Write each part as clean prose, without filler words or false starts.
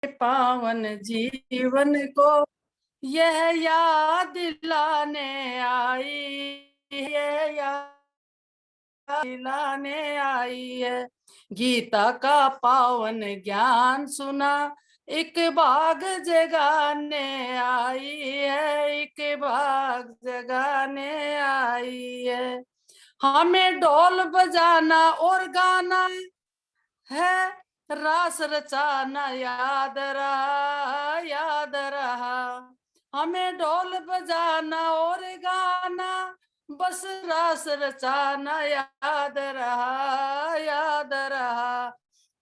पावन जीवन को यह याद दिलाने आई, यह याद दिलाने आई है। गीता का पावन ज्ञान सुना, एक बाग जगाने आई है, एक बाग जगाने आई है। हमें ढोल बजाना और गाना है, रास रचाना याद रहा, याद रहा। हमें ढोल बजाना और गाना, बस रास रचाना याद रहा, याद रहा।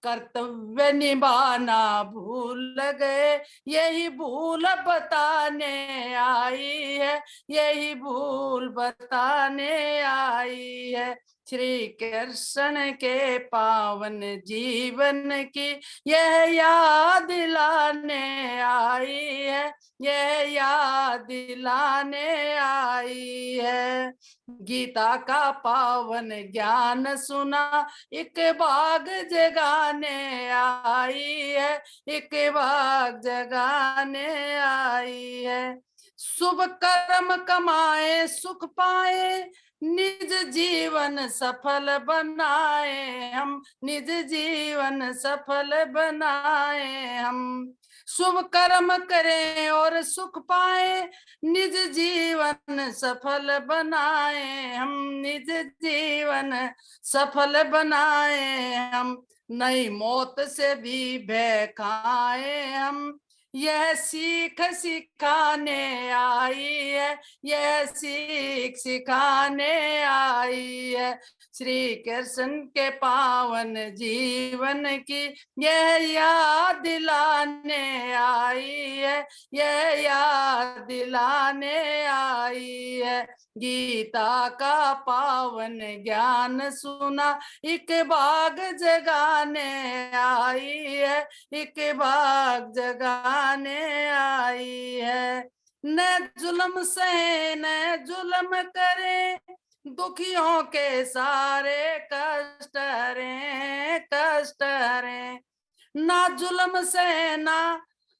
कर्तव्य निभाना भूल गए, यही भूल बताने आई है, यही भूल बताने आई है। श्री कृष्ण के पावन जीवन की यह याद दिलाने आई है, यह याद दिलाने आई है। गीता का पावन ज्ञान सुना, एक बाग जगाने आई है, एक बाग जगाने आई है। शुभ कर्म कमाए सुख पाए, निज जीवन सफल बनाए हम, निज जीवन सफल बनाए हम। शुभ कर्म करें और सुख पाए, निज जीवन सफल बनाए हम, निज जीवन सफल बनाए हम। नई मौत से भी भय खाए हम, यह सीख सिखाने आई है, यह सीख सिखाने आई है। श्री कृष्ण के पावन जीवन की यह याद दिलाने आई है, यह याद दिलाने आई है। गीता का पावन ज्ञान सुना, एक बाग जगाने आई है, एक बाग जगाने आई है। न जुल्म सहे न जुल्म करे, दुखियों के सारे कष्ट हरे, कष्ट हरे। ना जुल्म सहे ना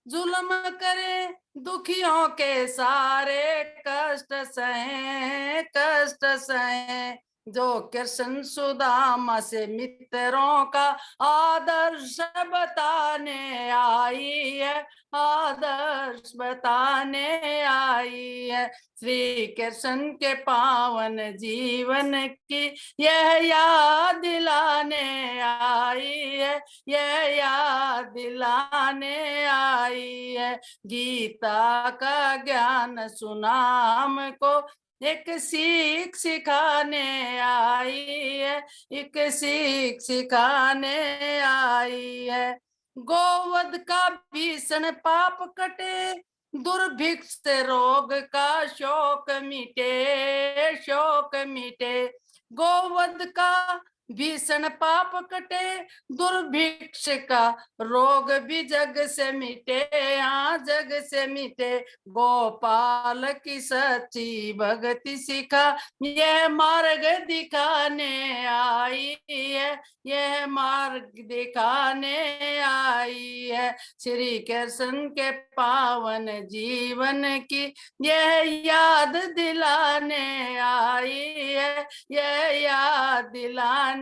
जुल्म करे, दुखियों के सारे कष्ट सहे, कष्ट सहे। जो कृष्ण सुदामा से मित्रों का आदर्श बताने आई है, आदर्श बताने आई है। श्री कृष्ण के पावन जीवन की यह याद दिलाने आई है, यह याद दिलाने आई है। गीता का ज्ञान सुना हमको, एक सीख सिखाने आई है, एक सीख सिखाने आई है। गोवध का भीषण पाप कटे, दुर्भिक्ष से रोग का शोक मिटे, शोक मिटे। गोवध का भीषण पाप कटे, दुर्भिक्ष का रोग भी जग से मिटे, हाँ जग से मिटे। गोपाल की सच्ची भक्ति सिखा, यह मार्ग दिखाने आई है, यह मार्ग दिखाने आई है। श्री कृष्ण के पावन जीवन की यह याद दिलाने आई है, यह याद दिलाने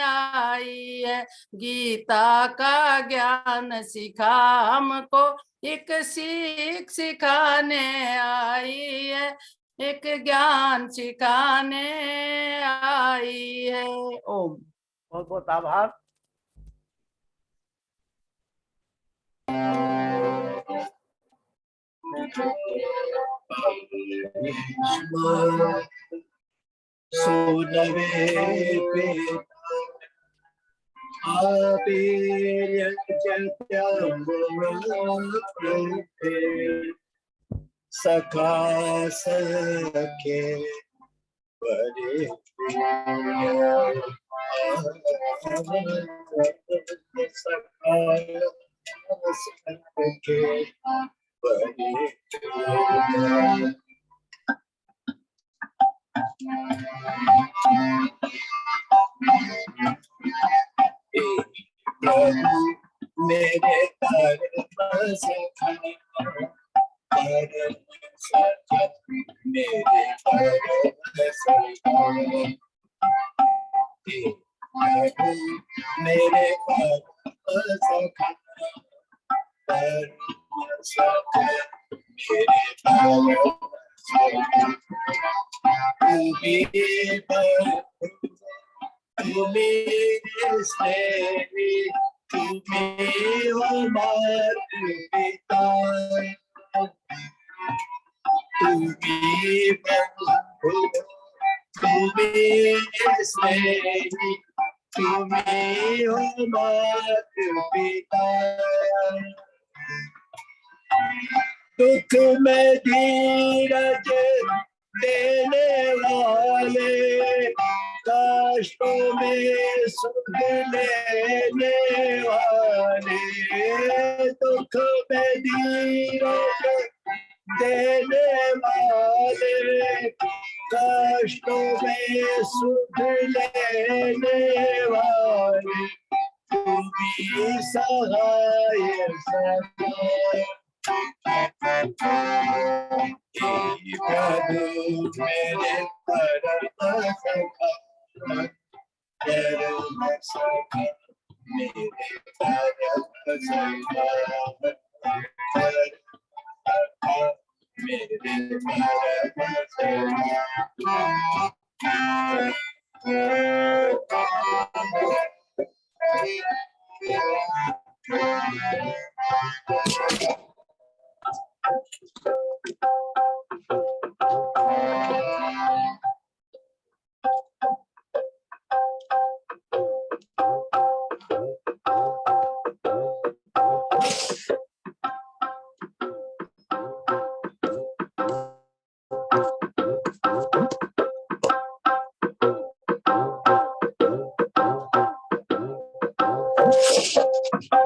आई है। गीता का ज्ञान सिखा हमको, एक सीख सिखाने आई है, एक ज्ञान सिखाने आई है। ओम। बहुत बहुत आभार। सुनवे पे सखा सके बड़े सखा सके बड़े प्रभु मेरे परम सखा परम सखा मेरे परम सखा मेरे परम सखा परम सखा मेरे परम सखा तुम्हें स्नेही तुम्हें हमार पिता तुम्हें बंधु तुम्हें स्नेही तुम्हें हमार पिता दुख में धीरज देने वाले कष्टों में सुख लेने वाले दुख में धीरज देने वाले कष्टों में सुख लेने वाले तुम ही सहाय सहाय प्रभु मेरे परम सखा परम सखा मेरे परम सखा मेरे परम सखा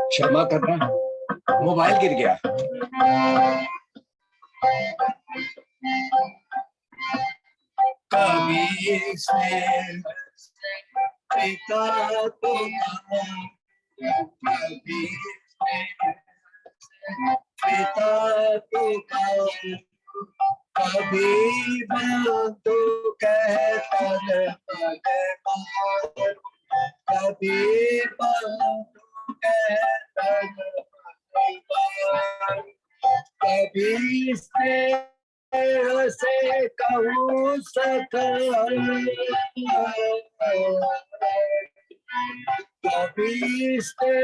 क्षमा करना मोबाइल गिर गया कभी से पिता तो कभी पिता तो कभी बंधु कहता कभी बंधु कहता कभी से कहूँ सखा कभी से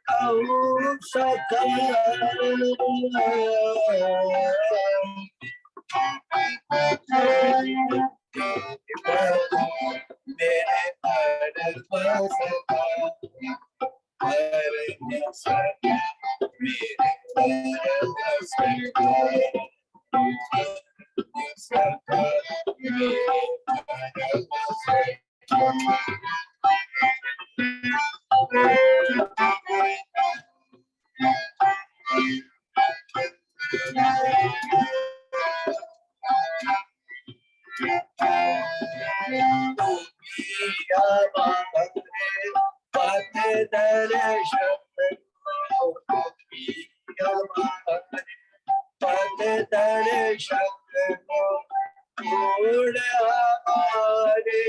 कहूँ सखा मेरे परम सखा परम सखा मेरे परम सखा सखा मेरे परम सखा पथ दर्शन पथ दर्शन गुण हमारे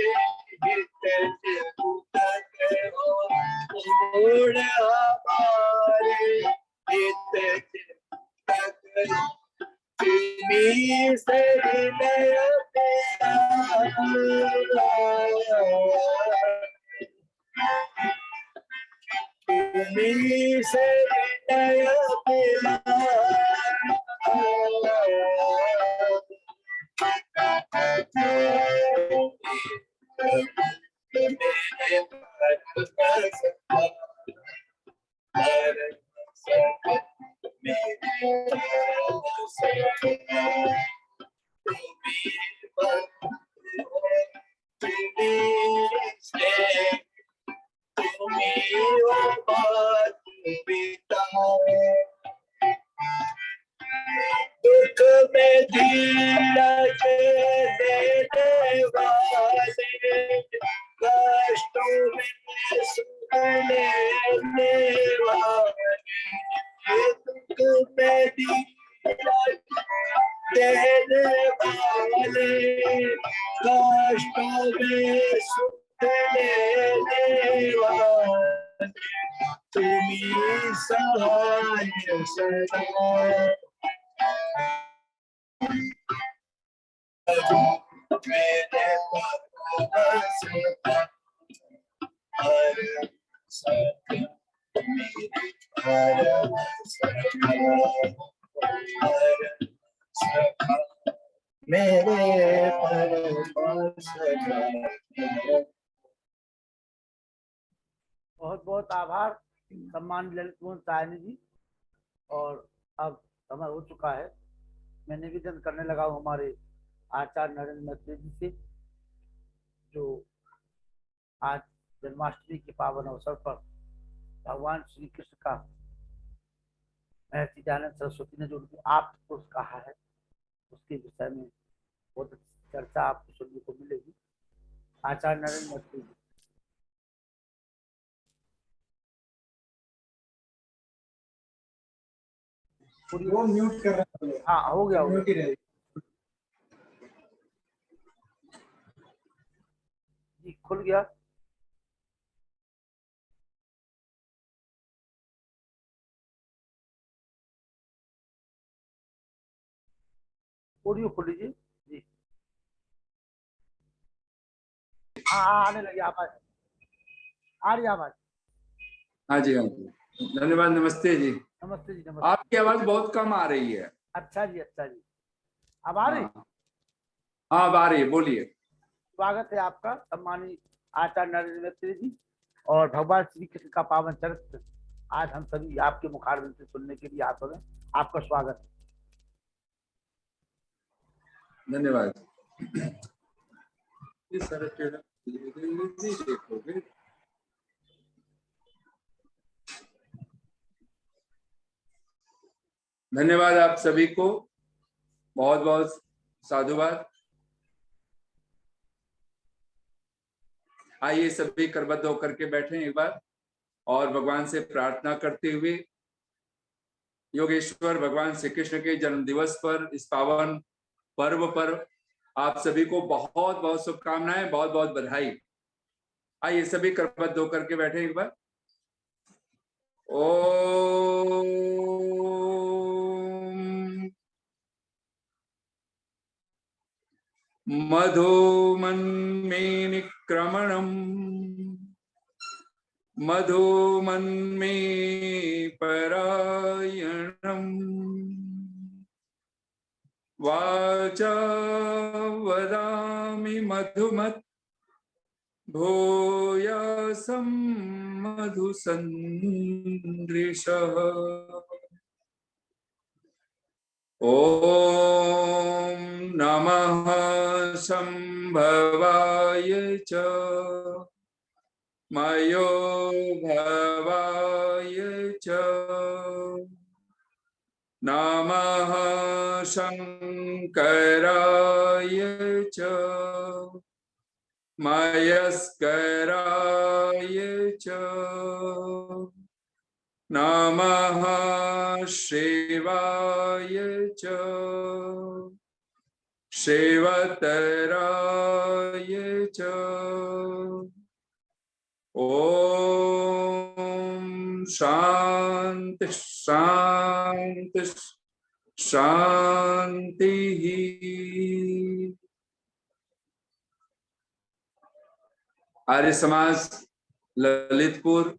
हित चिंतक गुण हमारे हित चिंतक तुम्हीं से हृदय तुम्हीं से हृदय मेरे परम सखा परम सखा मेरे परम सखा तुम्हीं बंधु तुम्हीं स्नेह तुम्हीं हमार पिता दुख में धीरज देने वाले कष्टों में सुख लेने दीना देने वाले, कष्टों में सुख लेने वाले, तुम्ही सहाय सदा। मेरे परम हर सख मेरे परम सखा मेरे परम सखा। बहुत बहुत आभार सम्मान ललित मोहन साहनी जी। और अब समय हो चुका है, मैं निवेदन करने लगा हूँ हमारे आचार्य नरेंद्र मैत्री जी से, जो आज जन्माष्टमी के पावन अवसर पर भगवान श्री कृष्ण का महर्षि दयानंद सरस्वती ने जो उनको आप पुरुष कहा है, उसके विषय में बहुत चर्चा आपको सुनने को मिलेगी। आचार्य नरेंद्र मैत्री जी। वो म्यूट कर रहा है। हाँ हो गया, म्यूट ही रहेगा। जी खुल गया। ऑडियो खोल लीजिए जी। हाँ आने लगी आवाज, आ रही आवाज। हाँ जी, हाँ जी, धन्यवाद। नमस्ते जी। नमस्ते जी। नमस्ते। आपकी आवाज बहुत कम आ रही है। अच्छा जी, अच्छा जी। अब आ रही? हाँ अब आ रही है, बोलिए। स्वागत है आपका सम्मानित आचार्य नरेंद्र मैत्री जी, और भगवान श्री कृष्ण का पावन चरित्र आज हम सभी आपके मुखारबिंद से सुनने के लिए आप हैं। आपका स्वागत है। धन्यवाद। धन्यवाद आप सभी को, बहुत बहुत साधुवाद। आइए सभी करबद्ध होकर के बैठे एक बार और भगवान से प्रार्थना करते हुए योगेश्वर भगवान श्री कृष्ण के जन्म दिवस पर, इस पावन पर्व पर आप सभी को बहुत बहुत शुभकामनाएं, बहुत बहुत बधाई। आइए सभी करबद्ध होकर के बैठे एक बार। ओम मधुमन्मेनिक्रमणम् मधुमन्मे परायणम् वाचा वदामि मधुमत् भूयासं मधुसन्दृशः। ॐ नमः संभवाय च मयो भवाय च नमः शंकराय च मयस्कराय च नमः शिवाय च शिवतराय च ओम शांति शांति शांति। आर्य समाज ललितपुर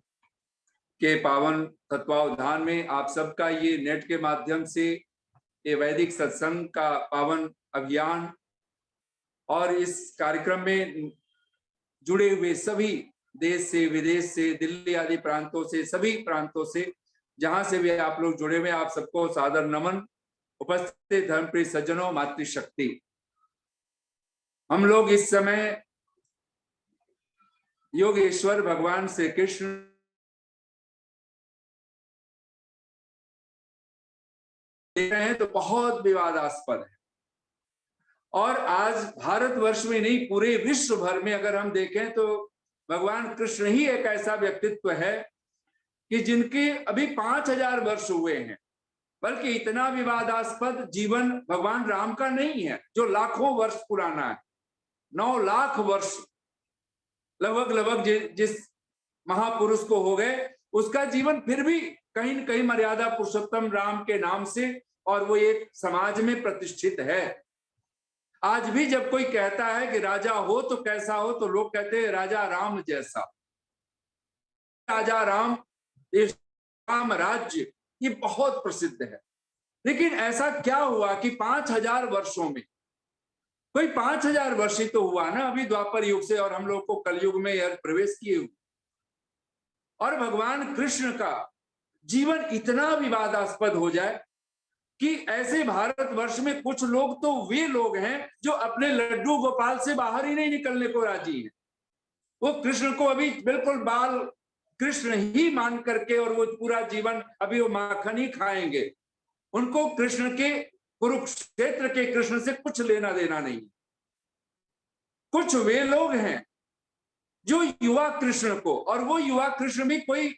के पावन तत्वावधान में आप सबका ये नेट के माध्यम से ये वैदिक सत्संग का पावन अभियान और इस कार्यक्रम में जुड़े हुए सभी देश से, विदेश से, दिल्ली आदि प्रांतों से, सभी प्रांतों से जहां से भी आप लोग जुड़े हुए, आप सबको सादर नमन। उपस्थित धर्मप्रिय सज्जनों, मातृशक्ति, हम लोग इस समय योगेश्वर भगवान श्री कृष्ण देख रहे हैं तो बहुत विवादास्पद है। और आज भारतवर्ष में नहीं, पूरे विश्व भर में अगर हम देखें तो भगवान कृष्ण ही एक ऐसा व्यक्तित्व है कि जिनके अभी 5000 वर्ष हुए हैं बल्कि इतना विवादास्पद जीवन भगवान राम का नहीं है जो लाखों वर्ष पुराना है। 9 लाख वर्ष लगभग जिस महापुरुष को हो गए, उसका जीवन फिर भी कहीं न कहीं मर्यादा पुरुषोत्तम राम के नाम से, और वो एक समाज में प्रतिष्ठित है। आज भी जब कोई कहता है कि राजा हो तो कैसा हो, तो लोग कहते हैं राजा राम जैसा। राजा राम, राम राज्य, ये बहुत प्रसिद्ध है। लेकिन ऐसा क्या हुआ कि 5000 वर्षों में, कोई 5000 वर्ष ही तो हुआ ना अभी द्वापर युग से, और हम लोग को कलयुग में यह प्रवेश किए हुए, और भगवान कृष्ण का जीवन इतना विवादास्पद हो जाए कि ऐसे भारतवर्ष में कुछ लोग तो वे लोग हैं जो अपने लड्डू गोपाल से बाहर ही नहीं निकलने को राजी हैं। वो कृष्ण को अभी बिल्कुल बाल कृष्ण ही मान करके, और वो पूरा जीवन अभी वो माखन ही खाएंगे। उनको कृष्ण के, कुरुक्षेत्र के कृष्ण से कुछ लेना देना नहीं। कुछ वे लोग हैं जो युवा कृष्ण को, और वो युवा कृष्ण भी कोई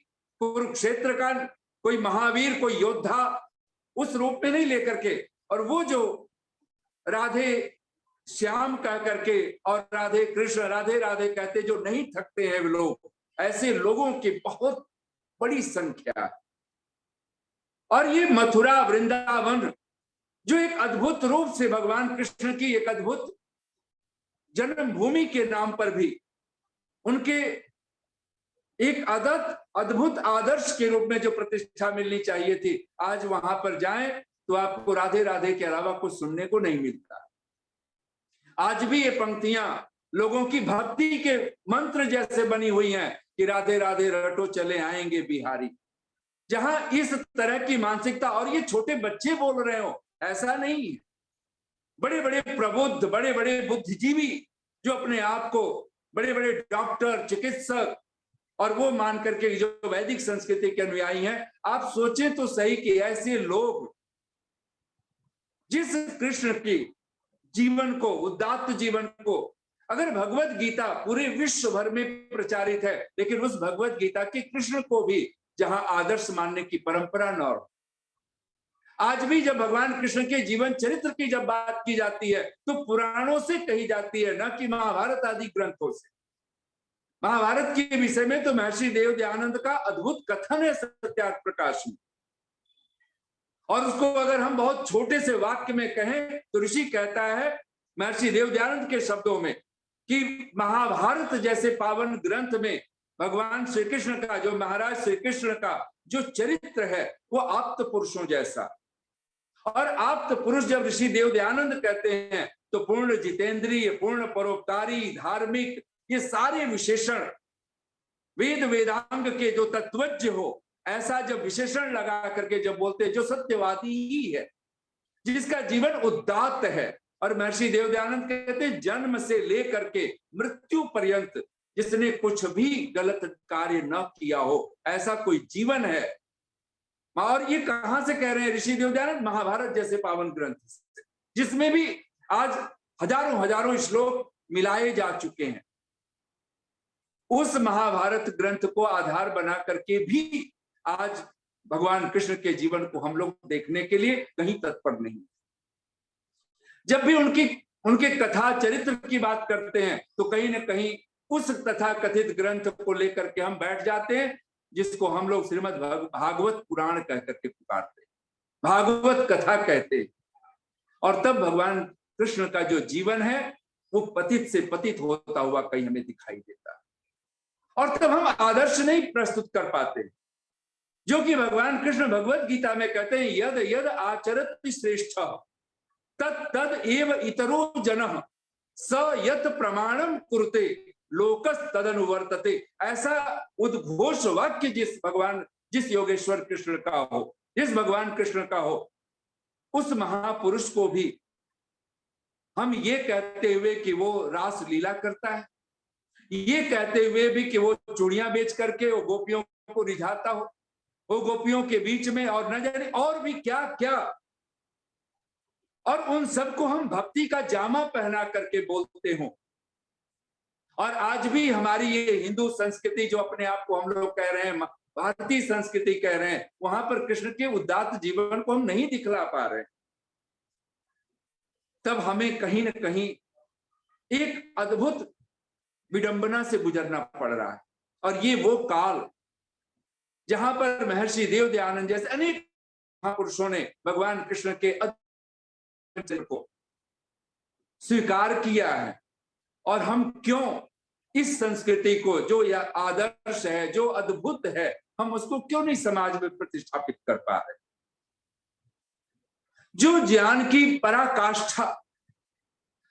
कुरुक्षेत्र का कोई महावीर, कोई योद्धा उस रूप में नहीं लेकर के, और वो जो राधे श्याम कह करके और राधे कृष्ण, राधे राधे कहते जो नहीं थकते हैं वे लोग, ऐसे लोगों की बहुत बड़ी संख्या है। और ये मथुरा वृंदावन जो एक अद्भुत रूप से भगवान कृष्ण की एक अद्भुत जन्मभूमि के नाम पर भी उनके एक अद्भुत आदर्श के रूप में जो प्रतिष्ठा मिलनी चाहिए थी, आज वहां पर जाएं तो आपको राधे राधे के अलावा कुछ सुनने को नहीं मिलता। आज भी ये पंक्तियां लोगों की भक्ति के मंत्र जैसे बनी हुई हैं कि राधे राधे रटो चले आएंगे बिहारी। जहां इस तरह की मानसिकता, और ये छोटे बच्चे बोल रहे हो, ऐसा नहीं है। बड़े बड़े प्रबुद्ध, बड़े बड़े बुद्धिजीवी जो अपने आप को बड़े बड़े डॉक्टर, चिकित्सक और वो मान करके जो वैदिक संस्कृति के अनुयायी हैं, आप सोचें तो सही कि ऐसे लोग जिस कृष्ण की जीवन को, उदात्त जीवन को, अगर भगवत गीता पूरे विश्व भर में प्रचारित है, लेकिन उस भगवत गीता के कृष्ण को भी जहां आदर्श मानने की परंपरा न हो। आज भी जब भगवान कृष्ण के जीवन चरित्र की जब बात की जाती है तो पुराणों से कही जाती है, न कि महाभारत आदि ग्रंथों से। महाभारत के विषय में तो महर्षि देव दयानंद का अद्भुत कथन है सत्यार्थ प्रकाश में, और उसको अगर हम बहुत छोटे से वाक्य में कहें तो ऋषि कहता है महर्षि देव दयानंद के शब्दों में कि महाभारत जैसे पावन ग्रंथ में भगवान श्री कृष्ण का, जो महाराज श्री कृष्ण का जो चरित्र है, वो आप्त पुरुषों जैसा। और आप्त पुरुष जब ऋषि देव दयानंद कहते हैं तो पूर्ण जितेंद्रिय, पूर्ण परोपकारी, धार्मिक, ये सारे विशेषण वेद वेदांग के जो तत्वज्ञ हो, ऐसा जब विशेषण लगा करके जब बोलते हैं, जो सत्यवादी ही है, जिसका जीवन उदात्त है। और महर्षि देव दयानंद कहते हैं जन्म से लेकर के मृत्यु पर्यंत जिसने कुछ भी गलत कार्य न किया हो, ऐसा कोई जीवन है। और ये कहां से कह रहे हैं ऋषि देव दयानंद? महाभारत जैसे पावन ग्रंथ, जिसमें भी आज हजारों हजारों श्लोक मिलाए जा चुके हैं। उस महाभारत ग्रंथ को आधार बना करके भी आज भगवान कृष्ण के जीवन को हम लोग देखने के लिए कहीं तत्पर नहीं। जब भी उनके कथा चरित्र की बात करते हैं तो कहीं ना कहीं उस तथा कथित ग्रंथ को लेकर के हम बैठ जाते हैं, जिसको हम लोग श्रीमद् भागवत पुराण कह करके पुकारते हैं, भागवत कथा कहते हैं। और तब भगवान कृष्ण का जो जीवन है वो पतित से पतित होता हुआ कहीं हमें दिखाई देता है, और तब हम आदर्श नहीं प्रस्तुत कर पाते, जो कि भगवान कृष्ण भगवत गीता में कहते हैं यद यद आचरत श्रेष्ठ तद तद एव इतरो जनः स यत प्रमाणम कुरुते लोकस तदनुवर्तते। ऐसा उद्घोष वाक्य जिस योगेश्वर कृष्ण का हो, जिस भगवान कृष्ण का हो, उस महापुरुष को भी हम ये कहते हुए कि वो रास लीला करता है, ये कहते हुए भी कि वो चूड़ियां बेच करके वो गोपियों को रिझाता हो, वो गोपियों के बीच में, और न जाने और भी क्या क्या, और उन सबको हम भक्ति का जामा पहना करके बोलते हो। और आज भी हमारी ये हिंदू संस्कृति जो अपने आप को हम लोग कह रहे हैं भारतीय संस्कृति कह रहे हैं, वहां पर कृष्ण के उदात्त जीवन को हम नहीं दिखला पा रहे, तब हमें कहीं ना कहीं एक अद्भुत विडंबना से गुजरना पड़ रहा है। और ये वो काल जहां पर महर्षि देव दयानंद जैसे अनेक महापुरुषों ने भगवान कृष्ण के अद्भुत को स्वीकार किया है, और हम क्यों इस संस्कृति को, जो यह आदर्श है, जो अद्भुत है, हम उसको क्यों नहीं समाज में प्रतिष्ठापित कर पा रहे। जो ज्ञान की पराकाष्ठा,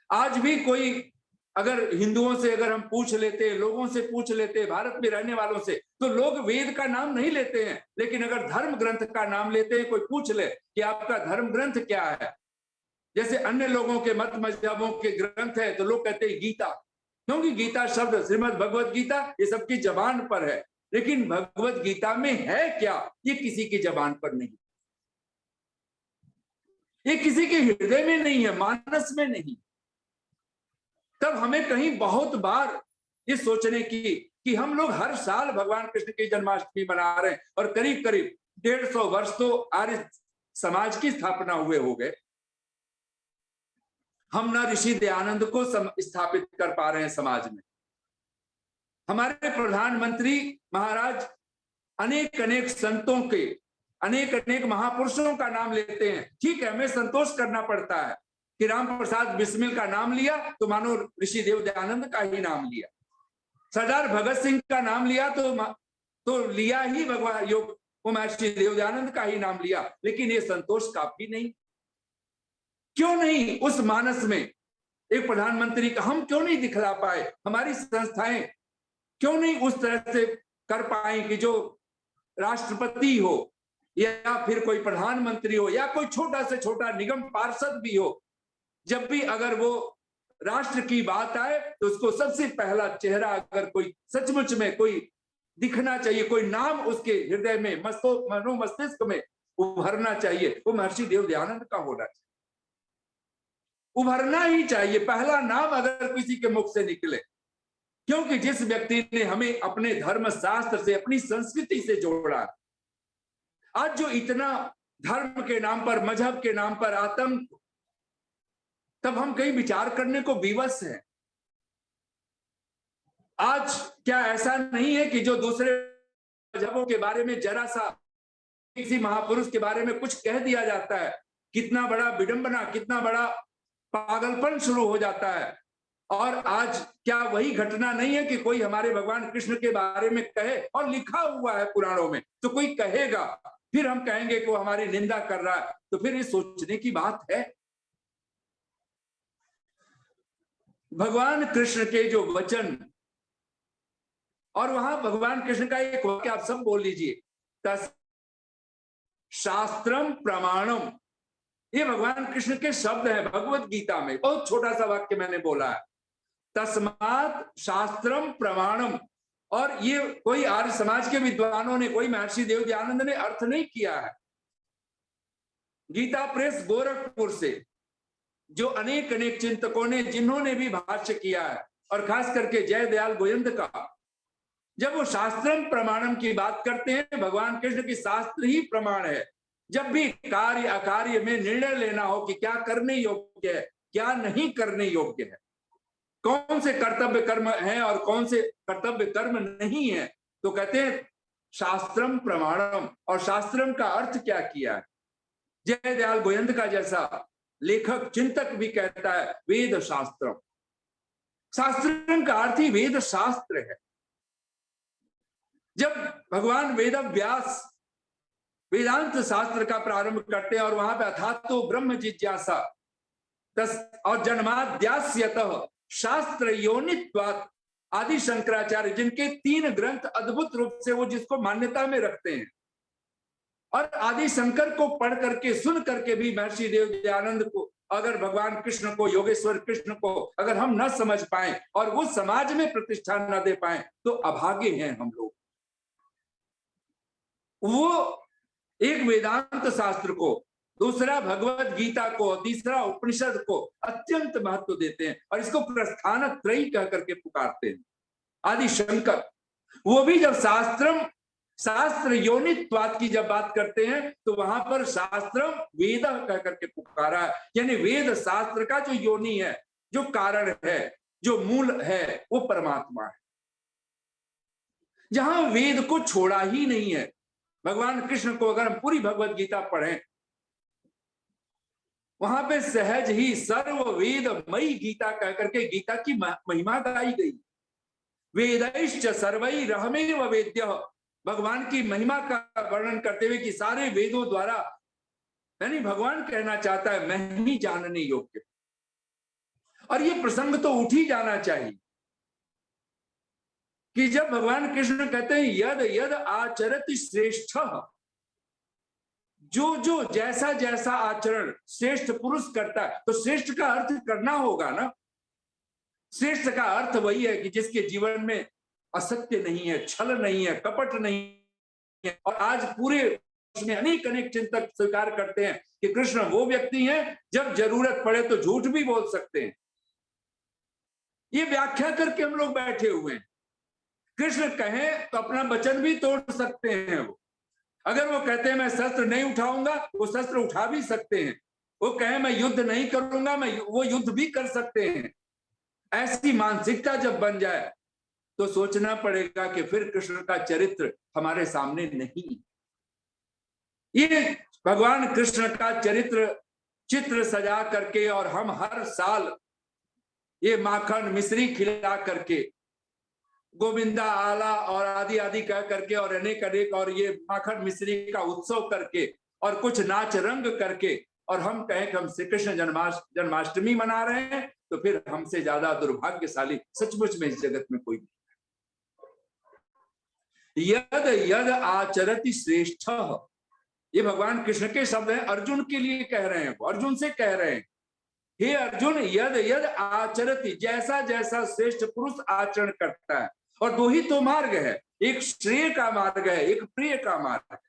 आज भी कोई अगर हिंदुओं से अगर हम पूछ लेते, लोगों से पूछ लेते, भारत में रहने वालों से, तो लोग वेद का नाम नहीं लेते हैं, लेकिन अगर धर्म ग्रंथ का नाम लेते हैं, कोई पूछ ले कि आपका धर्म ग्रंथ क्या है, जैसे अन्य लोगों के मत मजहबों के ग्रंथ है, तो लोग कहते हैं गीता, क्योंकि गीता शब्द, श्रीमद् भगवत गीता, ये सबकी जबान पर है, लेकिन भगवत गीता में है क्या, ये किसी की जबान पर नहीं, ये किसी के हृदय में नहीं है, मानस में नहीं। तब हमें कहीं बहुत बार ये सोचने की कि हम लोग हर साल भगवान कृष्ण की जन्माष्टमी मना रहे हैं, और करीब करीब 150 वर्ष तो आर्य समाज की स्थापना हुए हो गए, हम ना ऋषि दयानंद को स्थापित कर पा रहे हैं समाज में। हमारे प्रधानमंत्री महाराज अनेक अनेक संतों के, अनेक अनेक महापुरुषों का नाम लेते हैं, ठीक है, हमें संतोष करना पड़ता है कि राम प्रसाद बिस्मिल का नाम लिया तो ऋषि देव दयानंद का ही नाम लिया, सरदार भगत सिंह का नाम लिया तो लिया ही भगवान योग महर्षि देव दयानंद का ही नाम लिया, लेकिन ये संतोष काफी नहीं। क्यों नहीं उस मानस में एक प्रधानमंत्री का हम क्यों नहीं दिखला पाए, हमारी संस्थाएं क्यों नहीं उस तरह से कर पाए कि जो राष्ट्रपति हो या फिर कोई प्रधानमंत्री हो या कोई छोटा से छोटा निगम पार्षद भी हो, जब भी अगर वो राष्ट्र की बात आए तो उसको सबसे पहला चेहरा अगर कोई सचमुच में कोई दिखना चाहिए, कोई नाम उसके हृदय में मनो मस्तिष्क में उभरना चाहिए, वो महर्षि देव दयानंद का होना चाहिए, उभरना ही चाहिए, पहला नाम अगर किसी के मुख से निकले। क्योंकि जिस व्यक्ति ने हमें अपने धर्म शास्त्र से, अपनी संस्कृति से जोड़ा, आज जो इतना धर्म के नाम पर, मजहब के नाम पर आतंक, तब हम कहीं विचार करने को विवश हैं। आज क्या ऐसा नहीं है कि जो दूसरे मजहबों के बारे में जरा सा किसी महापुरुष के बारे में कुछ कह दिया जाता है, कितना बड़ा विडंबना, कितना बड़ा पागलपन शुरू हो जाता है। और आज क्या वही घटना नहीं है कि कोई हमारे भगवान कृष्ण के बारे में कहे, और लिखा हुआ है पुराणों में, तो कोई कहेगा, फिर हम कहेंगे कि वो हमारी निंदा कर रहा है, तो फिर ये सोचने की बात है। भगवान कृष्ण के जो वचन, और वहां भगवान कृष्ण का एक वाक्य आप सब बोल लीजिए, तस् शास्त्रम प्रमाणम, ये भगवान कृष्ण के शब्द है भगवत गीता में, बहुत छोटा सा वाक्य मैंने बोला है, तस्मात् शास्त्रम प्रमाणम। और ये कोई आर्य समाज के विद्वानों ने, कोई महर्षि देव दयानंद ने अर्थ नहीं किया है, गीता प्रेस गोरखपुर से जो अनेक अनेक चिंतकों ने, जिन्होंने भी भाष्य किया है, और खास करके जय दयाल गोविंद का, जब वो शास्त्रम प्रमाणम की बात करते हैं, भगवान कृष्ण की शास्त्र ही प्रमाण है। जब भी कार्य अकार्य में निर्णय लेना हो कि क्या करने योग्य है, क्या नहीं करने योग्य है, कौन से कर्तव्य कर्म हैं और कौन से कर्तव्य कर्म नहीं है, तो कहते हैं शास्त्रम प्रमाणम। और शास्त्रम का अर्थ क्या किया है, जय दयाल गोविंद का जैसा लेखक चिंतक भी कहता है वेद शास्त्रम। शास्त्रम का अर्थ ही वेद शास्त्र है। जब भगवान वेद व्यास वेदांत शास्त्र का प्रारंभ करते हैं, और वहां पे अथातो ब्रह्म जिज्ञासा और जन्माद्यास्यतः शास्त्र योनित्वात् आदि शंकराचार्य, जिनके 3 ग्रंथ अद्भुत रूप से वो जिसको मान्यता में रखते हैं, और आदि शंकर को पढ़ करके, सुन करके भी महर्षि देव दयानंद को, अगर भगवान कृष्ण को, योगेश्वर कृष्ण को अगर हम न समझ पाए और वो समाज में प्रतिष्ठा न दे पाए, तो अभागे हैं हम लोग। वो एक वेदांत शास्त्र को, दूसरा भगवत गीता को, तीसरा उपनिषद को अत्यंत महत्व देते हैं, और इसको प्रस्थान त्रयी कह करके पुकारते हैं। आदि शंकर वो भी जब शास्त्रम शास्त्र योनित्वाद की जब बात करते हैं तो वहां पर शास्त्रम वेद कह करके पुकारा है, यानी वेद शास्त्र का जो योनि है, जो कारण है, जो मूल है, वो परमात्मा है। जहां वेद को छोड़ा ही नहीं है, भगवान कृष्ण को अगर हम पूरी भगवत गीता पढ़ें, वहां पे सहज ही सर्व वेदमयी गीता कह करके गीता की महिमा गाई गई। वेदैश्च सर्वैरहमेव वेद्यः, भगवान की महिमा का वर्णन करते हुए कि सारे वेदों द्वारा, यानी भगवान कहना चाहता है मैं ही जानने योग्य। और ये प्रसंग तो उठ ही जाना चाहिए कि जब भगवान कृष्ण कहते हैं यद यद आचरति श्रेष्ठ, जो जो जैसा जैसा आचरण श्रेष्ठ पुरुष करता है, तो श्रेष्ठ का अर्थ करना होगा ना। श्रेष्ठ का अर्थ वही है कि जिसके जीवन में असत्य नहीं है, छल नहीं है, कपट नहीं है। और आज पूरे में अनेक अनेक चिंतक स्वीकार करते हैं कि कृष्ण वो व्यक्ति हैं जब जरूरत पड़े तो झूठ भी बोल सकते हैं। ये व्याख्या करके हम लोग बैठे हुए हैं। कृष्ण कहें तो अपना वचन भी तोड़ सकते हैं। वो अगर वो कहते हैं मैं शस्त्र नहीं उठाऊंगा, वो शस्त्र उठा भी सकते हैं। वो कहें मैं युद्ध नहीं करूंगा, वो युद्ध भी कर सकते हैं। ऐसी मानसिकता जब बन जाए तो सोचना पड़ेगा कि फिर कृष्ण का चरित्र हमारे सामने नहीं। ये भगवान कृष्ण का चित्र सजा करके और हम हर साल ये माखन मिश्री खिला करके, गोविंदा आला और आदि आदि कह करके और अनेक अनेक और ये माखन मिश्री का उत्सव करके और कुछ नाच रंग करके और हम कहें कि हम श्री कृष्ण जन्माष्टमी मना रहे हैं, तो फिर हमसे ज्यादा दुर्भाग्यशाली सचमुच में इस जगत में कोई नहीं। यद यद आचरति श्रेष्ठ, ये भगवान कृष्ण के शब्द हैं, अर्जुन के लिए कह रहे हैं। वो अर्जुन से कह रहे हैं, हे अर्जुन यद यद आचरति, जैसा जैसा श्रेष्ठ पुरुष आचरण करता है। और दो ही तो मार्ग है, एक श्रेय का मार्ग है, एक प्रिय का मार्ग है।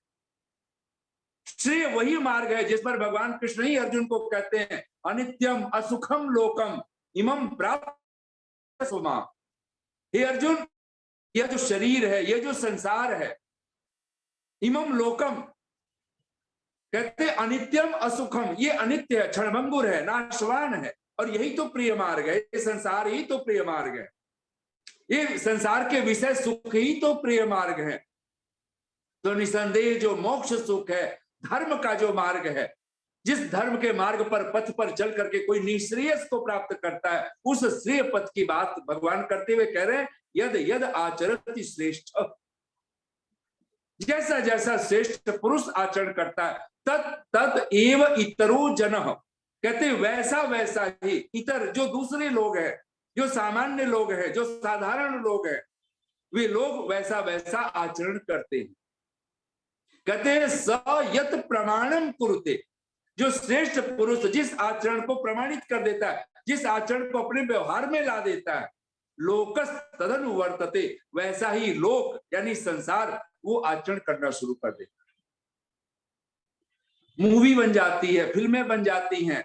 श्रेय वही मार्ग है जिस पर भगवान कृष्ण ही अर्जुन को कहते हैं अनित्यम असुखम लोकम इमं प्राप्त सुमा। हे अर्जुन, यह जो शरीर है, यह जो संसार है, इमं लोकम कहते अनित्यम असुखम, ये अनित्य है, क्षणभंगुर है, नाशवान है। और यही तो प्रिय मार्ग है, ये संसार ही तो प्रिय मार्ग है। ये संसार के विषय सुख ही तो प्रिय मार्ग है। तो निसंदेह जो मोक्ष सुख है, धर्म का जो मार्ग है, जिस धर्म के मार्ग पर पथ पर चल करके कोई निश्रेयस को प्राप्त करता है, उस श्रेय पथ की बात भगवान करते हुए कह रहे हैं यद यद आचरति श्रेष्ठ, जैसा जैसा श्रेष्ठ पुरुष आचरण करता है तत् तत् एव इतरो जनः, कहते वैसा वैसा ही इतर जो दूसरे लोग हैं, जो सामान्य लोग हैं, जो साधारण लोग हैं, वे लोग वैसा वैसा आचरण करते हैं। कहते स यत प्रमाणम कुरुते, जो श्रेष्ठ पुरुष जिस आचरण को प्रमाणित कर देता है, जिस आचरण को अपने व्यवहार में ला देता है, लोकस तदनुवर्तते, वैसा ही लोक यानी संसार वो आचरण करना शुरू कर देता है। मूवी बन जाती है, फिल्में बन जाती हैं,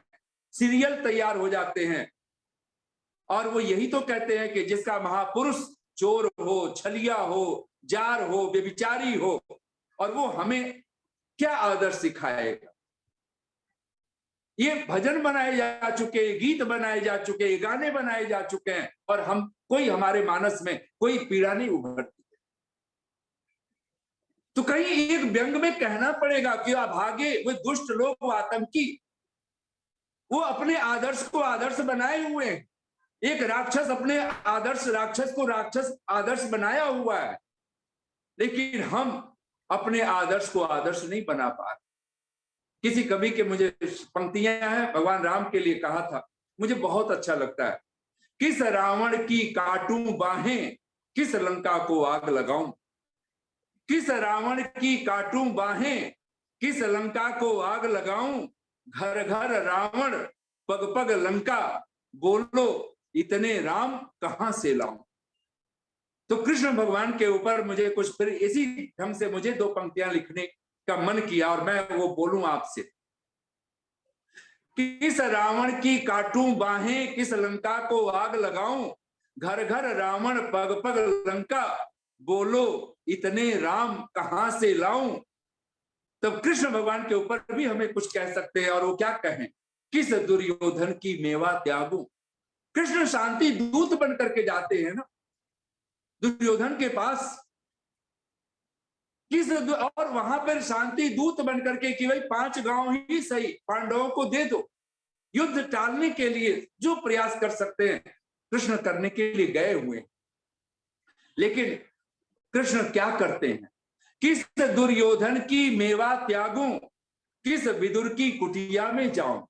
सीरियल तैयार हो जाते हैं, और वो यही तो कहते हैं कि जिसका महापुरुष चोर हो, छलिया हो, जार हो, व्यभिचारी हो, और वो हमें क्या आदर्श सिखाएगा। ये भजन बनाए जा चुके, गीत बनाए जा चुके, गाने बनाए जा चुके हैं, और हम कोई हमारे मानस में कोई पीड़ा नहीं उभरती। तो कहीं एक व्यंग में कहना पड़ेगा कि अभागे वे दुष्ट लोग, वो आतंकी, वो अपने आदर्श को आदर्श बनाए हुए हैं। एक राक्षस अपने राक्षस को राक्षस आदर्श बनाया हुआ है, लेकिन हम अपने आदर्श को आदर्श नहीं बना पा रहे। किसी कवि के मुझे पंक्तियां हैं, भगवान राम के लिए कहा था, मुझे बहुत अच्छा लगता है। किस रावण की काटूं बाहें, किस लंका को आग लगाऊं, किस रावण की काटूं बाहें, किस लंका को आग लगाऊं, घर घर रावण पग पग लंका, बोलो इतने राम कहां से लाऊं। तो कृष्ण भगवान के ऊपर मुझे कुछ फिर इसी ढंग से मुझे दो पंक्तियां लिखने का मन किया, और मैं वो बोलूं आपसे। किस रावण की काटूं बाहें, किस लंका को आग लगाऊं, घर घर रावण पग पग लंका, बोलो इतने राम कहां से लाऊं। तब कृष्ण भगवान के ऊपर भी हमें कुछ कह सकते हैं, और वो क्या कहें, किस दुर्योधन की मेवा त्यागूं। कृष्ण शांति दूत बन करके जाते हैं ना दुर्योधन के पास, और वहां पर शांति दूत बन करके कि भाई 5 गांव ही सही पांडवों को दे दो, युद्ध टालने के लिए जो प्रयास कर सकते हैं कृष्ण करने के लिए गए हुए। लेकिन कृष्ण क्या करते हैं, किस दुर्योधन की मेवा त्यागूं, किस विदुर की कुटिया में जाऊं।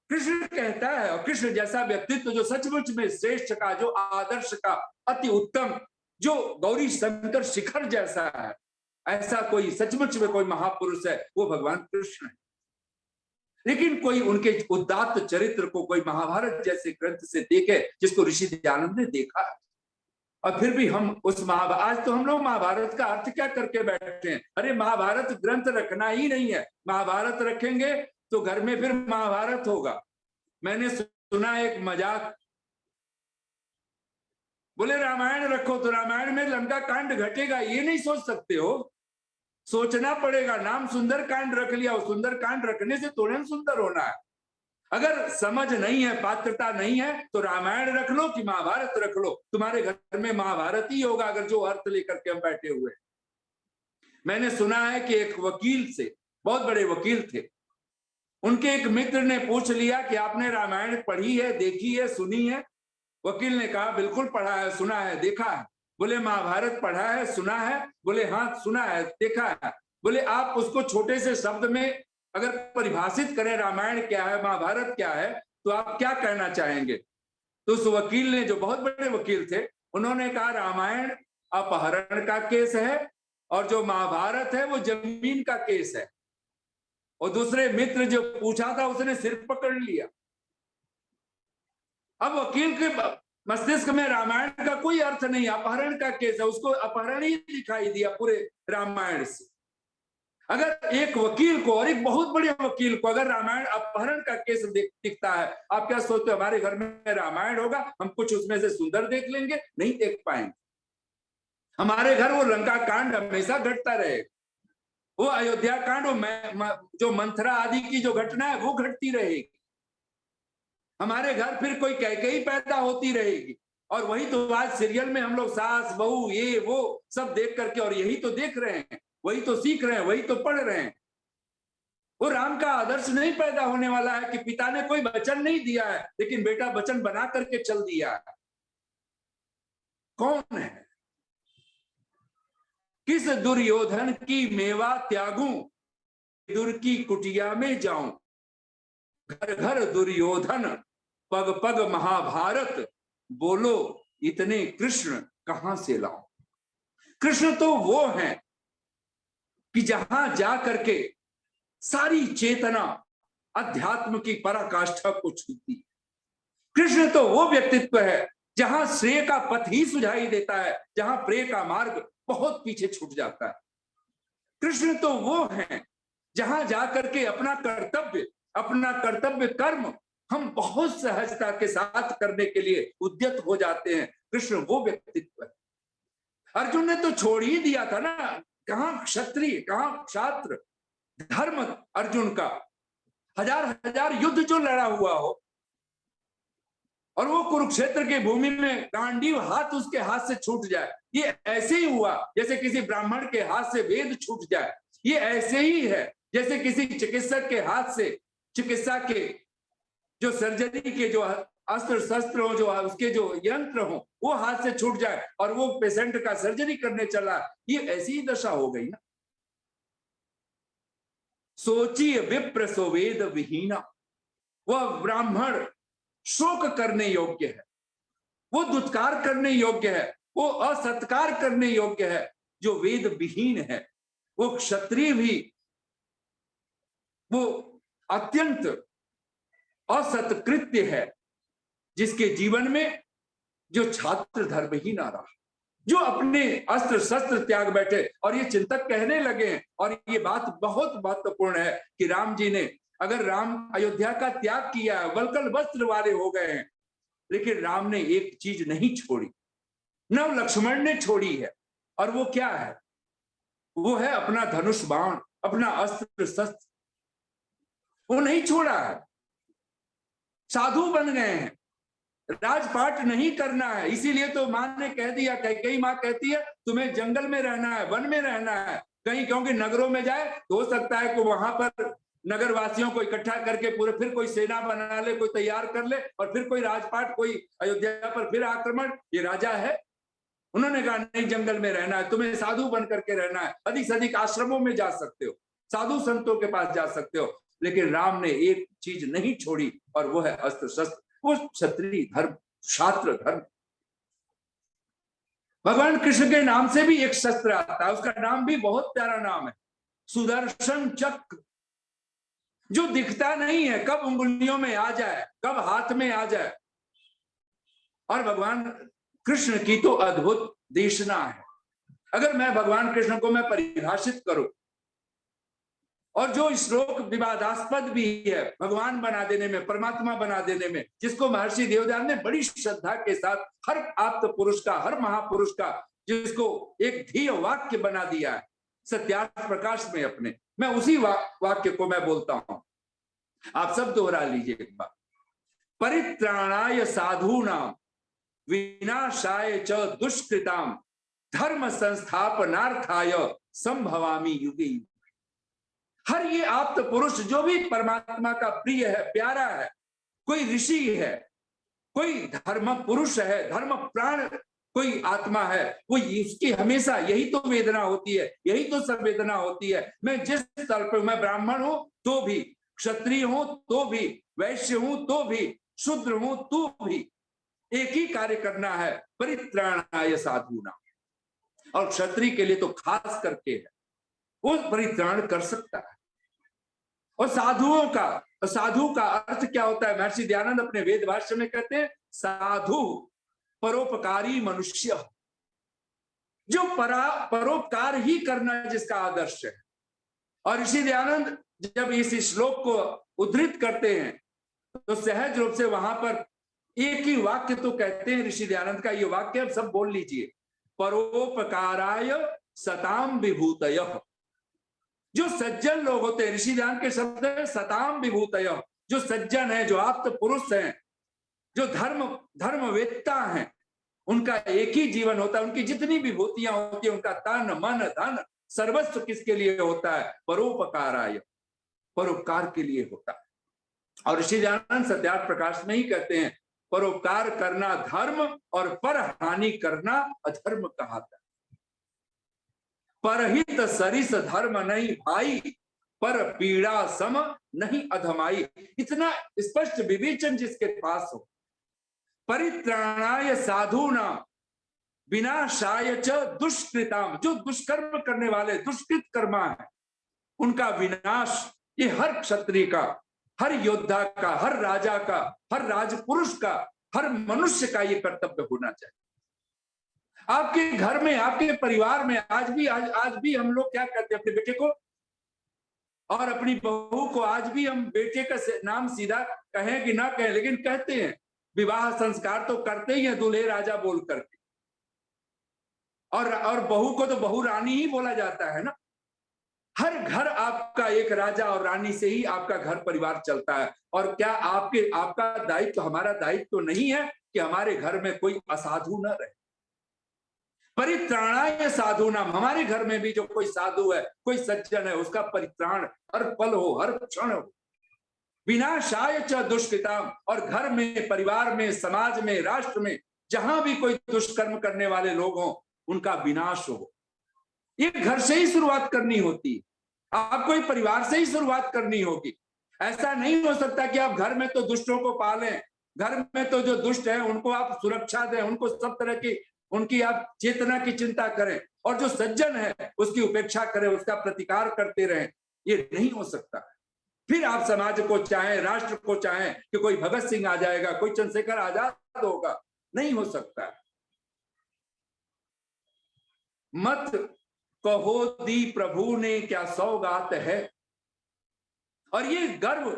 कृष्ण कहता है, और कृष्ण जैसा व्यक्तित्व जो सचमुच में श्रेष्ठ का, जो आदर्श का अति उत्तम, जो गौरी शंकर शिखर जैसा है, ऐसा कोई सचमुच में कोई महापुरुष है वो भगवान कृष्ण है। लेकिन कोई उनके उदात्त चरित्र को कोई महाभारत जैसे ग्रंथ से देखे जिसको ऋषि दयानंद ने देखा है, और फिर भी हम उस आज तो हम लोग महाभारत का अर्थ क्या करके बैठे हैं। अरे महाभारत ग्रंथ रखना ही नहीं है, महाभारत रखेंगे तो घर में फिर महाभारत होगा। मैंने सुना एक मजाक, बोले रामायण रखो तो रामायण में लंका कांड घटेगा, ये नहीं सोच सकते हो, सोचना पड़ेगा। नाम सुंदर कांड रख लिया, और सुंदर कांड रखने से तुरंत सुंदर होना है। अगर समझ नहीं है, पात्रता नहीं है, तो रामायण रख लो कि महाभारत रख लो, तुम्हारे घर में महाभारत ही होगा अगर जो अर्थ लेकर के हम बैठे हुए। मैंने सुना है कि एक वकील से, बहुत बड़े वकील थे, उनके एक मित्र ने पूछ लिया कि आपने रामायण पढ़ी है, देखी है, सुनी है। वकील ने कहा बिल्कुल पढ़ा है, सुना है, देखा है। बोले महाभारत पढ़ा है, सुना है? बोले हाँ सुना है, देखा है। बोले आप उसको छोटे से शब्द में अगर परिभाषित करें रामायण क्या है, महाभारत क्या है, तो आप क्या कहना चाहेंगे? तो उस वकील ने, जो बहुत बड़े वकील थे, उन्होंने कहा रामायण अपहरण का केस है और जो महाभारत है वो जमीन का केस है। और दूसरे मित्र जो पूछा था उसने सिर पकड़ लिया। अब वकील के मस्तिष्क में रामायण का कोई अर्थ नहीं, अपहरण का केस है, उसको अपहरण ही दिखाई दिया पूरे रामायण से। अगर एक वकील को और एक बहुत बड़े वकील को अगर रामायण अपहरण का केस दिखता है, आप क्या सोचते हो हमारे घर में रामायण होगा, हम कुछ उसमें से सुंदर देख लेंगे? नहीं देख पाएंगे। हमारे घर वो लंका कांड हमेशा घटता रहे, वो अयोध्या कांड, जो मंथरा आदि की जो घटना है वो घटती रहेगी। हमारे घर फिर कोई कैकेयी पैदा होती रहेगी, और वही तो आज सीरियल में हम लोग सास बहू ये वो सब देख करके, और यही तो देख रहे हैं, वही तो सीख रहे हैं, वही तो पढ़ रहे हैं। वो राम का आदर्श नहीं पैदा होने वाला है कि पिता ने कोई वचन नहीं दिया है लेकिन बेटा वचन बना करके चल दिया है। कौन है? किस दुर्योधन की मेवा त्यागूं, विदुर की कुटिया में जाऊं। घर घर दुर्योधन, पग पग महाभारत, बोलो इतने कृष्ण कहां से लाऊं। कृष्ण तो वो हैं कि जहां जा करके सारी चेतना अध्यात्म की पराकाष्ठा को छूती है। कृष्ण तो वो व्यक्तित्व है जहां श्रेय का पथ ही सुझाई देता है, जहां प्रेय का मार्ग बहुत पीछे छूट जाता है। कृष्ण तो वो हैं जहां जाकर के अपना कर्तव्य कर्म हम बहुत सहजता के साथ करने के लिए उद्यत हो जाते हैं। कृष्ण वो व्यक्तित्व है। अर्जुन ने तो छोड़ ही दिया था ना, कहां क्षत्रिय कहां क्षात्र, धर्म अर्जुन का, हजार युद्ध जो लड़ा हुआ हो, और वो कुरुक्षेत्र की भूमि में गांडीव हाथ उसके हाथ से छूट जाए, ये ऐसे ही हुआ जैसे किसी ब्राह्मण के हाथ से वेद छूट जाए। ये ऐसे ही है जैसे किसी चिकित्सक के हाथ से चिकित्सा के जो सर्जरी के जो अस्त्र शस्त्र हो, जो उसके जो यंत्र हो, वो हाथ से छूट जाए और वो पेशेंट का सर्जरी करने चला, ये ऐसी ही दशा हो गई ना। सोचिए विप्र सो वेद विहीना, वह ब्राह्मण शोक करने योग्य है, वो दुत्कार करने योग्य है, वो असत्कार करने योग्य है जो वेद विहीन है। वो क्षत्रिय भी वो अत्यंत असत्कृत्य है जिसके जीवन में जो छात्र धर्म ही ना रहा, जो अपने अस्त्र शस्त्र त्याग बैठे। और ये चिंतक कहने लगे हैं, और ये बात बहुत महत्वपूर्ण है कि राम जी ने, अगर राम अयोध्या का त्याग किया है, वल्कल वस्त्र वाले हो गए हैं, लेकिन राम ने एक चीज नहीं छोड़ी, नव लक्ष्मण ने छोड़ी है। और वो क्या है? वो है अपना धनुष बाण, अपना अस्त्र शस्त्र, वो नहीं छोड़ा है। साधु बन गए हैं, राजपाट नहीं करना है। इसीलिए तो मां ने कह दिया, कई मां कहती है तुम्हें जंगल में रहना है, वन में रहना है कहीं, क्योंकि नगरों में जाए तो हो सकता है कि वहां पर नगर वासियों को इकट्ठा करके पूरे फिर कोई सेना बना ले, कोई तैयार कर ले, और फिर कोई राजपाट, कोई अयोध्या पर फिर आक्रमण। ये राजा है। उन्होंने कहा नहीं, जंगल में रहना है, तुम्हें साधु बन करके रहना है। अधिक से अधिक आश्रमों में जा सकते हो, साधु संतों के पास जा सकते हो, लेकिन राम ने एक चीज नहीं छोड़ी, और वो है अस्त्र शस्त्र, वो क्षत्रिय धर्म, छात्र धर्म। भगवान कृष्ण के नाम से भी एक शस्त्र आता है, उसका नाम भी बहुत प्यारा नाम है, सुदर्शन चक्र, जो दिखता नहीं है, कब उंगलियों में आ जाए, कब हाथ में आ जाए। और भगवान कृष्ण की तो अद्भुत देशना है। अगर मैं भगवान कृष्ण को मैं परिभाषित करूं, और जो श्लोक विवादास्पद भी है भगवान बना देने में, परमात्मा बना देने में, जिसको महर्षि देवदान ने बड़ी श्रद्धा के साथ हर आप्त पुरुष का, हर महापुरुष का, जिसको एक ध्येय वाक्य बना दिया है सत्यार्थ प्रकाश में अपने, मैं उसी वाक्य को मैं बोलता हूं, आप सब दोहरा लीजिए एक बार। परित्राणाय साधूनाम विनाशाय च दुष्कृताम धर्म संस्थापनार्थाय संभवामि युगे। हर ये आप्त पुरुष जो भी परमात्मा का प्रिय है, प्यारा है, कोई ऋषि है, कोई धर्म पुरुष है, धर्म प्राण कोई आत्मा है, वो इसकी हमेशा यही तो वेदना होती है, यही तो संवेदना होती है। मैं जिस स्तर पर, मैं ब्राह्मण हूं तो भी, क्षत्रिय हूं तो भी, वैश्य हूं तो भी, शूद्र हूं तो भी, एक ही कार्य करना है, परित्राणाय साधूनाम। और क्षत्रिय के लिए तो खास करके है, वो परित्राण कर सकता है। और साधु का अर्थ क्या होता है? महर्षि दयानंद अपने वेद भाष्य में कहते हैं, साधु परोपकारी मनुष्य, जो परोपकार ही करना जिसका आदर्श है। और ऋषि दयानंद जब इस श्लोक को उद्धृत करते हैं तो सहज रूप से वहां पर एक ही वाक्य तो कहते हैं ऋषि दयानंद का, ये वाक्य आप सब बोल लीजिए, परोपकाराय सताम विभूतयः। जो सज्जन लोग होते हैं, ऋषि दयानंद के शब्द है सताम विभूतयः, जो सज्जन है, जो आप्त पुरुष हैं, जो धर्मवेत्ता हैं, उनका एक ही जीवन होता है, उनकी जितनी विभूतियां होती है, उनका तन मन धन सर्वस्व किसके लिए होता है? परोपकाराय, परोपकार के लिए होता है। और ऋषि दयानंद सत्यार्थ प्रकाश में ही कहते हैं, परोपकार करना धर्म और पर हानि करना अधर्म कहाता है। परहित सरिस धर्म नहीं भाई, पर पीड़ा सम नहीं अधमाई। इतना स्पष्ट विवेचन जिसके पास हो। परित्राणाय साधूनां विनाशाय च दुष्कृताम, जो दुष्कर्म करने वाले, दुष्कृत कर्मा है, उनका विनाश, ये हर क्षत्रिय का, हर योद्धा का, हर राजा का, हर राजपुरुष का, हर मनुष्य का ये कर्तव्य होना चाहिए। आपके घर में, आपके परिवार में आज भी हम लोग क्या करते हैं, अपने बेटे को और अपनी बहू को, आज भी हम बेटे का नाम सीधा कहें कि ना कहें, लेकिन कहते हैं, विवाह संस्कार तो करते ही हैं दूल्हे राजा बोल करके, और बहू को तो बहू रानी ही बोला जाता है ना। हर घर आपका एक राजा और रानी से ही आपका घर परिवार चलता है। और क्या आपका दायित्व, हमारा दायित्व तो नहीं है कि हमारे घर में कोई असाधु न रहे। परित्राणाय साधूनाम, हमारे घर में भी जो कोई साधु है, कोई सज्जन है, उसका परित्राण हर पल हो, हर क्षण हो। विनाशाय च दुष्कृताम, और घर में, परिवार में, समाज में, राष्ट्र में जहां भी कोई दुष्कर्म करने वाले लोग हों, उनका विनाश हो। ये घर से ही शुरुआत करनी होती है, आपको ये परिवार से ही शुरुआत करनी होगी। ऐसा नहीं हो सकता कि आप घर में तो दुष्टों को पालें, घर में तो जो दुष्ट है उनको आप सुरक्षा दें, उनको सब तरह की उनकी आप चेतना की चिंता करें, और जो सज्जन है उसकी उपेक्षा करें, उसका प्रतिकार करते रहें। ये नहीं हो सकता। फिर आप समाज को चाहें, राष्ट्र को चाहें कि कोई भगत सिंह आ जाएगा, कोई चंद्रशेखर आजाद होगा, नहीं हो सकता। मत कहो दी प्रभु ने क्या सौगात है। और ये गर्व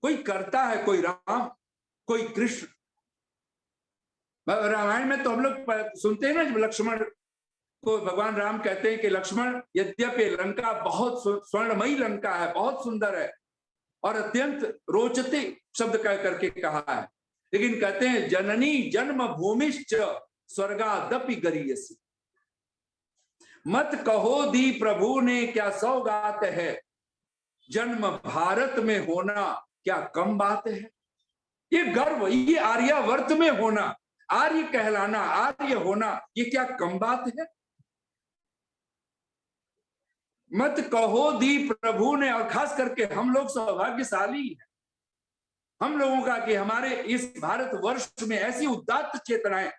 कोई करता है, कोई राम, कोई कृष्ण, रामायण में तो हम लोग सुनते हैं ना, जब लक्ष्मण को भगवान राम कहते हैं कि लक्ष्मण, यद्यपि लंका बहुत स्वर्णमयी लंका है, बहुत सुंदर है और अत्यंत रोचते शब्द कह करके कहा है, लेकिन कहते हैं जननी जन्म भूमिश्च स्वर्गादपि गरीयसी। मत कहो दी प्रभु ने क्या सौगात है, जन्म भारत में होना क्या कम बात है। ये गर्व, ये आर्यावर्त में होना, आर्य कहलाना, आर्य होना, ये क्या कम बात है। मत कहो दी प्रभु ने, और खास करके हम लोग सौभाग्यशाली हैं, हम लोगों का कि हमारे इस भारत वर्ष में ऐसी उदात्त चेतनाएं,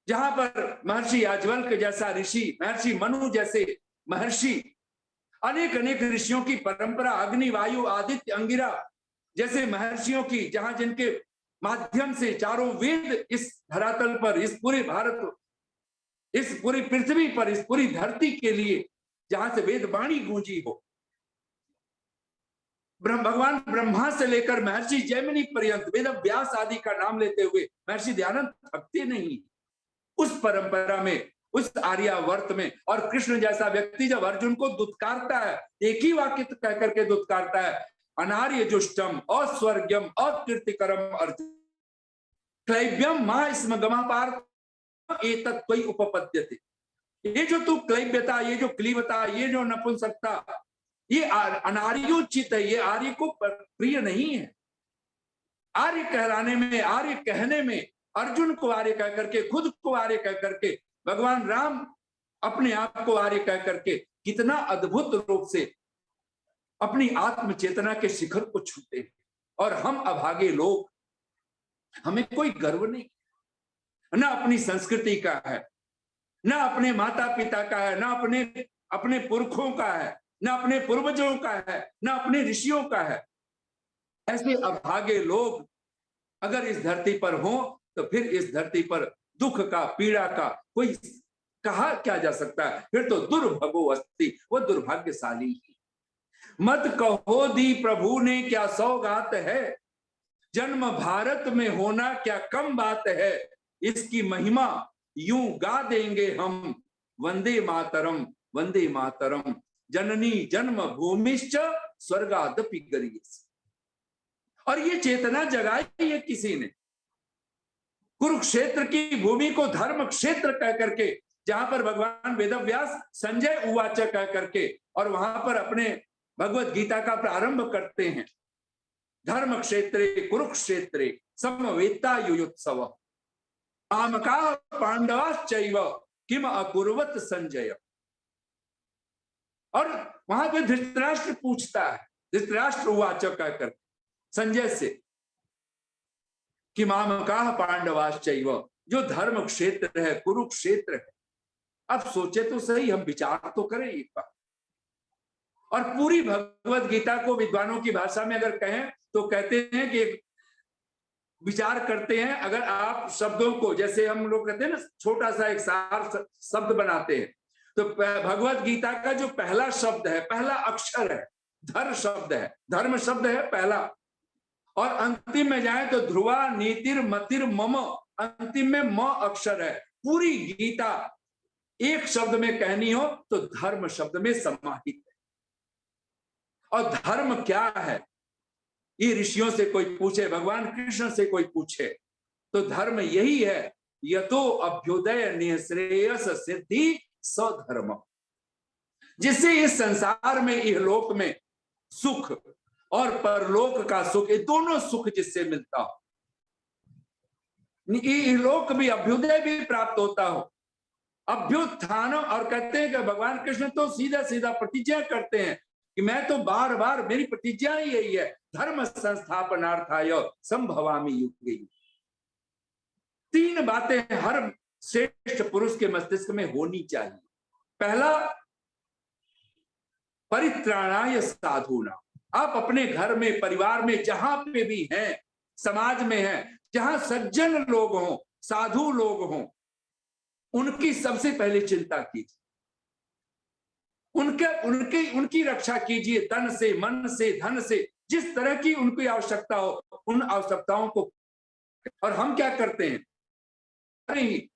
जहां पर महर्षि याज्ञवल्क्य जैसा ऋषि, महर्षि मनु जैसे महर्षि, अनेक अनेक ऋषियों की परंपरा, अग्नि वायु आदित्य अंगिरा जैसे महर्षियों की, जहां जिनके माध्यम से चारों वेद इस धरातल पर, इस पूरे भारत, इस पूरी पृथ्वी पर, इस पूरी धरती के लिए जहां से वेद वाणी गूंजी हो, भगवान ब्रह्मा से लेकर महर्षि जैमिनी पर्यंत वेद व्यास आदि का नाम लेते हुए महर्षि दयानंद थकते नहीं। उस परंपरा में, उस आर्यावर्त में, और कृष्ण जैसा व्यक्ति जब अर्जुन को दुत्कारता है, एक ही वाक्य कह करके दुत्कारता है, अनार्य जुष्टम अस्वर्ग्यम अकीर्तिकरम अर्जुन क्लैब्यम मा स्म गमापार एतत् त्वयि उपपद्यते। ये जो तू क्लैब्यता, ये जो क्लीवता, ये जो नपुंसकता, ये अनार्योचित है, ये आर्य को प्रिय नहीं है। आर्य कहलाने में, आर्य कहने में, अर्जुन को आर्य कह करके, खुद को आर्य कह करके, भगवान राम अपने आप को आर्य कह करके कितना अद्भुत रूप से अपनी आत्म चेतना के शिखर को छूते हैं। और हम अभागे लोग, हमें कोई गर्व नहीं, न अपनी संस्कृति का है, न अपने माता पिता का है, न अपने पुरखों का है, न अपने पूर्वजों का है, न अपने ऋषियों का है। ऐसे अभागे लोग अगर इस धरती पर हों, तो फिर इस धरती पर दुख का, पीड़ा का कोई कहा क्या जा सकता है, फिर तो दुर्भगो अस्ति, वो दुर्भाग्यशाली ही। मत कहो दी प्रभु ने क्या सौगात है, जन्म भारत में होना क्या कम बात है। इसकी महिमा यूं गा देंगे हम, वंदे मातरम वंदे मातरम, जननी जन्म भूमिश्च स्वर्गादपि गरीयसी। और ये चेतना जगाई है किसी ने, कुरुक्षेत्र की भूमि को धर्म क्षेत्र कह करके, जहां पर भगवान वेदव्यास संजय उवाच कह करके, और वहां पर अपने भगवत गीता का प्रारंभ करते हैं, धर्म क्षेत्रे कुरुक्षेत्रे समवेता युयुत्सव आमका पांडवाश्चैव किम अकुर्वत संजय। और वहां पे धृतराष्ट्र पूछता है, धृतराष्ट्र उवाच कहकर संजय से, कि मामका पांडवाश्चैव, जो धर्म क्षेत्र है, कुरुक्षेत्र है। अब सोचे तो सही, हम विचार तो करें एक बार। और पूरी भगवत गीता को विद्वानों की भाषा में अगर कहें तो कहते हैं कि विचार करते हैं, अगर आप शब्दों को, जैसे हम लोग कहते हैं ना, छोटा सा एक सार शब्द बनाते हैं, तो भगवत गीता का जो पहला शब्द है, पहला अक्षर है, धर्म शब्द है, धर्म शब्द है पहला, और अंतिम में जाए तो ध्रुवा नीतिर मतिर मम, अंतिम में म अक्षर है। पूरी गीता एक शब्द में कहनी हो तो धर्म शब्द में समाहित है। और धर्म क्या है, ये ऋषियों से कोई पूछे, भगवान कृष्ण से कोई पूछे, तो धर्म यही है, यतो अभ्युदय निःश्रेयस सिद्धि सधर्म, जिससे इस संसार में, इहलोक में सुख और परलोक का सुख, ये दोनों सुख जिससे मिलता हो, इहलोक भी, अभ्युदय भी प्राप्त होता हो, अभ्युत्थान। और कहते हैं कि भगवान कृष्ण तो सीधा सीधा प्रतिज्ञा करते हैं कि मैं तो बार बार, मेरी प्रतिज्ञा ही यही है, धर्म संस्थापनार्थाय संभवामि युगे। तीन बातें हर श्रेष्ठ पुरुष के मस्तिष्क में होनी चाहिए। पहला, परित्राणाय साधूना, आप अपने घर में, परिवार में, जहां पे भी हैं, समाज में हैं, जहां सज्जन लोग हों, साधु लोग हों, उनकी सबसे पहले चिंता कीजिए, उनकी रक्षा कीजिए, तन से, मन से, धन से, जिस तरह की उनकी आवश्यकता हो, उन आवश्यकताओं को। और हम क्या करते हैं, हमारे ही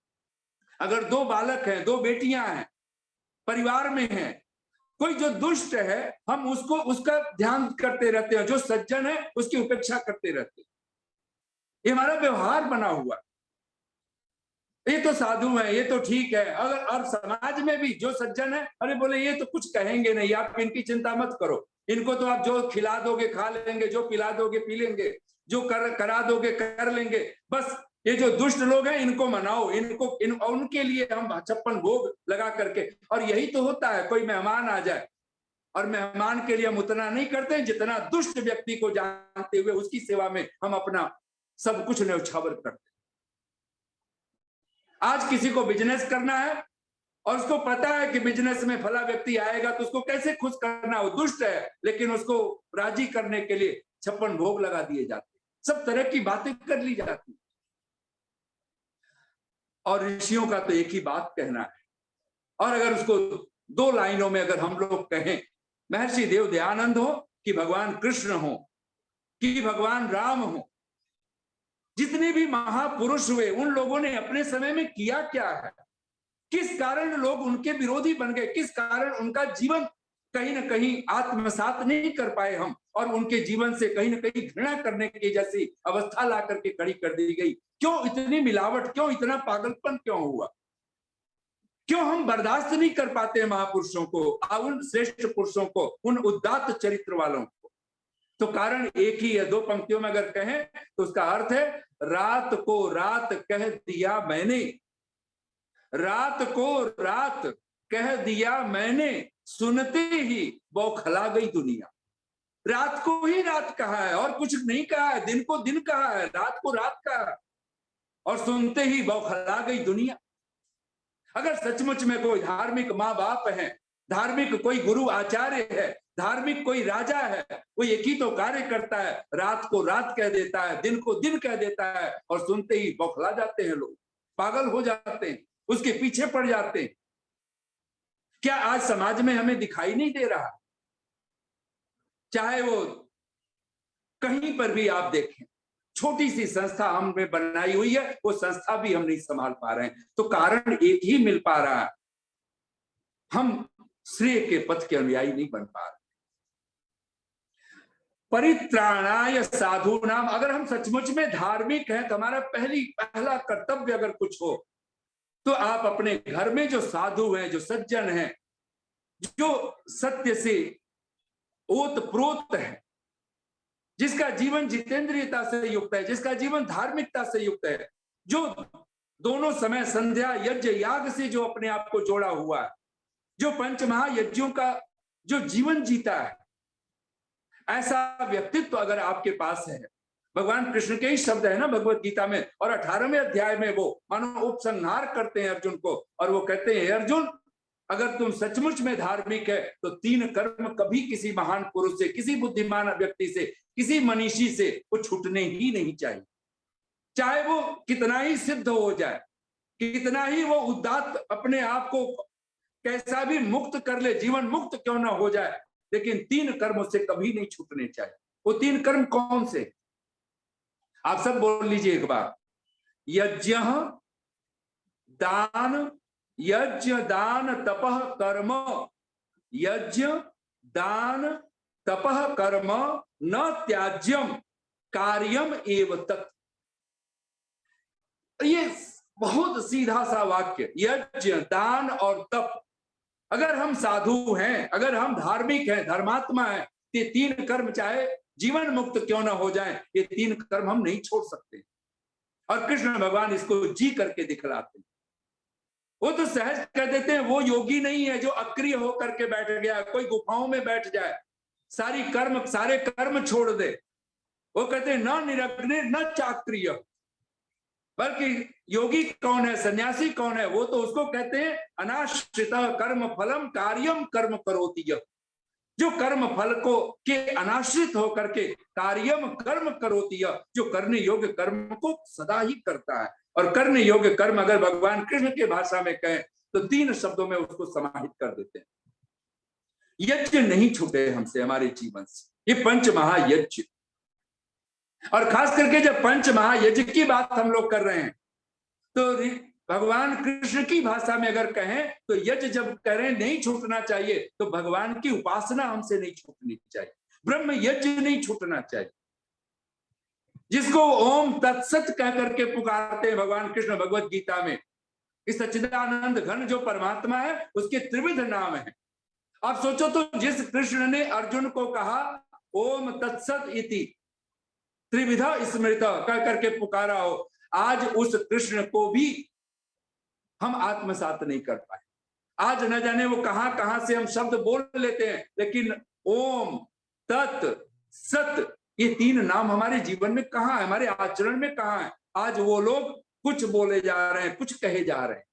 अगर 2 बालक हैं, 2 बेटियां हैं, परिवार में हैं, कोई जो दुष्ट है हम उसका ध्यान करते रहते हैं, जो सज्जन है उसकी उपेक्षा करते रहते हैं। ये हमारा व्यवहार बना हुआ, ये तो साधु है, ये तो ठीक है। अगर और समाज में भी जो सज्जन है, अरे बोले ये तो कुछ कहेंगे नहीं, आप इनकी चिंता मत करो, इनको तो आप जो खिला दोगे खा लेंगे, जो पिला दोगे पी लेंगे, जो करा दोगे कर लेंगे, बस ये जो दुष्ट लोग हैं इनको मनाओ, उनके लिए हम 56 भोग लगा करके। और यही तो होता है, कोई मेहमान आ जाए और मेहमान के लिए हम उतना नहीं करते जितना दुष्ट व्यक्ति को जानते हुए उसकी सेवा में हम अपना सब कुछ न्यौछावर करते। आज किसी को बिजनेस करना है और उसको पता है कि बिजनेस में फला व्यक्ति आएगा तो उसको कैसे खुश करना, वो दुष्ट है लेकिन उसको राजी करने के लिए 56 भोग लगा दिए जाते, सब तरह की बातें कर ली जाती। और ऋषियों का तो एक ही बात कहना है, और अगर उसको 2 लाइनों में अगर हम लोग कहें, महर्षि देव दयानंद हो कि भगवान कृष्ण हो कि भगवान राम हो, जितने भी महापुरुष हुए उन लोगों ने अपने समय में किया क्या है, किस कारण लोग उनके विरोधी बन गए, किस कारण उनका जीवन कहीं ना कहीं आत्मसात नहीं कर पाए हम, और उनके जीवन से कहीं ना कहीं घृणा करने की जैसी अवस्था ला करके खड़ी कर दी गई। क्यों इतनी मिलावट, क्यों इतना पागलपन क्यों हुआ, क्यों हम बर्दाश्त नहीं कर पाते महापुरुषों को, उन श्रेष्ठ पुरुषों को, उन उदात्त चरित्र वालों को? तो कारण एक ही है, 2 पंक्तियों में अगर कहें तो उसका अर्थ है, रात को रात कह दिया मैंने, रात को रात कह दिया मैंने, सुनते ही बौखला गई दुनिया। रात को ही रात कहा है और कुछ नहीं कहा है, दिन को दिन कहा है, रात को रात कहा है, और सुनते ही बौखला गई दुनिया। अगर सचमुच में कोई धार्मिक माँ बाप है, धार्मिक कोई गुरु आचार्य है, धार्मिक कोई राजा है, वो एक ही तो कार्य करता है, रात को रात कह देता है, दिन को दिन कह देता है, और सुनते ही बौखला जाते हैं लोग, पागल हो जाते हैं, उसके पीछे पड़ जाते हैं। क्या आज समाज में हमें दिखाई नहीं दे रहा? चाहे वो कहीं पर भी आप देखें, छोटी सी संस्था हमने बनाई हुई है, वो संस्था भी हम नहीं संभाल पा रहे हैं। तो कारण एक ही मिल पा रहा है, हम श्रेय के पथ के अनुयायी नहीं बन पा रहे। परित्राणाय साधु नाम, अगर हम सचमुच में धार्मिक हैं तो हमारा पहला कर्तव्य अगर कुछ हो तो आप अपने घर में जो साधु हैं, जो सज्जन हैं, जो सत्य से ओतप्रोत है, जिसका जीवन जितेंद्रियता से युक्त है, जिसका जीवन धार्मिकता से युक्त है, जो दोनों समय संध्या यज्ञ याग से जो अपने आप को जोड़ा हुआ है, जो पंचमहायज्ञों का जो जीवन जीता है, ऐसा व्यक्तित्व अगर आपके पास है, भगवान कृष्ण के ही शब्द है ना भगवत गीता में, और 18वें अध्याय में वो मानो उपसंहार करते हैं अर्जुन को, और वो कहते हैं, अर्जुन अगर तुम सचमुच में धार्मिक है तो 3 कर्म कभी किसी महान पुरुष से, किसी बुद्धिमान व्यक्ति से, किसी मनीषी से वो छूटने ही नहीं चाहिए। चाहे वो कितना ही सिद्ध हो जाए, कितना ही वो उदात्त अपने आप को कैसा भी मुक्त कर ले, जीवन मुक्त क्यों ना हो जाए, लेकिन 3 कर्म से कभी नहीं छूटने चाहिए। वो 3 कर्म कौन से? आप सब बोल लीजिए एक बार। यज्ञ दान, यज्ञ दान तपः कर्म, यज्ञ दान तपः कर्म न त्याज्यम कार्यम एव तत्। ये बहुत सीधा सा वाक्य, यज्ञ दान और तप। अगर हम साधु हैं, अगर हम धार्मिक हैं, धर्मात्मा हैं, ये 3 कर्म चाहे जीवन मुक्त क्यों ना हो जाए, ये 3 कर्म हम नहीं छोड़ सकते। और कृष्ण भगवान इसको जी करके दिखलाते हैं। वो तो सहज कह देते हैं, वो योगी नहीं है जो अक्रिय होकर के बैठ गया, कोई गुफाओं में बैठ जाए, सारे कर्म छोड़ दे। वो कहते हैं न निरग्नि न चाक्रिय, बल्कि योगी कौन है, सन्यासी कौन है? वो तो उसको कहते हैं अनाश्रित कर्म फलम कार्यम कर्म करोति, जो कर्म फल को के अनाश्रित होकर के कार्यम कर्म करोति, जो करने योग्य कर्म को सदा ही करता है। और करने योग्य कर्म अगर भगवान कृष्ण के भाषा में कहें तो 3 शब्दों में उसको समाहित कर देते हैं। यज्ञ नहीं छूटे हमसे, हमारे जीवन से, ये 5 महायज्ञ। और खास करके जब 5 महायज्ञ की बात हम लोग कर रहे हैं तो भगवान कृष्ण की भाषा में अगर कहें तो यज्ञ जब करें नहीं छूटना चाहिए, तो भगवान की उपासना हमसे नहीं छूटनी चाहिए, ब्रह्म यज्ञ नहीं छूटना चाहिए। जिसको ओम तत्सत कह करके पुकारते हैं भगवान कृष्ण भगवत गीता में, इस सच्चिदानंद घन जो परमात्मा है उसके त्रिविध नाम है। आप सोचो तो जिस कृष्ण ने अर्जुन को कहा ओम तत्सत इति त्रिविधा स्मृत कह करके पुकारा हो, आज उस कृष्ण को भी हम आत्मसात नहीं कर पाए। आज न जाने वो कहां से हम शब्द बोल लेते हैं, लेकिन ओम तत् सत ये तीन नाम हमारे जीवन में कहां है, हमारे आचरण में कहां है। आज वो लोग कुछ बोले जा रहे हैं, कुछ कहे जा रहे हैं।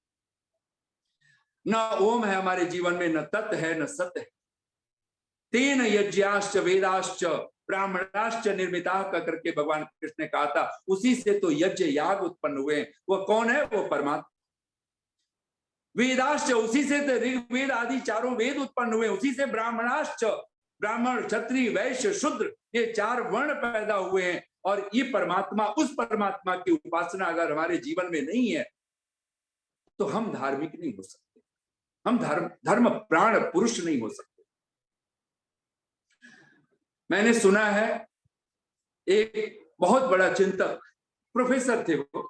न ओम है हमारे जीवन में, न तत् है, न सत है। तेन यज्ञाश्च वेदाश्च ब्राह्मणाश्च निर्मिता करके भगवान कृष्ण ने कहा था, उसी से तो यज्ञ याग उत्पन्न हुए। वो कौन है? वो परमात्मा। वेदाश्च, उसी से तो ऋग्वेद आदि चारों वेद उत्पन्न हुए। उसी से ब्राह्मणाश्च, ब्राह्मण क्षत्रिय वैश्य शूद्र ये चार वर्ण पैदा हुए हैं। और ये परमात्मा, उस परमात्मा की उपासना अगर हमारे जीवन में नहीं है तो हम धार्मिक नहीं हो सकते, हम धर्म प्राण पुरुष नहीं हो सकते। मैंने सुना है एक बहुत बड़ा चिंतक प्रोफेसर थे वो,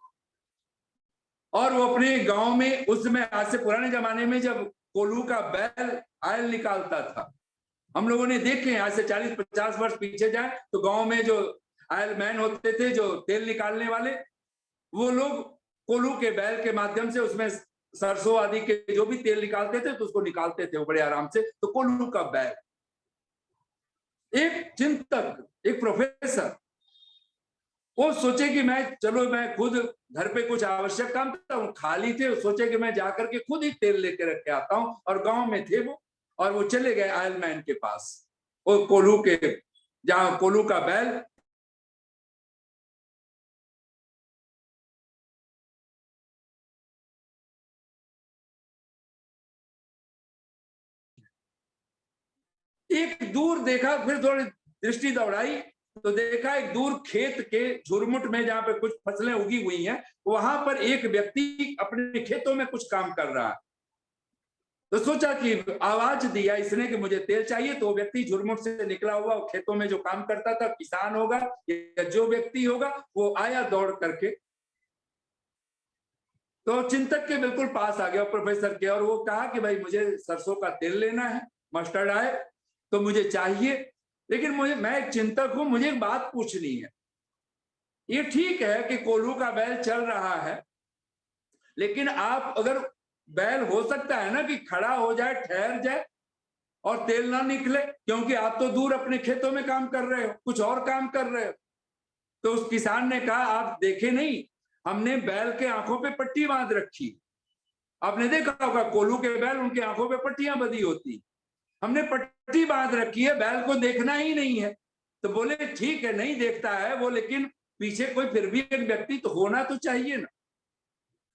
और वो अपने गांव में उस समय, आज से पुराने जमाने में जब कोल्हू का बैल आयल निकालता था, हम लोगों ने देखे, आज से 40-50 वर्ष पीछे जाए तो गांव में जो आयल मैन होते थे, जो तेल निकालने वाले, वो लोग कोल्हू के बैल के माध्यम से उसमें सरसों आदि के जो भी तेल निकालते थे तो उसको निकालते थे वो बड़े आराम से। तो कोल्हू का बैल, एक चिंतक, एक प्रोफेसर, वो सोचे कि मैं खुद घर पे कुछ आवश्यक काम था, खाली थे, सोचे कि मैं जाकर के खुद ही तेल लेके रख के आता हूं। और गांव में थे वो, और वो चले गए आयल मैन के पास, वो कोल्हू के, जहां कोल्हू का बैल एक दूर देखा, फिर थोड़ी दृष्टि दौड़ाई तो देखा एक दूर खेत के झुरमुट में जहां पे कुछ फसलें उगी हुई हैं, वहां पर एक व्यक्ति अपने खेतों में कुछ काम कर रहा है। तो सोचा कि आवाज दिया इसने कि मुझे तेल चाहिए, तो वो व्यक्ति झुरमुट से निकला हुआ खेतों में जो काम करता था, किसान होगा या जो व्यक्ति होगा, वो आया दौड़ करके, तो चिंतक के बिल्कुल पास आ गया प्रोफेसर के, और वो कहा कि भाई मुझे सरसों का तेल लेना है, मस्टर्ड आयल तो मुझे चाहिए, लेकिन मैं एक चिंतक हूं, मुझे एक बात पूछनी है। ये ठीक है कि कोल्हू का बैल चल रहा है, लेकिन आप अगर बैल हो सकता है ना कि खड़ा हो जाए, ठहर जाए और तेल ना निकले, क्योंकि आप तो दूर अपने खेतों में काम कर रहे हो, कुछ और काम कर रहे हो। तो उस किसान ने कहा, आप देखे नहीं, हमने बैल के आंखों पे पट्टी बांध रखी। आपने देखा होगा कोल्हू के बैल, उनकी आंखों पे पट्टियां बंधी होती, हमने पट्टी बांध रखी है, बैल को देखना ही नहीं है। तो बोले ठीक है, नहीं देखता है वो, लेकिन पीछे कोई फिर भी एक व्यक्ति तो होना तो चाहिए ना,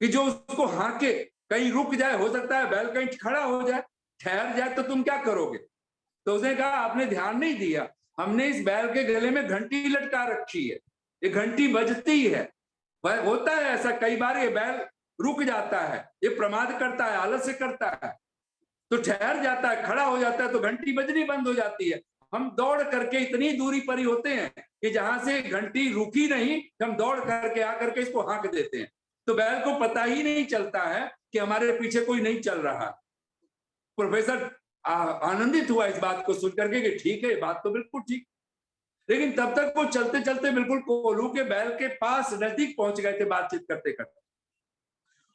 कि जो उसको हाके, कहीं रुक जाए, हो सकता है बैल कहीं खड़ा हो जाए, ठहर जाए, तो तुम क्या करोगे? तो उसने कहा आपने ध्यान नहीं दिया, हमने इस बैल के गले में घंटी लटका रखी है, ये घंटी बजती है। होता है ऐसा कई बार, ये बैल रुक जाता है, ये प्रमाद करता है, आलस्य करता है, तो ठहर जाता है, खड़ा हो जाता है, तो घंटी बजनी बंद हो जाती है। हम दौड़ करके इतनी दूरी पर ही होते हैं कि जहां से घंटी रुकी नहीं, हम दौड़ करके आकर के इसको हाँक देते हैं, तो बैल को पता ही नहीं चलता है कि हमारे पीछे कोई नहीं चल रहा। प्रोफेसर आनंदित हुआ इस बात को सुन करके कि ठीक है, बात तो बिल्कुल ठीक, लेकिन तब तक वो चलते चलते बिल्कुल कोल्हू के बैल के पास नजदीक पहुंच गए थे बातचीत करते करते।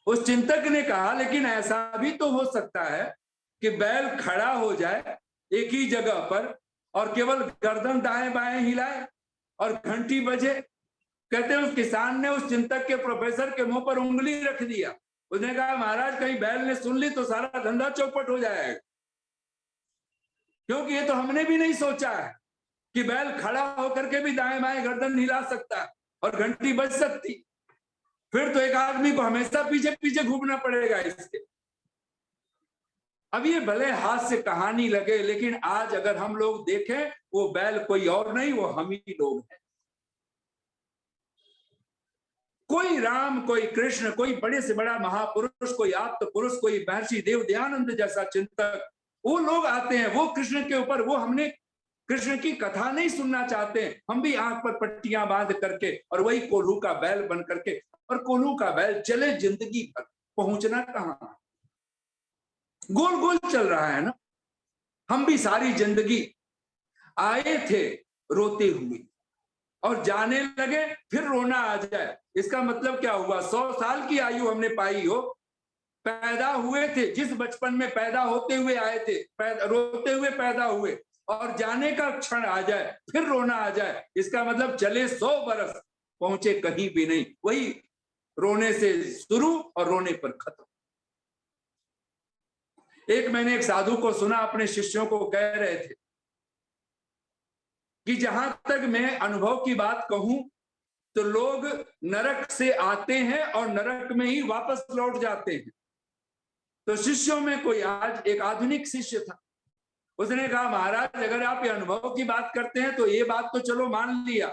उस चिंतक ने कहा लेकिन ऐसा भी तो हो सकता है कि बैल खड़ा हो जाए एक ही जगह पर और केवल गर्दन दाएं बाएं हिलाए और घंटी बजे। कहते हैं उस किसान ने उस चिंतक के, प्रोफेसर के मुंह पर उंगली रख दिया। उसने कहा महाराज कहीं बैल ने सुन ली तो सारा धंधा चौपट हो जाएगा, क्योंकि ये तो हमने भी नहीं सोचा है कि बैल खड़ा होकर के भी दाएं बाएं गर्दन हिला सकता है और घंटी बज सकती। फिर तो एक आदमी को हमेशा पीछे पीछे घूमना पड़ेगा इसके। अब ये भले हाथ से कहानी लगे, लेकिन आज अगर हम लोग देखें, वो बैल कोई और नहीं, वो हम ही लोग हैं। कोई राम, कोई कृष्ण, कोई बड़े से बड़ा महापुरुष, कोई आप्त पुरुष, कोई महर्षि देव दयानंद जैसा चिंतक, वो लोग आते हैं, वो कृष्ण के ऊपर, वो हमने कृष्ण की कथा नहीं सुनना चाहते हैं, हम भी आंख पर पट्टियां बांध करके और वही कोल्हू का बैल बन करके, और कोल्हू का बैल चले जिंदगी भर, पहुंचना कहां, गोल गोल चल रहा है ना। हम भी सारी जिंदगी आए थे रोते हुए और जाने लगे फिर रोना आ जाए, इसका मतलब क्या हुआ? 100 साल की आयु हमने पाई हो, पैदा हुए थे जिस बचपन में पैदा होते हुए आए थे, रोते हुए पैदा हुए, और जाने का क्षण आ जाए फिर रोना आ जाए, इसका मतलब चले 100 बरस पहुंचे कहीं भी नहीं, वही रोने से शुरू और रोने पर खत्म। मैंने एक साधु को सुना, अपने शिष्यों को कह रहे थे कि जहां तक मैं अनुभव की बात कहूं तो लोग नरक से आते हैं और नरक में ही वापस लौट जाते हैं। तो शिष्यों में कोई आज एक आधुनिक शिष्य था, उसने कहा महाराज अगर आप ये अनुभव की बात करते हैं तो ये बात तो चलो मान लिया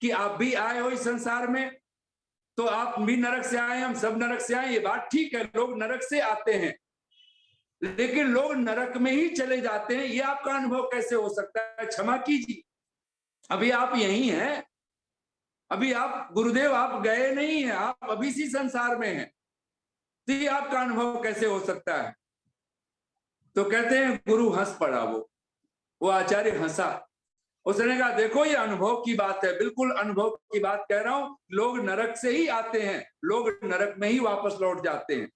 कि आप भी आए हो इस संसार में, तो आप भी नरक से आए, हम सब नरक से आए, ये बात ठीक है, लोग नरक से आते हैं, लेकिन लोग नरक में ही चले जाते हैं, ये आपका अनुभव कैसे हो सकता है? क्षमा कीजिए, अभी आप यही हैं, अभी आप गुरुदेव आप गए नहीं हैं, आप अभी इसी संसार में हैं, तो ये आपका अनुभव कैसे हो सकता है? तो कहते हैं गुरु हंस पड़ा, वो आचार्य हंसा, उसने कहा देखो ये अनुभव की बात है, बिल्कुल अनुभव की बात कह रहा हूं, लोग नरक से ही आते हैं, लोग नरक में ही वापस लौट जाते हैं।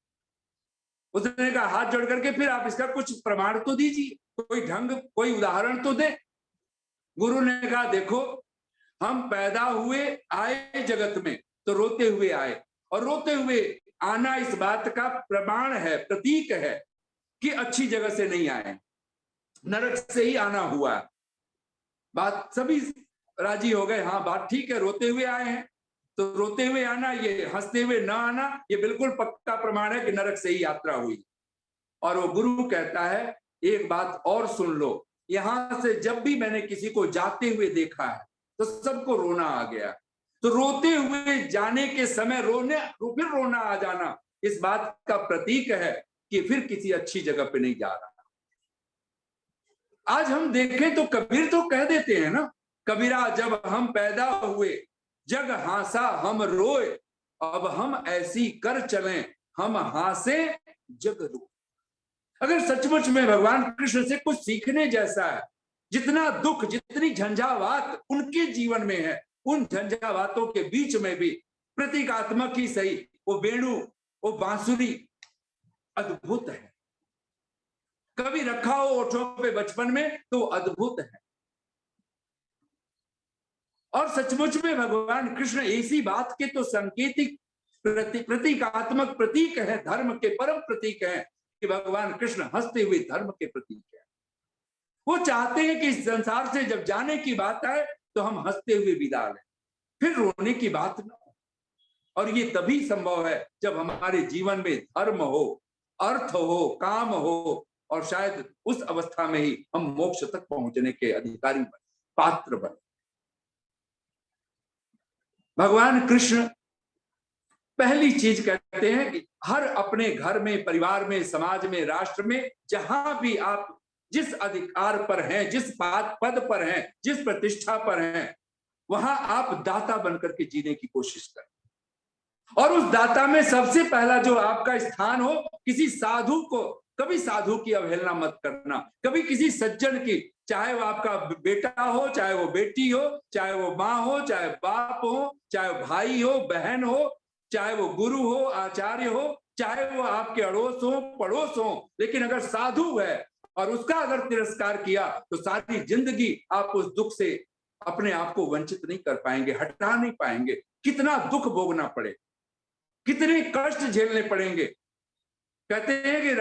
उसने कहा हाथ जोड़ करके फिर आप इसका कुछ प्रमाण तो दीजिए, कोई ढंग, कोई उदाहरण तो दे। गुरु ने कहा देखो हम पैदा हुए आए जगत में तो रोते हुए आए, और रोते हुए आना इस बात का प्रमाण है, प्रतीक है कि अच्छी जगह से नहीं आए, नरक से ही आना हुआ। बात सभी राजी हो गए, हाँ बात ठीक है, रोते हुए आए हैं तो रोते हुए आना, ये हंसते हुए ना आना, ये बिल्कुल पक्का प्रमाण है कि नरक से ही यात्रा हुई। और वो गुरु कहता है एक बात और सुन लो, यहां से जब भी मैंने किसी को जाते हुए देखा है तो सबको रोना आ गया, तो रोते हुए जाने के समय फिर रोना आ जाना इस बात का प्रतीक है कि फिर किसी अच्छी जगह पे नहीं जा रहा। आज हम देखें तो कबीर तो कह देते हैं ना, कबीरा जब हम पैदा हुए जग हासा हम रोए, अब हम ऐसी कर चलें हम हासे जग रोए। अगर सचमुच में भगवान कृष्ण से कुछ सीखने जैसा है, जितना दुख जितनी झंझावात उनके जीवन में है, उन झंझावातों के बीच में भी प्रतीकात्मक ही सही वो वेणु, वो बांसुरी अद्भुत है। कभी रखा हो ओठों पे बचपन में तो अद्भुत है। और सचमुच में भगवान कृष्ण इसी बात के तो संकेतिक प्रतीकात्मक प्रतीक है, धर्म के परम प्रतीक है कि भगवान कृष्ण हंसते हुए धर्म के प्रतीक है। वो चाहते हैं कि इस संसार से जब जाने की बात आए तो हम हंसते हुए विदा लें, फिर रोने की बात न हो। और ये तभी संभव है जब हमारे जीवन में धर्म हो, अर्थ हो, काम हो, और शायद उस अवस्था में ही हम मोक्ष तक पहुंचने के अधिकारी बने, पात्र बने। भगवान कृष्ण पहली चीज कहते हैं कि हर अपने घर में, परिवार में, समाज में, राष्ट्र में, जहां भी आप जिस अधिकार पर हैं, जिस पद पर हैं, जिस प्रतिष्ठा पर हैं, वहां आप दाता बनकर के जीने की कोशिश करें। और उस दाता में सबसे पहला जो आपका स्थान हो, किसी साधु को, कभी साधु की अवहेलना मत करना, कभी किसी सज्जन की, चाहे वो आपका बेटा हो, चाहे वो बेटी हो, चाहे वो माँ हो, चाहे बाप हो, चाहे भाई हो, बहन हो, चाहे वो गुरु हो, आचार्य हो, चाहे वो आपके अड़ोस हो, पड़ोस हो, लेकिन अगर साधु है और उसका अगर तिरस्कार किया तो सारी जिंदगी आप उस दुख से अपने आप को वंचित नहीं कर पाएंगे, हटा नहीं पाएंगे। कितना दुख भोगना पड़े, कितने कष्ट झेलने पड़ेंगे। कहते हैं कि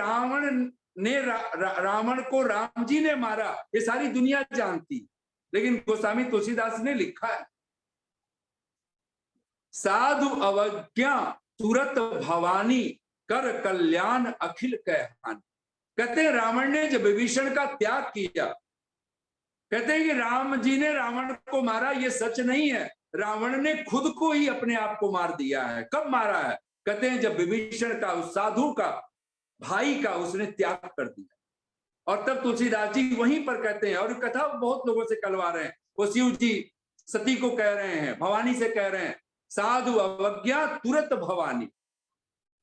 रावण को राम जी ने मारा, ये सारी दुनिया जानती, लेकिन गोस्वामी तुलसीदास ने लिखा है साधु अवज्ञा तुरत भवानी कर कल्याण अखिल कहहानी। कहते हैं रावण ने जब विभीषण का त्याग किया, कहते हैं कि राम जी ने रावण को मारा, ये सच नहीं है, रावण ने खुद को ही अपने आप को मार दिया है। कब मारा है? कहते हैं जब विभीषण का, उस साधु का, भाई का उसने त्याग कर दिया। और तब तुलसीदास जी वहीं पर कहते हैं, और कथा बहुत लोगों से कहलवा रहे हैं, वो शिव जी सती को कह रहे हैं, भवानी से कह रहे हैं, साधु अवज्ञा तुरंत भवानी,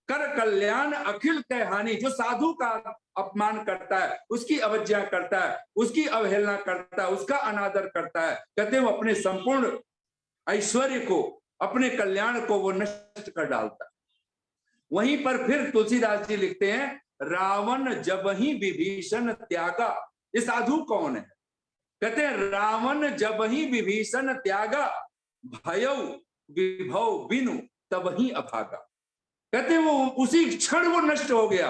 कर कल्याण अखिल कह हानि। जो साधु का अपमान करता है, उसकी अवज्ञा करता है, उसकी अवहेलना करता है, उसका अनादर करता है, कहते हैं वो अपने संपूर्ण ऐश्वर्य को, अपने कल्याण को वो नष्ट कर डालता है। वहीं पर फिर तुलसीदास जी लिखते हैं, रावण जब ही विभीषण त्यागा। ये साधु कौन है? कहते हैं रावण जब ही विभीषण त्यागा, भयौ विभव बिनु तब ही अभागा। कहते हैं वो उसी क्षण वो नष्ट हो गया,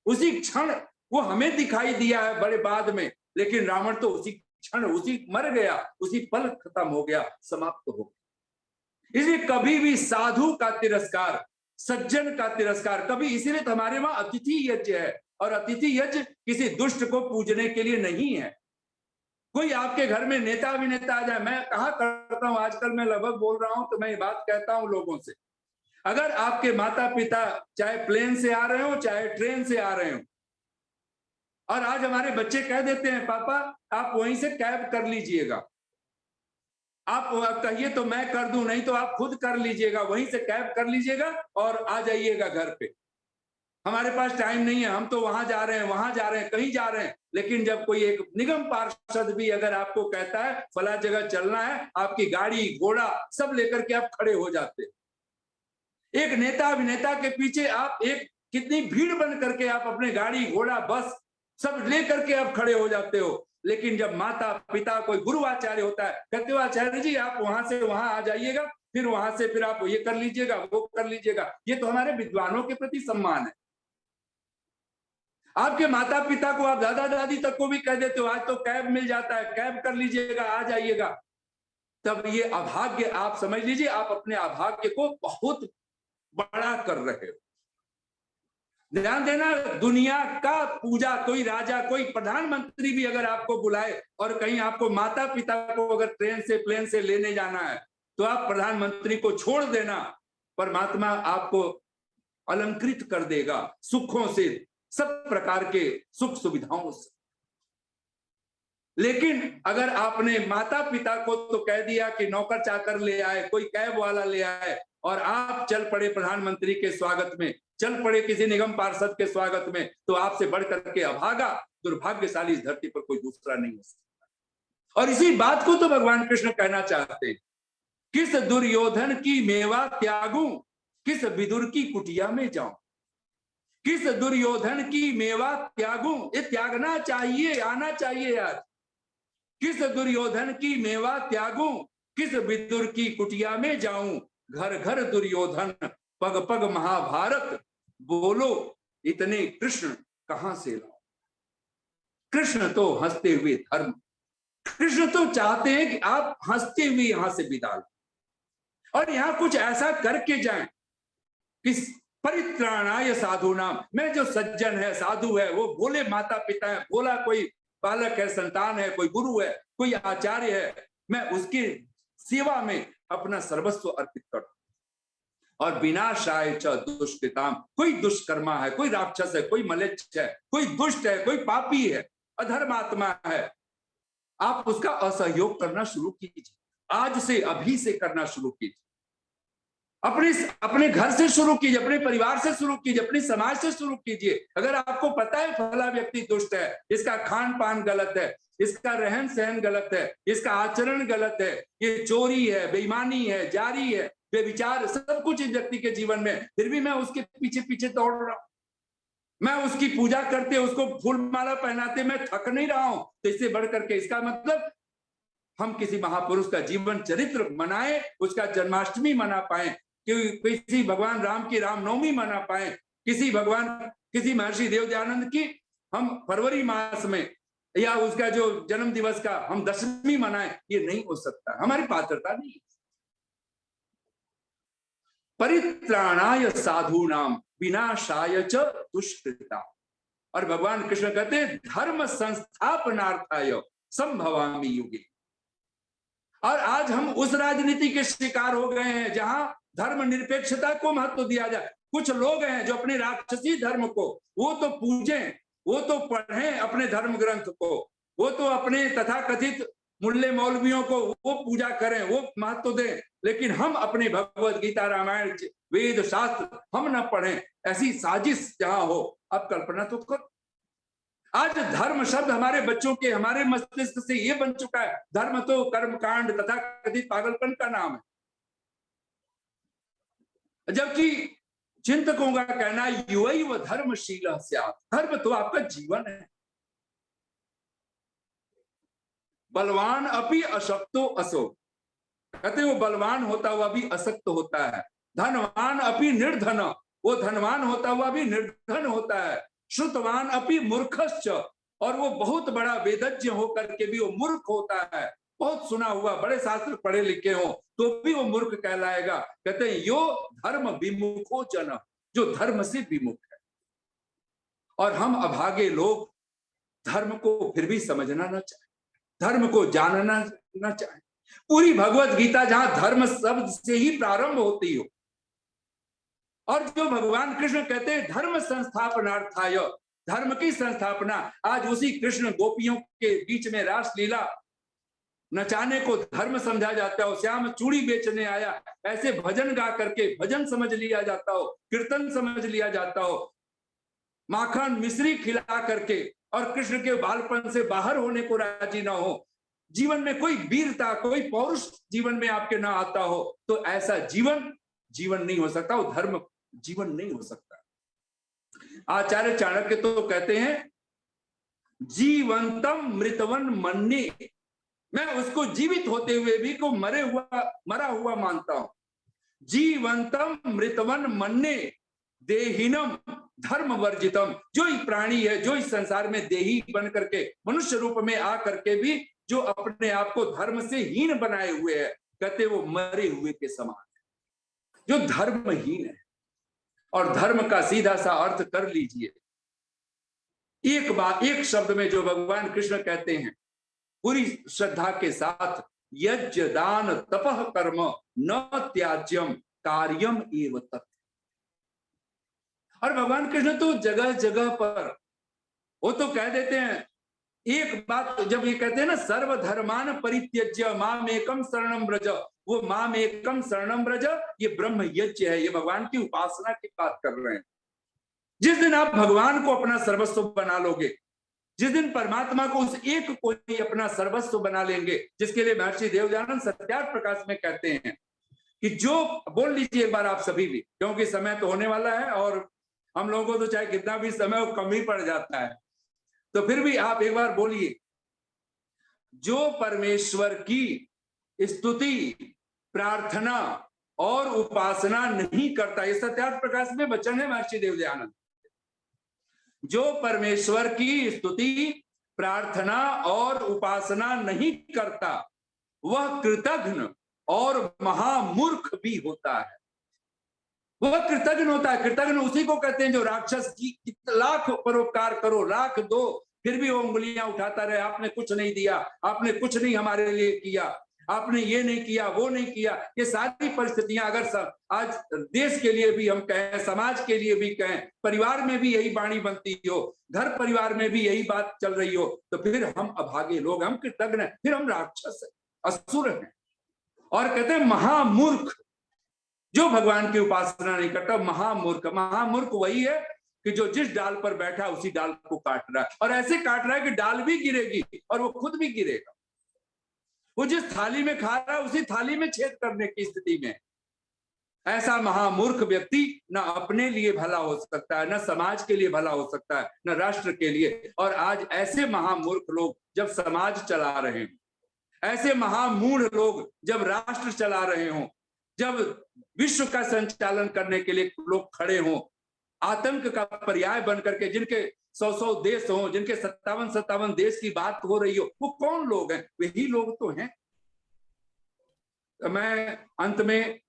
उसी क्षण वो हमें दिखाई दिया है बड़े बाद में, लेकिन रावण तो उसी क्षण, उसी मर गया, उसी पल खत्म हो गया, समाप्त हो गया। इसलिए कभी भी साधु का तिरस्कार, सज्जन का तिरस्कार कभी, इसीलिए तो हमारे वहां अतिथि यज्ञ है, और अतिथि यज्ञ किसी दुष्ट को पूजने के लिए नहीं है। कोई आपके घर में नेता अभिनेता आ जाए, मैं कहा करता हूं, आजकल मैं लगभग बोल रहा हूं तो मैं ये बात कहता हूं लोगों से, अगर आपके माता पिता चाहे प्लेन से आ रहे हो चाहे ट्रेन से आ रहे हो, और आज हमारे बच्चे कह देते हैं पापा आप वहीं से कैब कर लीजिएगा, आप कहिए तो मैं कर दूं, नहीं तो आप खुद कर लीजिएगा, वहीं से कैब कर लीजिएगा और आ जाइएगा घर पे, हमारे पास टाइम नहीं है, हम तो वहां जा रहे हैं, वहां जा रहे हैं, कहीं जा रहे हैं। लेकिन जब कोई एक निगम पार्षद भी अगर आपको कहता है फला जगह चलना है, आपकी गाड़ी घोड़ा सब लेकर के आप खड़े हो जाते। एक नेता अभिनेता के पीछे आप एक कितनी भीड़ बन करके आप अपने गाड़ी घोड़ा बस सब लेकर के आप खड़े हो जाते हो। लेकिन जब माता पिता कोई गुरु आचार्य होता है, कहते हो आचार्य जी आप वहां से वहां आ जाइएगा, फिर वहां से फिर आप ये कर लीजिएगा, वो कर लीजिएगा। ये तो हमारे विद्वानों के प्रति सम्मान है। आपके माता पिता को आप दादा दादी तक को भी कह देते हो, आज तो कैब मिल जाता है, कैब कर लीजिएगा, आ जाइएगा। तब ये अभाग्य, आप समझ लीजिए आप अपने अभाग्य को बहुत बड़ा कर रहे हो। ध्यान देना, दुनिया का पूजा, कोई राजा कोई प्रधानमंत्री भी अगर आपको बुलाए और कहीं आपको माता पिता को अगर ट्रेन से प्लेन से लेने जाना है, तो आप प्रधानमंत्री को छोड़ देना, परमात्मा आपको अलंकृत कर देगा सुखों से, सब प्रकार के सुख सुविधाओं से। लेकिन अगर आपने माता पिता को तो कह दिया कि नौकर चाकर ले आए, कोई कैब वाला ले आए, और आप चल पड़े प्रधानमंत्री के स्वागत में, चल पड़े किसी निगम पार्षद के स्वागत में, तो आपसे बढ़कर के अभागा दुर्भाग्यशाली इस धरती पर कोई दूसरा नहीं हो सकता। और इसी बात को तो भगवान कृष्ण कहना चाहते हैं, किस दुर्योधन की मेवा त्यागूं, किस विदुर की कुटिया में जाऊं। किस दुर्योधन की मेवा त्यागूं, ये त्यागना चाहिए, आना चाहिए आज। किस दुर्योधन की मेवा त्यागूं, किस विदुर की कुटिया में जाऊं। घर घर दुर्योधन पग पग महाभारत, बोलो इतने कृष्ण कहां से लाऊं। कृष्ण तो हंसते हुए धर्म, कृष्ण तो चाहते हैं कि आप हंसते हुए यहां से विदा लो, और यहां कुछ ऐसा करके जाएं कि परित्राणाय साधु नाम। मैं जो सज्जन है, साधु है, वो भोले माता पिता है, भोला कोई बालक है, संतान है, कोई गुरु है, कोई आचार्य है, मैं उसकी सेवा में अपना सर्वस्व अर्पित करूं। और विनाशाय च दुष्कृताम, कोई दुष्कर्मा है, कोई राक्षस है, कोई मलेच्छ है, कोई दुष्ट है, कोई पापी है, अधर्मात्मा है, आप उसका असहयोग करना शुरू कीजिए। आज से, अभी से करना शुरू कीजिए। अपने घर से शुरू कीजिए, अपने परिवार से शुरू कीजिए, अपने समाज से शुरू कीजिए। अगर आपको पता है फला व्यक्ति दुष्ट है, इसका खान पान गलत है, इसका रहन सहन गलत है, इसका आचरण गलत है, ये चोरी है, बेईमानी है, जारी है, बेविचार, सब कुछ इस व्यक्ति के जीवन में, फिर भी मैं उसके पीछे पीछे दौड़ रहा हूं, मैं उसकी पूजा करते, उसको फूल माला पहनाते मैं थक नहीं रहा हूं, तो इससे बढ़ करके इसका मतलब हम किसी महापुरुष का जीवन चरित्र मनाएं, उसका जन्माष्टमी मना पाए, किसी भगवान राम की रामनवमी मना पाए, किसी महर्षि देव दयानंद की हम फरवरी मास में, या उसका जो जन्म दिवस का हम दशमी मनाएं, ये नहीं हो सकता, हमारी पात्रता नहीं। परित्राणाय साधूनाम विनाशाय च दुष्कृता। और भगवान कृष्ण कहते हैं धर्म संस्थापनार्थाय संभवामि युगे। और आज हम उस राजनीति के शिकार हो गए हैं जहां धर्मनिरपेक्षता को महत्व दिया जाए। कुछ लोग हैं जो अपने राक्षसी धर्म को वो तो पूजें, वो तो पढ़ें अपने धर्म ग्रंथ को, वो तो अपने तथाकथित मुल्ले मौलवियों को वो पूजा करें, वो महत्व दें, लेकिन हम अपनी भगवत गीता, रामायण, वेद, शास्त्र हम न पढ़ें, ऐसी साजिश जहां हो। अब कल्पना तो कर, आज धर्म शब्द हमारे बच्चों के, हमारे मस्तिष्क से ये बन चुका है, धर्म तो कर्मकांड तथा कथित पागलपन का नाम है। जबकि चिंतकों का कहना युवैव धर्मशीलः स्यात्, धर्म तो आपका जीवन है। बलवान अपि अशक्तो असो, कहते वो बलवान होता हुआ भी अशक्त होता है। धनवान अपि निर्धन, वो धनवान होता हुआ भी निर्धन होता है। श्रुतवान अपि मूर्खश्च, और वो बहुत बड़ा वेदज्ञ होकर के भी वो मूर्ख होता है। बहुत सुना हुआ, बड़े शास्त्र पढ़े लिखे हो तो भी वो मूर्ख कहलाएगा। कहते हैं यो धर्म विमुखो जन, जो धर्म से विमुख है। और हम अभागे लोग धर्म को फिर भी समझना ना चाहे, धर्म को जानना ना चाहे। पूरी भगवत गीता जहां धर्म शब्द से ही प्रारंभ होती हो, और जो भगवान कृष्ण कहते हैं धर्म संस्थापनार्थाय, धर्म की संस्थापना, आज उसी कृष्ण गोपियों के बीच में रासलीला नचाने को धर्म समझा जाता हो। श्याम चूड़ी बेचने आया, ऐसे भजन गा करके भजन समझ लिया जाता हो, कीर्तन समझ लिया जाता हो। माखन मिश्री खिला करके और कृष्ण के बालपन से बाहर होने को राजी ना हो, जीवन में कोई वीरता, कोई पौरुष जीवन में आपके ना आता हो, तो ऐसा जीवन नहीं हो सकता, वो धर्म जीवन नहीं हो सकता। आचार्य चाणक्य तो कहते हैं जीवंतम मृतवन मन्ये, मैं उसको जीवित होते हुए भी को मरा हुआ मानता हूं। जीवंतम मृतवन मन्ये देहिनम धर्म वर्जितम, जो ही प्राणी है, जो इस संसार में देही बन करके मनुष्य रूप में आ करके भी जो अपने आप को धर्म से हीन बनाए हुए है, कहते वो मरे हुए के समान है, जो धर्महीन है। और धर्म का सीधा सा अर्थ कर लीजिए, एक बात, एक शब्द में जो भगवान कृष्ण कहते हैं पूरी श्रद्धा के साथ, यज्ञ दान तपः कर्म न त्याज्यम कार्यम एव तत्। और भगवान कृष्ण तो जगह जगह पर वो तो कह देते हैं एक बात, जब ये कहते हैं ना सर्वधर्मान परित्यज्य माम एकम शरणम व्रज, वो माम एकम शरणम व्रज ये ब्रह्म यज्ञ है, ये भगवान की उपासना की बात कर रहे हैं। जिस दिन आप भगवान को अपना सर्वस्व बना लोगे, जिस दिन परमात्मा को उस एक को ही अपना सर्वस्व बना लेंगे, जिसके लिए महर्षि देवदयानंद सत्यार्थ प्रकाश में कहते हैं कि जो, बोल लीजिए एक बार आप सभी भी, क्योंकि समय तो होने वाला है और हम लोगों को तो चाहे कितना भी समय हो कम ही पड़ जाता है, तो फिर भी आप एक बार बोलिए, जो परमेश्वर की स्तुति, प्रार्थना और उपासना नहीं करता, ये सत्यार्थ प्रकाश में वचन है महर्षि देवदयानंद, जो परमेश्वर की स्तुति, प्रार्थना और उपासना नहीं करता वह कृतघ्न और महामूर्ख भी होता है। वह कृतघ्न होता है। कृतघ्न उसी को कहते हैं जो राक्षस की लाख परोपकार करो, लाख दो, फिर भी वो उंगलियां उठाता रहे, आपने कुछ नहीं दिया, आपने कुछ नहीं हमारे लिए किया, आपने ये नहीं किया, वो नहीं किया। ये सारी परिस्थितियां अगर आज देश के लिए भी हम कहें, समाज के लिए भी कहें, परिवार में भी यही वाणी बनती हो, घर परिवार में भी यही बात चल रही हो, तो फिर हम अभागे लोग, हम कृतघ्न हैं, फिर हम राक्षस हैं, असुर हैं। और कहते हैं महामूर्ख, जो भगवान की उपासना नहीं करता महामूर्ख। महामूर्ख वही है कि जो जिस डाल पर बैठा उसी डाल को काट रहा है, और ऐसे काट रहा है कि डाल भी गिरेगी और वो खुद भी गिरेगा। वो जिस थाली में खा रहा है उसी थाली में छेद करने की स्थिति में। ऐसा महामूर्ख व्यक्ति न अपने लिए भला हो सकता है, न समाज के लिए भला हो सकता है, न राष्ट्र के लिए। और आज ऐसे महामूर्ख लोग जब समाज चला रहे हैं, ऐसे महामूढ़ लोग जब राष्ट्र चला रहे हों, जब विश्व का संचालन करने के लिए लोग खड़े हों, आतंक का पर्याय बन करके, जिनके 100 देश हों, जिनके 57 देश की बात हो रही हो, वो कौन लोग हैं? वही लोग तो हैं। तो मैं अंत में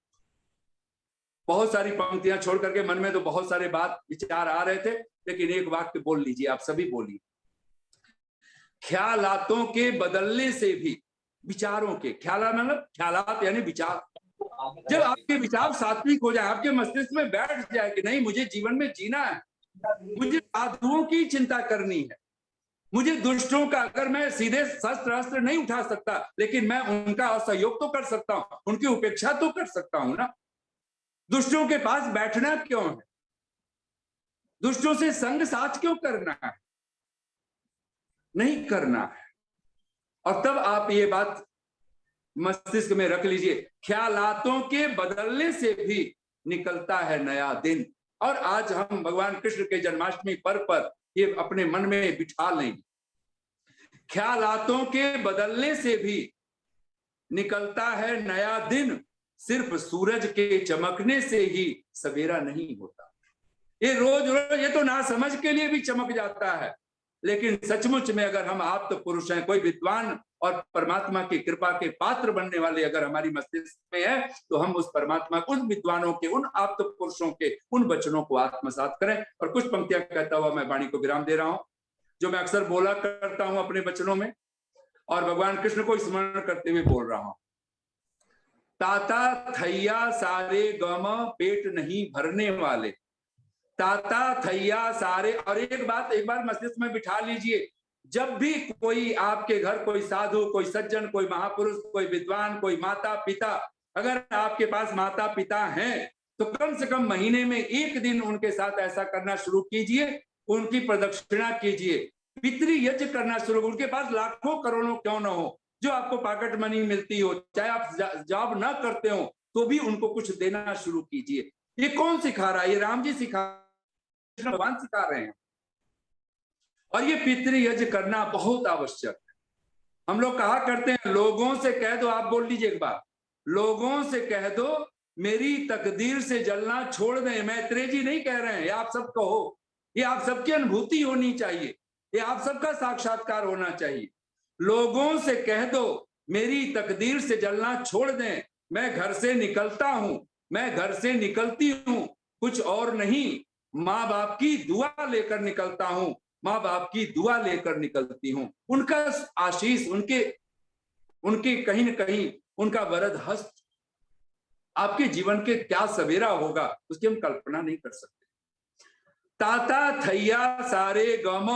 बहुत सारी पंक्तियां छोड़ करके, मन में तो बहुत सारे बात विचार आ रहे थे, लेकिन एक वाक्य बोल लीजिए, आप सभी बोलिए। ख्यालातों के बदलने से भी विचारों के, ख्यालात मतलब ख्यालात यानी विचार। जब आपके विचार सात्विक हो जाए, आपके मस्तिष्क में बैठ जाए कि नहीं मुझे जीवन में जीना है, मुझे साधुओं की चिंता करनी है, मुझे दुष्टों का, अगर मैं सीधे शस्त्र अस्त्र नहीं उठा सकता लेकिन मैं उनका असहयोग तो कर सकता हूं, उनकी उपेक्षा तो कर सकता हूं ना। दुष्टों के पास बैठना क्यों है, दुष्टों से संग साथ क्यों करना है, नहीं करना है। और तब आप ये बात मस्तिष्क में रख लीजिए, ख्यालातों के बदलने से भी निकलता है नया दिन। और आज हम भगवान कृष्ण के जन्माष्टमी पर्व पर ये अपने मन में बिठा लेंगे, ख्यालातों के बदलने से भी निकलता है नया दिन, सिर्फ सूरज के चमकने से ही सवेरा नहीं होता। ये रोज रोज ये तो ना समझ के लिए भी चमक जाता है, लेकिन सचमुच में अगर हम आप तो पुरुष हैं, कोई विद्वान और परमात्मा की कृपा के पात्र बनने वाले अगर हमारी मस्तिष्क में है, तो हम उस परमात्मा, उन विद्वानों के, उन आप तो पुरुषों के उन वचनों को आत्मसात करें। और कुछ पंक्तियां कहता हुआ मैं वाणी को विराम दे रहा हूं, जो मैं अक्सर बोला करता हूं अपने वचनों में, और भगवान कृष्ण को स्मरण करते हुए बोल रहा हूं। ताता थैया सारे गम पेट नहीं भरने वाले, ताता थैया सारे। और एक बार मस्तिष्क में बिठा लीजिए, जब भी कोई आपके घर कोई साधु, कोई सज्जन, कोई महापुरुष, कोई विद्वान, कोई माता पिता, अगर आपके पास माता पिता हैं तो कम से कम महीने में एक दिन उनके साथ ऐसा करना शुरू कीजिए, उनकी प्रदक्षिणा कीजिए, पितृयज्ञ करना शुरू। उनके पास लाखों करोड़ों क्यों ना हो, जो आपको पॉकेट मनी मिलती हो, चाहे आप जॉब ना करते हो तो भी उनको कुछ देना शुरू कीजिए। ये कौन सिखा रहा है? ये राम जी सिखा, कृष्ण भगवान सिखा रहे हैं। और ये पितृयज्ञ करना बहुत आवश्यक है। हम लोग कहा करते हैं, लोगों से कह दो, आप बोल लीजिए एक बार, लोगों से कह दो मेरी तकदीर से जलना छोड़ दें। मैत्रेय जी नहीं कह रहे हैं, ये आप सब कहो, ये आप सबकी अनुभूति होनी चाहिए, ये आप सबका साक्षात्कार होना चाहिए। लोगों से कह दो मेरी तकदीर से जलना छोड़ दें, मैं घर से निकलता हूं, मैं घर से निकलती हूं, कुछ और नहीं, माँ बाप की दुआ लेकर निकलता हूं, माँ बाप की दुआ लेकर निकलती हूं। उनका आशीष, उनके कहीं न कहीं उनका वरद हस्त आपके जीवन के क्या सवेरा होगा उसकी हम कल्पना नहीं कर सकते। ताता थैया सारे गम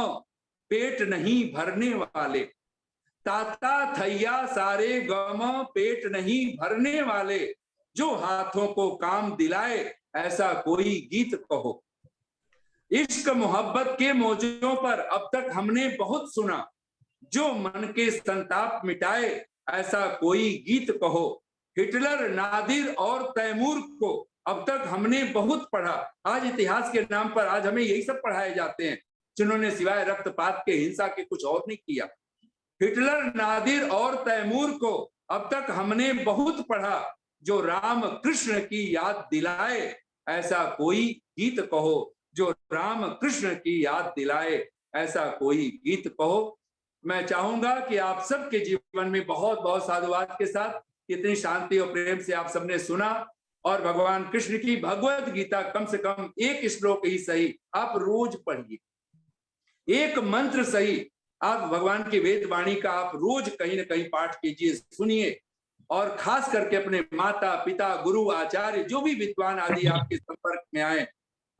पेट नहीं भरने वाले, ताता थैया सारे गम पेट नहीं भरने वाले, जो हाथों को काम दिलाए ऐसा कोई गीत कहो। इश्क मोहब्बत के मौजों पर अब तक हमने बहुत सुना, जो मन के संताप मिटाए ऐसा कोई गीत कहो। हिटलर, नादिर और तैमूर को अब तक हमने बहुत पढ़ा। आज इतिहास के नाम पर आज हमें यही सब पढ़ाए जाते हैं, जिन्होंने सिवाय रक्तपात के, हिंसा के कुछ और नहीं किया। हिटलर, नादिर और तैमूर को अब तक हमने बहुत पढ़ा, जो राम कृष्ण की याद दिलाए ऐसा कोई गीत कहो, जो राम कृष्ण की याद दिलाए ऐसा कोई गीत कहो। मैं चाहूंगा कि आप सबके जीवन में बहुत बहुत साधुवाद के साथ इतनी शांति और प्रेम से आप सबने सुना, और भगवान कृष्ण की भगवत गीता कम से कम एक श्लोक ही सही आप रोज पढ़िए, एक मंत्र सही आप भगवान की वेद वाणी का आप रोज कहीं न कहीं पाठ कीजिए, सुनिए। और खास करके अपने माता पिता, गुरु, आचार्य, जो भी विद्वान आदि आपके संपर्क में आए,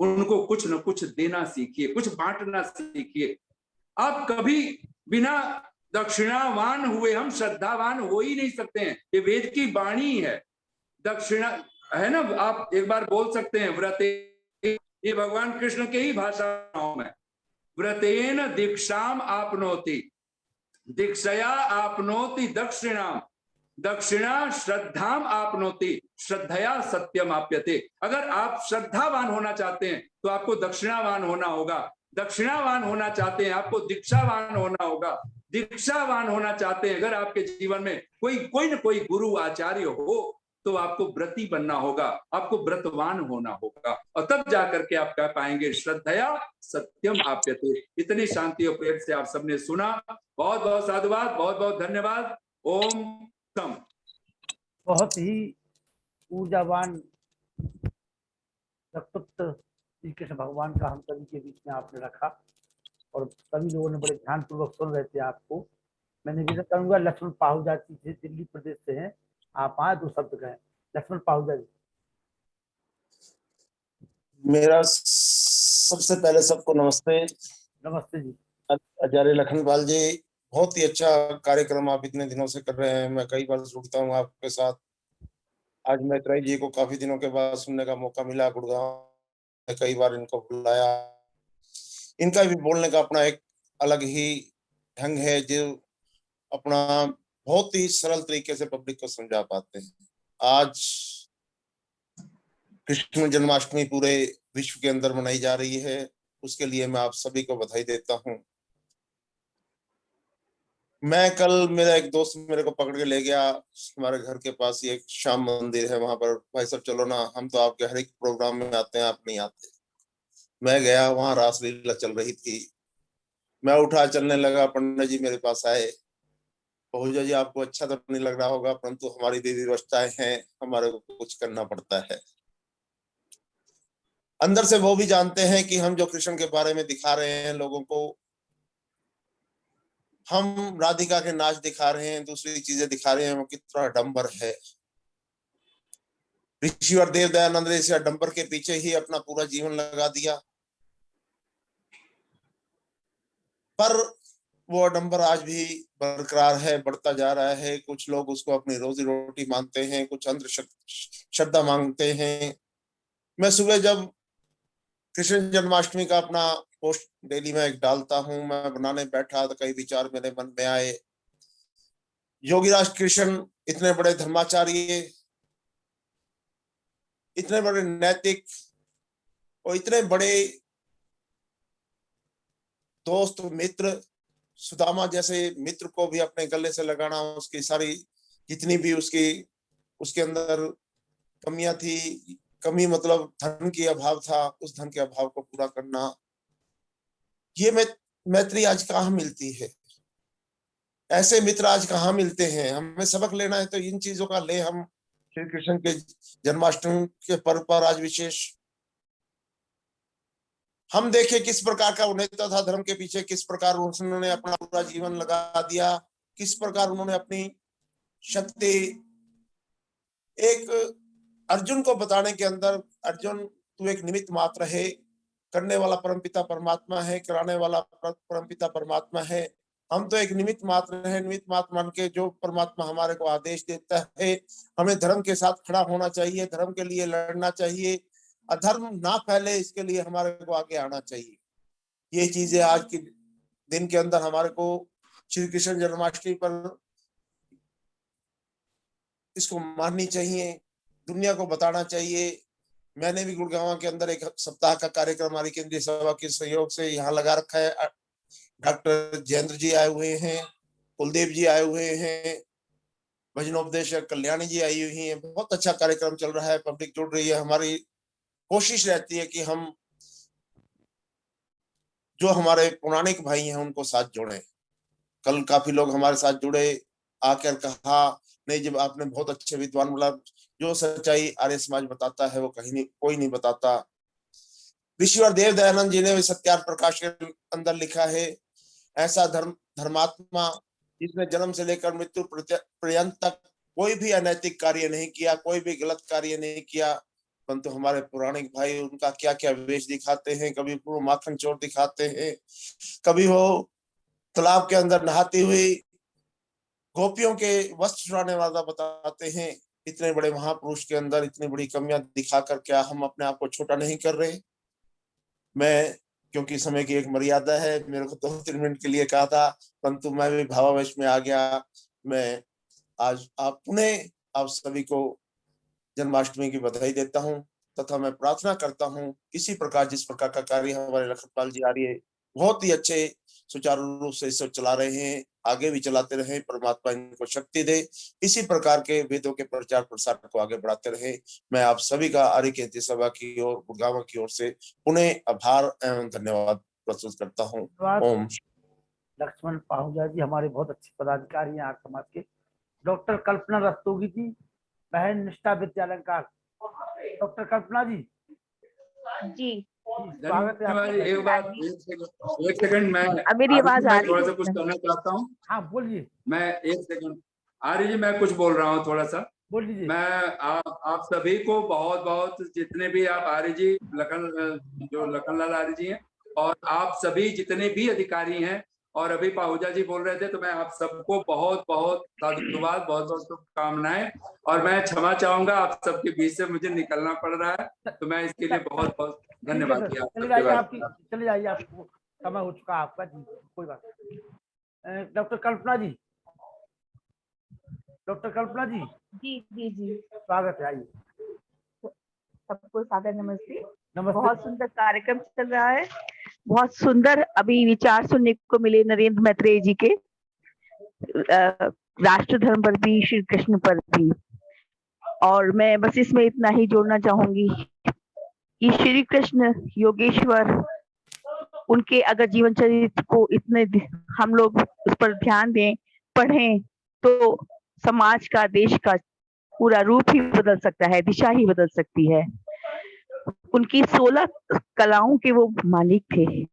उनको कुछ न कुछ देना सीखिए, कुछ बांटना सीखिए। आप कभी बिना दक्षिणावान हुए हम श्रद्धावान हो ही नहीं सकते हैं। ये वेद की वाणी है, दक्षिणा है ना। आप एक बार बोल सकते हैं व्रते, ये भगवान कृष्ण के ही भाषा में, व्रतेन दीक्षाम आपनोति, दीक्षया आपनोति दक्षिणाम, दक्षिणा श्रद्धाम आपनोति, श्रद्धया सत्यम आप्यते। अगर आप श्रद्धावान होना चाहते हैं तो आपको दक्षिणावान होना होगा, दक्षिणावान होना चाहते हैं आपको दीक्षावान होना होगा, दीक्षावान होना चाहते हैं अगर आपके जीवन में कोई न कोई गुरु आचार्य हो तो आपको व्रती बनना होगा, आपको व्रतवान होना होगा, और तब जाकर के आप कह पाएंगे श्रद्धया सत्यम आप्यते। इतनी शांति और प्रेम से आप सबने सुना, बहुत बहुत साधुवाद, बहुत बहुत धन्यवाद। ओम तम। बहुत ही ऊर्जावान वक्तव्य श्री कृष्ण भगवान का हम सभी के बीच में आपने रखा, और सभी लोगों ने बड़े ध्यान पूर्वक सुन रहे थे आपको। मैं निवेदन करूंगा लक्ष्मण पाहुजा जी से, दिल्ली प्रदेश से हैं, आप आए 2 शब्द कहें। लक्ष्मण पाहुजा जी। मेरा सबसे पहले सबको नमस्ते। नमस्ते जी। आचार्य लखनपाल जी, बहुत ही अच्छा कार्यक्रम आप इतने दिनों से कर रहे हैं। मैं कई बार जुड़ता हूँ आपके साथ। आज मैत्रेयी जी को काफी दिनों के बाद सुनने का मौका मिला। गुड़गांव में कई बार इनको बुलाया। इनका भी बोलने का अपना एक अलग ही ढंग है, जो अपना बहुत ही सरल तरीके से पब्लिक को समझा पाते हैं। आज कृष्ण जन्माष्टमी पूरे विश्व के अंदर मनाई जा रही है, उसके लिए मैं आप सभी को बधाई देता हूं। मैं कल, मेरा एक दोस्त मेरे को पकड़ के ले गया, हमारे घर के पास ही एक श्याम मंदिर है, वहां पर, भाई साहब चलो ना, हम तो आपके हर एक प्रोग्राम में आते हैं, आप नहीं आते। मैं गया, वहां रासलीला चल रही थी। मैं उठा, चलने लगा। पंडित जी मेरे पास आए। पहुंचा जी, आपको अच्छा तो नहीं लग रहा होगा, परंतु हमारी भी व्यवस्थाएं हैं, हमारे को कुछ करना पड़ता है। अंदर से वो भी जानते हैं कि हम जो कृष्ण के बारे में दिखा रहे हैं लोगों को, हम राधिका के नाच दिखा रहे हैं, दूसरी चीजें दिखा रहे हैं, वो कितना डंबर है। ऋषिवर देव दयानंद ने इस डंबर के पीछे ही अपना पूरा जीवन लगा दिया, पर वो डंबर आज भी बरकरार है, बढ़ता जा रहा है। कुछ लोग उसको अपनी रोजी रोटी मानते हैं, कुछ अंधश्रद्धा मांगते हैं। मैं सुबह जब कृष्ण जन्माष्टमी का अपना पोस्ट डेली में एक डालता हूं, मैं बनाने बैठा तो कई विचार मेरे मन में आए। योगीराज कृष्ण इतने बड़े धर्माचार्य, इतने बड़े नैतिक और इतने बड़े दोस्त मित्र, सुदामा जैसे मित्र को भी अपने गले से लगाना, उसकी सारी जितनी भी उसके अंदर कमियां थी, कमी मतलब धन की अभाव था, उस धन के अभाव को पूरा करना, ये मैत्री आज कहाँ मिलती है। ऐसे मित्र आज कहाँ मिलते हैं। हमें सबक लेना है तो इन चीजों का ले। हम श्री कृष्ण के जन्माष्टमी के पर्व पर आज विशेष हम देखें किस प्रकार का नेता था धर्म के पीछे, किस प्रकार उन्होंने अपना पूरा जीवन लगा दिया, किस प्रकार उन्होंने अपनी शक्ति एक अर्जुन को बताने के अंदर, अर्जुन तू एक निमित्त मात्र है, करने वाला परमपिता परमात्मा है, कराने वाला परमपिता परमात्मा है। हम तो एक निमित्त मात्र है। निमित्त मात्र मान के जो परमात्मा हमारे को आदेश देता है, हमें धर्म के साथ खड़ा होना चाहिए, धर्म के लिए लड़ना चाहिए, अधर्म ना फैले इसके लिए हमारे को आगे आना चाहिए। ये चीजें आज के दिन के अंदर हमारे को श्री कृष्ण जन्माष्टमी पर इसको माननी चाहिए, दुनिया को बताना चाहिए। मैंने भी गुड़गांव के अंदर एक सप्ताह का कार्यक्रम हमारी केंद्रीय सभा के सहयोग से यहाँ लगा रखा है। डॉक्टर जयेंद्र जी आए हुए हैं, कुलदीप जी आए हुए हैं, भजनोपदेशक कल्याणी जी आई हुई हैं। बहुत अच्छा कार्यक्रम चल रहा है, पब्लिक जुड़ रही है। हमारी कोशिश रहती है कि हम जो हमारे पौराणिक भाई हैं उनको साथ जोड़ें। कल काफी लोग हमारे साथ जुड़े, आकर कहा नहीं जब आपने बहुत अच्छे विद्वान, मतलब जो सच्चाई आर्य समाज बताता है वो कहीं नहीं, कोई नहीं बताता। ऋषिवर देव दयानंद जी ने सत्यार्थ प्रकाश के अंदर लिखा है, ऐसा धर्मात्मा जिसने जन्म से लेकर मृत्यु पर्यंत तक कोई भी अनैतिक कार्य नहीं किया, कोई भी गलत कार्य नहीं किया। परंतु हमारे पौराणिक भाई उनका क्या क्या वेश दिखाते हैं। कभी वो माखन चोर दिखाते हैं, कभी वो तालाब के अंदर नहाती हुई गोपियों के वस्त्र चुराने वाला बताते हैं। इतने बड़े महापुरुष के अंदर इतनी बड़ी कमियां दिखाकर क्या हम अपने आप को छोटा नहीं कर रहे। मैं, क्योंकि समय की एक मर्यादा है, मेरे को 2-3 मिनट के लिए कहा था, परंतु मैं भी भावावेश में आ गया। मैं आज आप सभी को जन्माष्टमी की बधाई देता हूं, तथा मैं प्रार्थना करता हूं इसी प्रकार जिस प्रकार का कार्य हमारे लखनपाल जी आर्य बहुत ही अच्छे सुचारू रूप से इसे चला रहे हैं, आगे भी चलाते रहे। परमात्मा इनको शक्ति दे, इसी प्रकार के वेदों के प्रचार प्रसार को आगे बढ़ाते रहे। मैं आप सभी का आर्य केंद्रीय सभा की ओर, गुड़गांव की ओर से पुनः आभार एवं धन्यवाद प्रस्तुत करता हूँ। ओम। लक्ष्मण पाहुजा जी हमारे बहुत अच्छे पदाधिकारी हैं आर्य समाज के। डॉक्टर कल्पना रस्तोगी जी, बहन निष्ठा विद्यालय का। डॉक्टर कल्पना जी। जी स्वागत है आपका। धन्यवाद। एक सेकंड मैं अब मेरी आवाज आ मैं रही थोड़ा है? सा कुछ कहना चाहता हूँ। हाँ बोलिए, मैं एक सेकंड आर्य जी, मैं कुछ बोल रहा हूँ थोड़ा सा। बोल लीजिए। मैं आप सभी को बहुत बहुत, जितने भी आप आर्य जी, जो लखनलाल आर्य जी हैं, और आप सभी जितने भी अधिकारी हैं, और अभी पाहुजा जी बोल रहे थे, तो मैं आप सबको बहुत बहुत साधुवाद, बहुत बहुत शुभकामनाएं, और मैं क्षमा चाहूंगा आप सबके बीच से मुझे निकलना पड़ रहा है, तो मैं इसके लिए बहुत बहुत धन्यवाद दिया। चले जाइए, आपकी चले जाइए, आपको समय हो चुका आपका जी, कोई बात नहीं। डॉक्टर कल्पना जी, डॉक्टर कल्पना जी, जी जी जी, स्वागत है, आइए। सबको सादर नमस्ते। नमस्ते। बहुत सुंदर कार्यक्रम चल रहा है, बहुत सुंदर अभी विचार सुनने को मिले नरेंद्र मैत्रेय जी के, राष्ट्र धर्म पर भी, श्री कृष्ण पर भी। और मैं बस इसमें इतना ही जोड़ना चाहूंगी कि श्री कृष्ण योगेश्वर, उनके अगर जीवन चरित्र को इतने हम लोग उस पर ध्यान दें, पढ़ें, तो समाज का, देश का पूरा रूप ही बदल सकता है, दिशा ही बदल सकती है। उनकी 16 कलाओं के वो मालिक थे।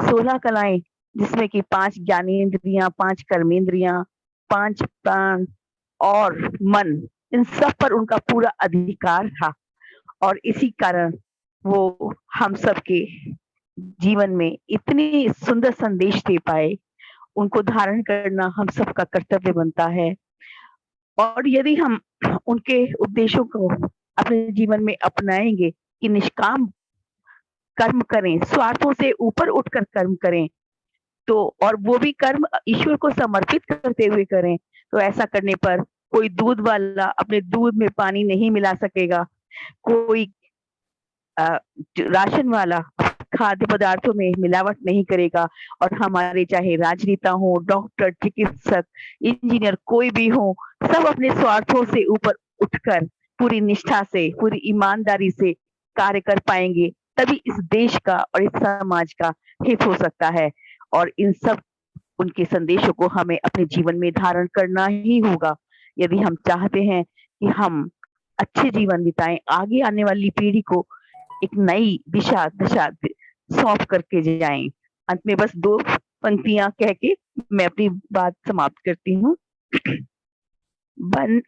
16 कलाएं, जिसमें कि 5 ज्ञानेंद्रियां, 5 कर्मेंद्रियां, 5 प्राण और मन, इन सब पर उनका पूरा अधिकार था। और इसी कारण वो हम सबके जीवन में इतनी सुंदर संदेश दे पाए। उनको धारण करना हम सबका कर्तव्य बनता है। और यदि हम उनके उपदेशों को अपने जीवन में अपनाएंगे कि निष्काम कर्म करें, स्वार्थों से ऊपर उठकर कर्म करें, तो और वो भी कर्म ईश्वर को समर्पित करते हुए करें, तो ऐसा करने पर कोई दूध वाला अपने दूध में पानी नहीं मिला सकेगा, कोई राशन वाला खाद्य पदार्थों में मिलावट नहीं करेगा, और हमारे चाहे राजनेता हो, डॉक्टर, चिकित्सक, इंजीनियर, कोई भी हो, सब अपने स्वार्थों से ऊपर उठकर पूरी निष्ठा से, पूरी ईमानदारी से कार्य कर पाएंगे, तभी इस देश का और इस समाज का हित हो सकता है। और इन सब उनके संदेशों को हमें अपने जीवन में धारण करना ही होगा, यदि हम चाहते हैं कि हम अच्छे जीवन बिताएं, आगे आने वाली पीढ़ी को एक नई दिशा दशा सौंप करके जाएं। अंत में बस 2 पंक्तियां कह के मैं अपनी बात समाप्त करती हूँ। बन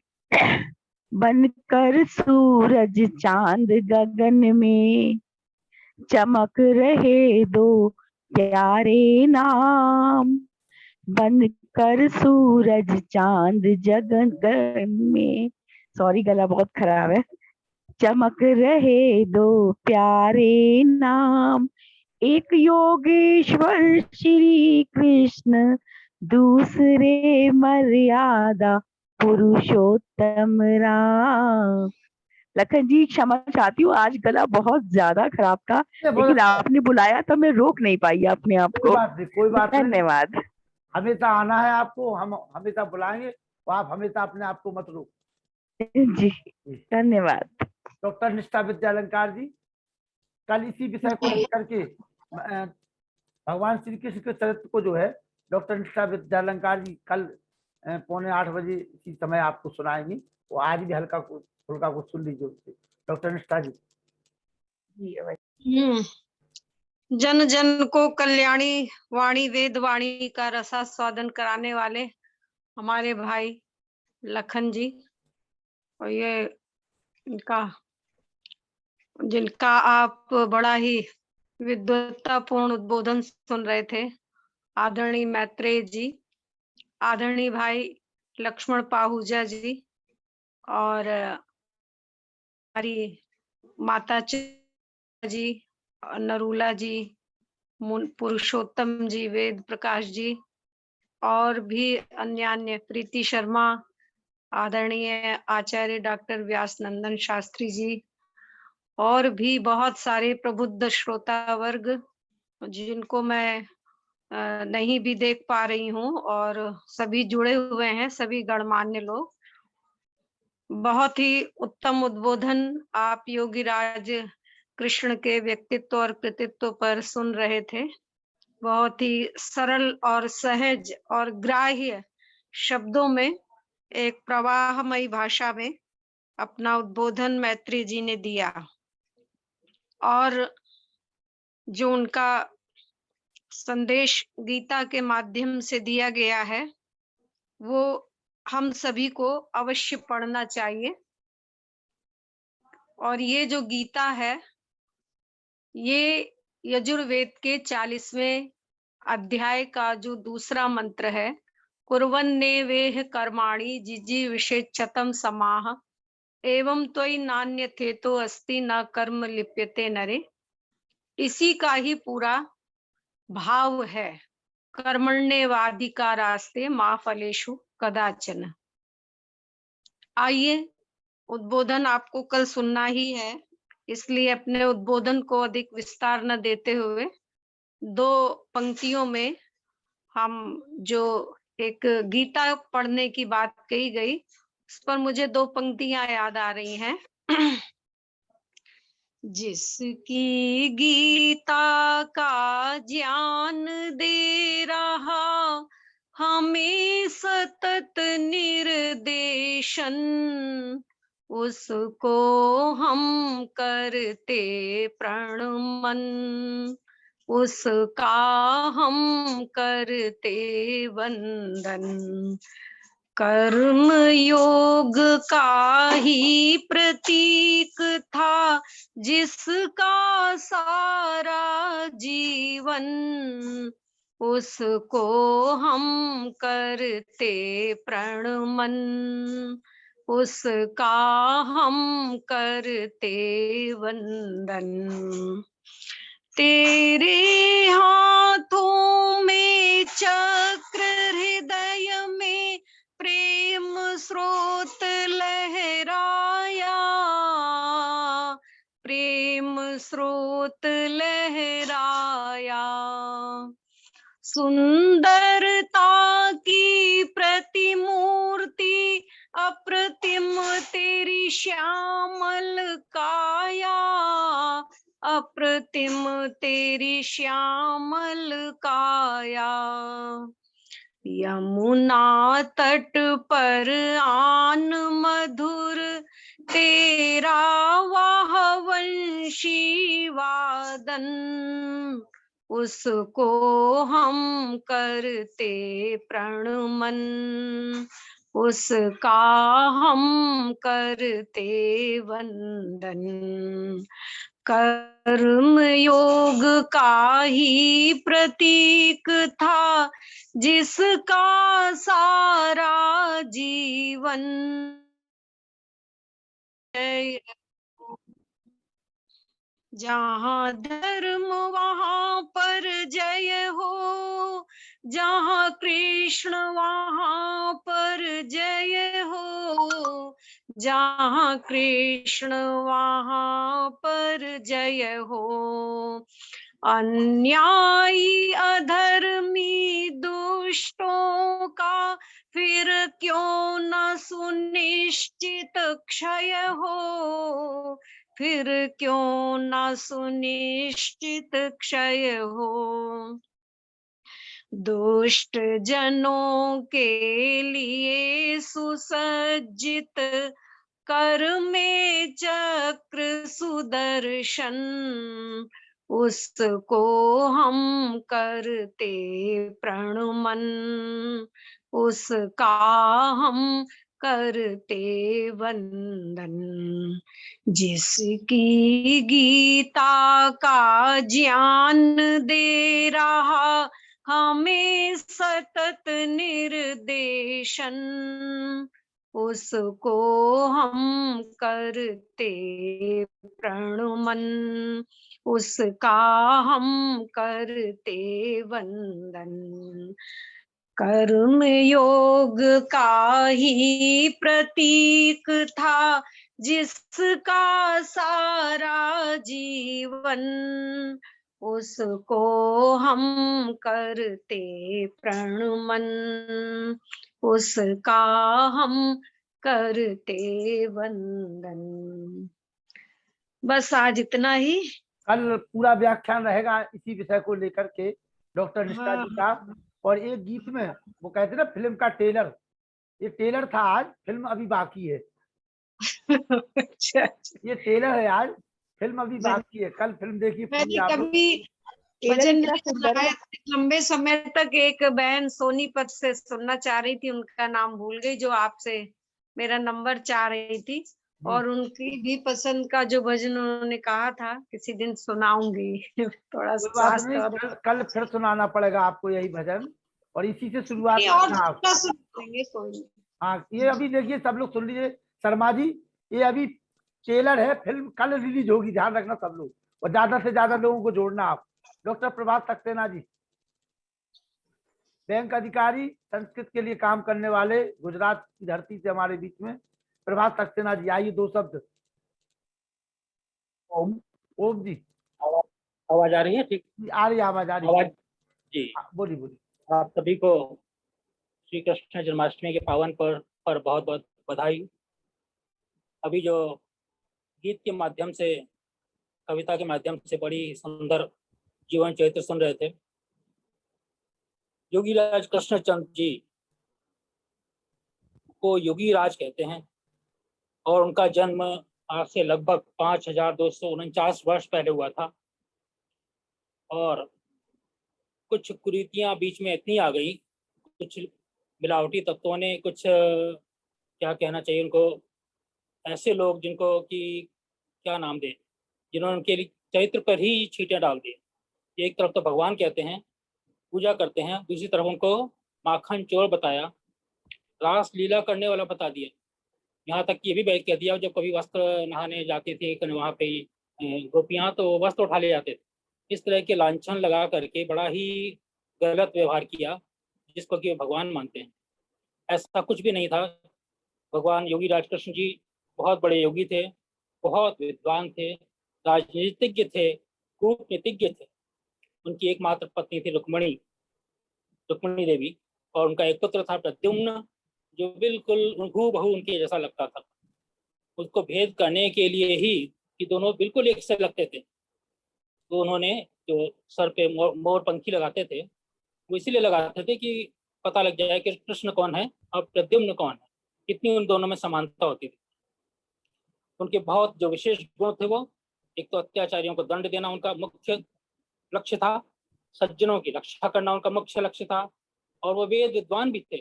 बनकर सूरज चांद गगन में, चमक रहे 2 प्यारे नाम। बनकर सूरज चांद गगन में, सॉरी गला बहुत खराब है, चमक रहे 2 प्यारे नाम, एक योगेश्वर श्री कृष्ण, दूसरे मर्यादा पुरुषोत्तम राम। लखन जी क्षमा चाहती हूँ, आज गला बहुत ज्यादा खराब था, लेकिन आपने बुलाया तो मैं रोक नहीं पाई अपने आप को। कोई बात नहीं, धन्यवाद। हमेशा आना है आपको, हम हमेशा बुलाएंगे, तो आप हमेशा अपने आप को मत रोक। जी धन्यवाद। डॉक्टर निष्ठा विद्यालंकार जी, कल इसी विषय को लेकर के भगवान श्री कृष्ण के चरित्र को जो है डॉक्टर निष्ठा विद्यालंकार जी कल 7:45 बजे इसी समय आपको सुनाएंगी। वो आज भी हल्का फुल्का कुछ सुन लीजिए उससे। डॉक्टर निष्ठा जी। जन जन को कल्याणी वाणी वेद वाणी का रसास्वादन कराने वाले हमारे भाई लखन जी, और ये जिनका आप बड़ा ही विद्वत्तापूर्ण उद्बोधन सुन रहे थे, आदरणीय मैत्रेय जी, आदरणीय भाई लक्ष्मण पाहुजा जी, और हमारी माता जी, नरूला जी, पुरुषोत्तम जी, वेद प्रकाश जी, और भी अन्य प्रीति शर्मा, आदरणीय आचार्य डॉक्टर व्यास नंदन शास्त्री जी, और भी बहुत सारे प्रबुद्ध श्रोता वर्ग जिनको मैं नहीं भी देख पा रही हूँ, और सभी जुड़े हुए हैं, सभी गणमान्य लोग। बहुत ही उत्तम उद्बोधन आप योगीराज कृष्ण के व्यक्तित्व और कृतित्व पर सुन रहे थे। बहुत ही सरल और सहज और ग्राह्य शब्दों में, एक प्रवाहमयी भाषा में अपना उद्बोधन मैत्री जी ने दिया। और जो उनका संदेश गीता के माध्यम से दिया गया है वो हम सभी को अवश्य पढ़ना चाहिए। और ये जो गीता है ये यजुर्वेद के 40वें अध्याय का जो दूसरा मंत्र है, कुर्वन्नेवेह कर्माणि जिजीविषेच्छतं समाह एवं त्वयि नान्यथे तो अस्ति न कर्म लिप्यते नरे। इसी का ही पूरा भाव है, कर्मण्येवाधिकारास्ते मा फलेषु कदाचन। आइए, उद्बोधन आपको कल सुनना ही है, इसलिए अपने उद्बोधन को अधिक विस्तार न देते हुए 2 पंक्तियों में हम जो एक गीता पढ़ने की बात कही गई उस पर मुझे 2 पंक्तियां याद आ रही हैं। जिसकी गीता का ज्ञान दे रहा हमें सतत निर्देशन, उसको हम करते प्रणमन, उसका हम करते वंदन। कर्म योग का ही प्रतीक था जिसका सारा जीवन, उसको हम करते प्रणमन, उसका हम करते वंदन। तेरे हाथों में चक्र, हृदय में प्रेम स्रोत लहराया, प्रेम स्रोत लहराया। सुंदरता की प्रतिमूर्ति अप्रतिम तेरी श्यामल काया, अप्रतिम तेरी श्यामल काया। यमुना तट पर आन मधुर तेरा वाह वंशी वादन, उसको हम करते प्रणमन, उसका हम करते वंदन। कर्म योग का ही प्रतीक था जिसका सारा जीवन, जहाँ धर्म वहाँ पर जय हो, जहाँ कृष्ण वहाँ पर जय हो, जहाँ कृष्ण वहाँ पर जय हो। अन्यायी अधर्मी दुष्टों का फिर क्यों न सुनिश्चित क्षय हो, फिर क्यों न सुनिश्चित क्षय हो। दुष्ट जनों के लिए सुसज्जित कर में चक्र सुदर्शन, उसको हम करते प्रणमन, उसका हम करते वंदन। जिसकी गीता का ज्ञान दे रहा हमें सतत निर्देशन, उसको हम करते प्रणमन, उसका हम करते वंदन। कर्म योग का ही प्रतीक था जिसका सारा जीवन, उसको हम करते प्रणमन, उसका हम करते वंदन। बस आज इतना ही। कल पूरा व्याख्यान रहेगा इसी विषय को लेकर के डॉक्टर निष्ठा जी का। और एक गीत में वो कहते ना फिल्म का ट्रेलर, ये ट्रेलर था, आज फिल्म अभी बाकी है। अच्छा, ये ट्रेलर है, आज फिल्म अभी बाकी है। कल फिल्म देखिए पूरी मैंने आप लोग। कभी भजन इतना सुंदर है। शायद लंबे समय तक एक बहन सोनीपत से सुनना चाह रही थी, उनका नाम भूल गई, जो आपसे मेरा नंबर चाह रही थी, और उनकी भी पसंद का जो भजन उन्होंने कहा था किसी दिन सुनाऊंगी। थोड़ा कोई बात स्वास्थ्य नहीं, और कल फिर सुनाना पड़ेगा आपको यही भजन, और इसी से शुरुआत नहीं, और करना आप। दूसरा सुन लेंगे, कोई नहीं। हाँ, ये अभी देखिए सब लोग सुन लीजिए शर्मा जी, ये अभी ट्रेलर है, फिल्म कल रिलीज होगी, ध्यान रखना सब लोग, और ज्यादा से ज्यादा लोगों को जोड़ना आप। डॉक्टर प्रभात सक्सेना जी, बैंक अधिकारी, संस्कृत के लिए काम करने वाले, गुजरात की धरती से हमारे बीच में प्रभात सक्सेना जी, आइए दो शब्द। ओम। ओम जी, आवाज आ रही है? ठीक। आ रही है, आवाज आ रही है। आवाज जी। बोलिए बोलिए। आप सभी को श्री कृष्ण जन्माष्टमी के पावन पर बहुत बहुत बधाई। अभी जो गीत के माध्यम से, कविता के माध्यम से बड़ी सुंदर जीवन चरित्र सुन रहे थे। योगी राज कृष्णचंद्र जी को योगी राज कहते हैं, और उनका जन्म आज से लगभग 5249 वर्ष पहले हुआ था। और कुछ कुरीतियां बीच में इतनी आ गई, कुछ मिलावटी तत्वों ने, कुछ क्या कहना चाहिए उनको, ऐसे लोग जिनको कि क्या नाम दें, जिन्होंने उनके चरित्र पर ही छींटे डाल दिए। एक तरफ तो भगवान कहते हैं, पूजा करते हैं, दूसरी तरफ उनको माखन चोर बताया, रास लीला करने वाला बता दिया। यहाँ तक कि ये भी बैठ कह दिया, जब कभी वस्त्र नहाने जाते थे वहाँ पे गोपियाँ, तो वस्त्र उठा ले जाते थे। इस तरह के लांछन लगा करके बड़ा ही गलत व्यवहार किया, जिसको कि भगवान मानते हैं। ऐसा कुछ भी नहीं था। भगवान योगी राज कृष्ण जी बहुत बड़े योगी थे, बहुत विद्वान थे, राजनीतिज्ञ थे, कूटनीतिज्ञ थे। उनकी एकमात्र पत्नी थी रुक्मणी देवी, और उनका एक पुत्र था प्रद्युम्न, जो बिल्कुल हूबहू उनके जैसा लगता था। उसको भेद करने के लिए ही कि दोनों बिल्कुल एक से लगते थे, तो उन्होंने जो सर पे मोर पंखी लगाते थे, वो इसीलिए लगाते थे कि पता लग जाए कि कृष्ण कौन है और प्रद्युम्न कौन है। इतनी उन दोनों में समानता होती थी। उनके बहुत जो विशेष गुण थे, वो एक तो अत्याचारियों को दंड देना उनका मुख्य लक्ष्य था, सज्जनों की रक्षा करना उनका मुख्य लक्ष्य था, और वो वेद विद्वान भी थे।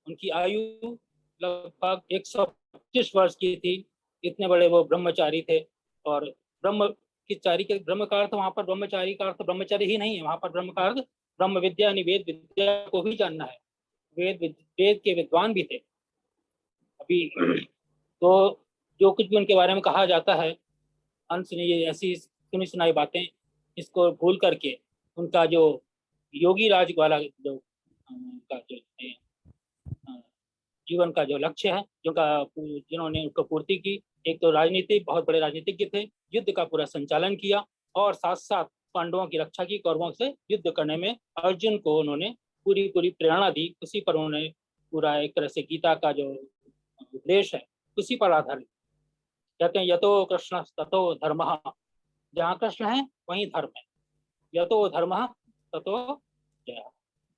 उनकी आयु लगभग 125 वर्ष की थी। इतने बड़े वो ब्रह्मचारी थे। और ब्रह्म की चारी के ब्रह्म का अर्थ, वहाँ पर ब्रह्मचारी का अर्थ ब्रह्मचारी ही नहीं है, वहाँ पर ब्रह्म का अर्थ ब्रह्म विद्या यानी वेद विद्या को भी जानना है। वेद के विद्वान भी थे। अभी तो जो कुछ भी उनके बारे में कहा जाता है, अंश ने ये ऐसी सुनी सुनाई बातें, इसको भूल करके उनका जो योगी राज वाला जो उनका जो जीवन का जो लक्ष्य है, जिन्होंने उनको पूर्ति की, एक तो राजनीति, बहुत बड़े राजनीतिज्ञ थे, युद्ध का पूरा संचालन किया, और साथ साथ पांडवों की रक्षा की, कौरवों से युद्ध करने में अर्जुन को उन्होंने पूरी प्रेरणा दी। उसी पर उन्होंने पूरा एक तरह से गीता का जो उपदेश है उसी पर आधारित। कहते हैं यतो कृष्ण ततो धर्मः, जहाँ कृष्ण है वहीं धर्म है। यतो धर्मः ततो जय,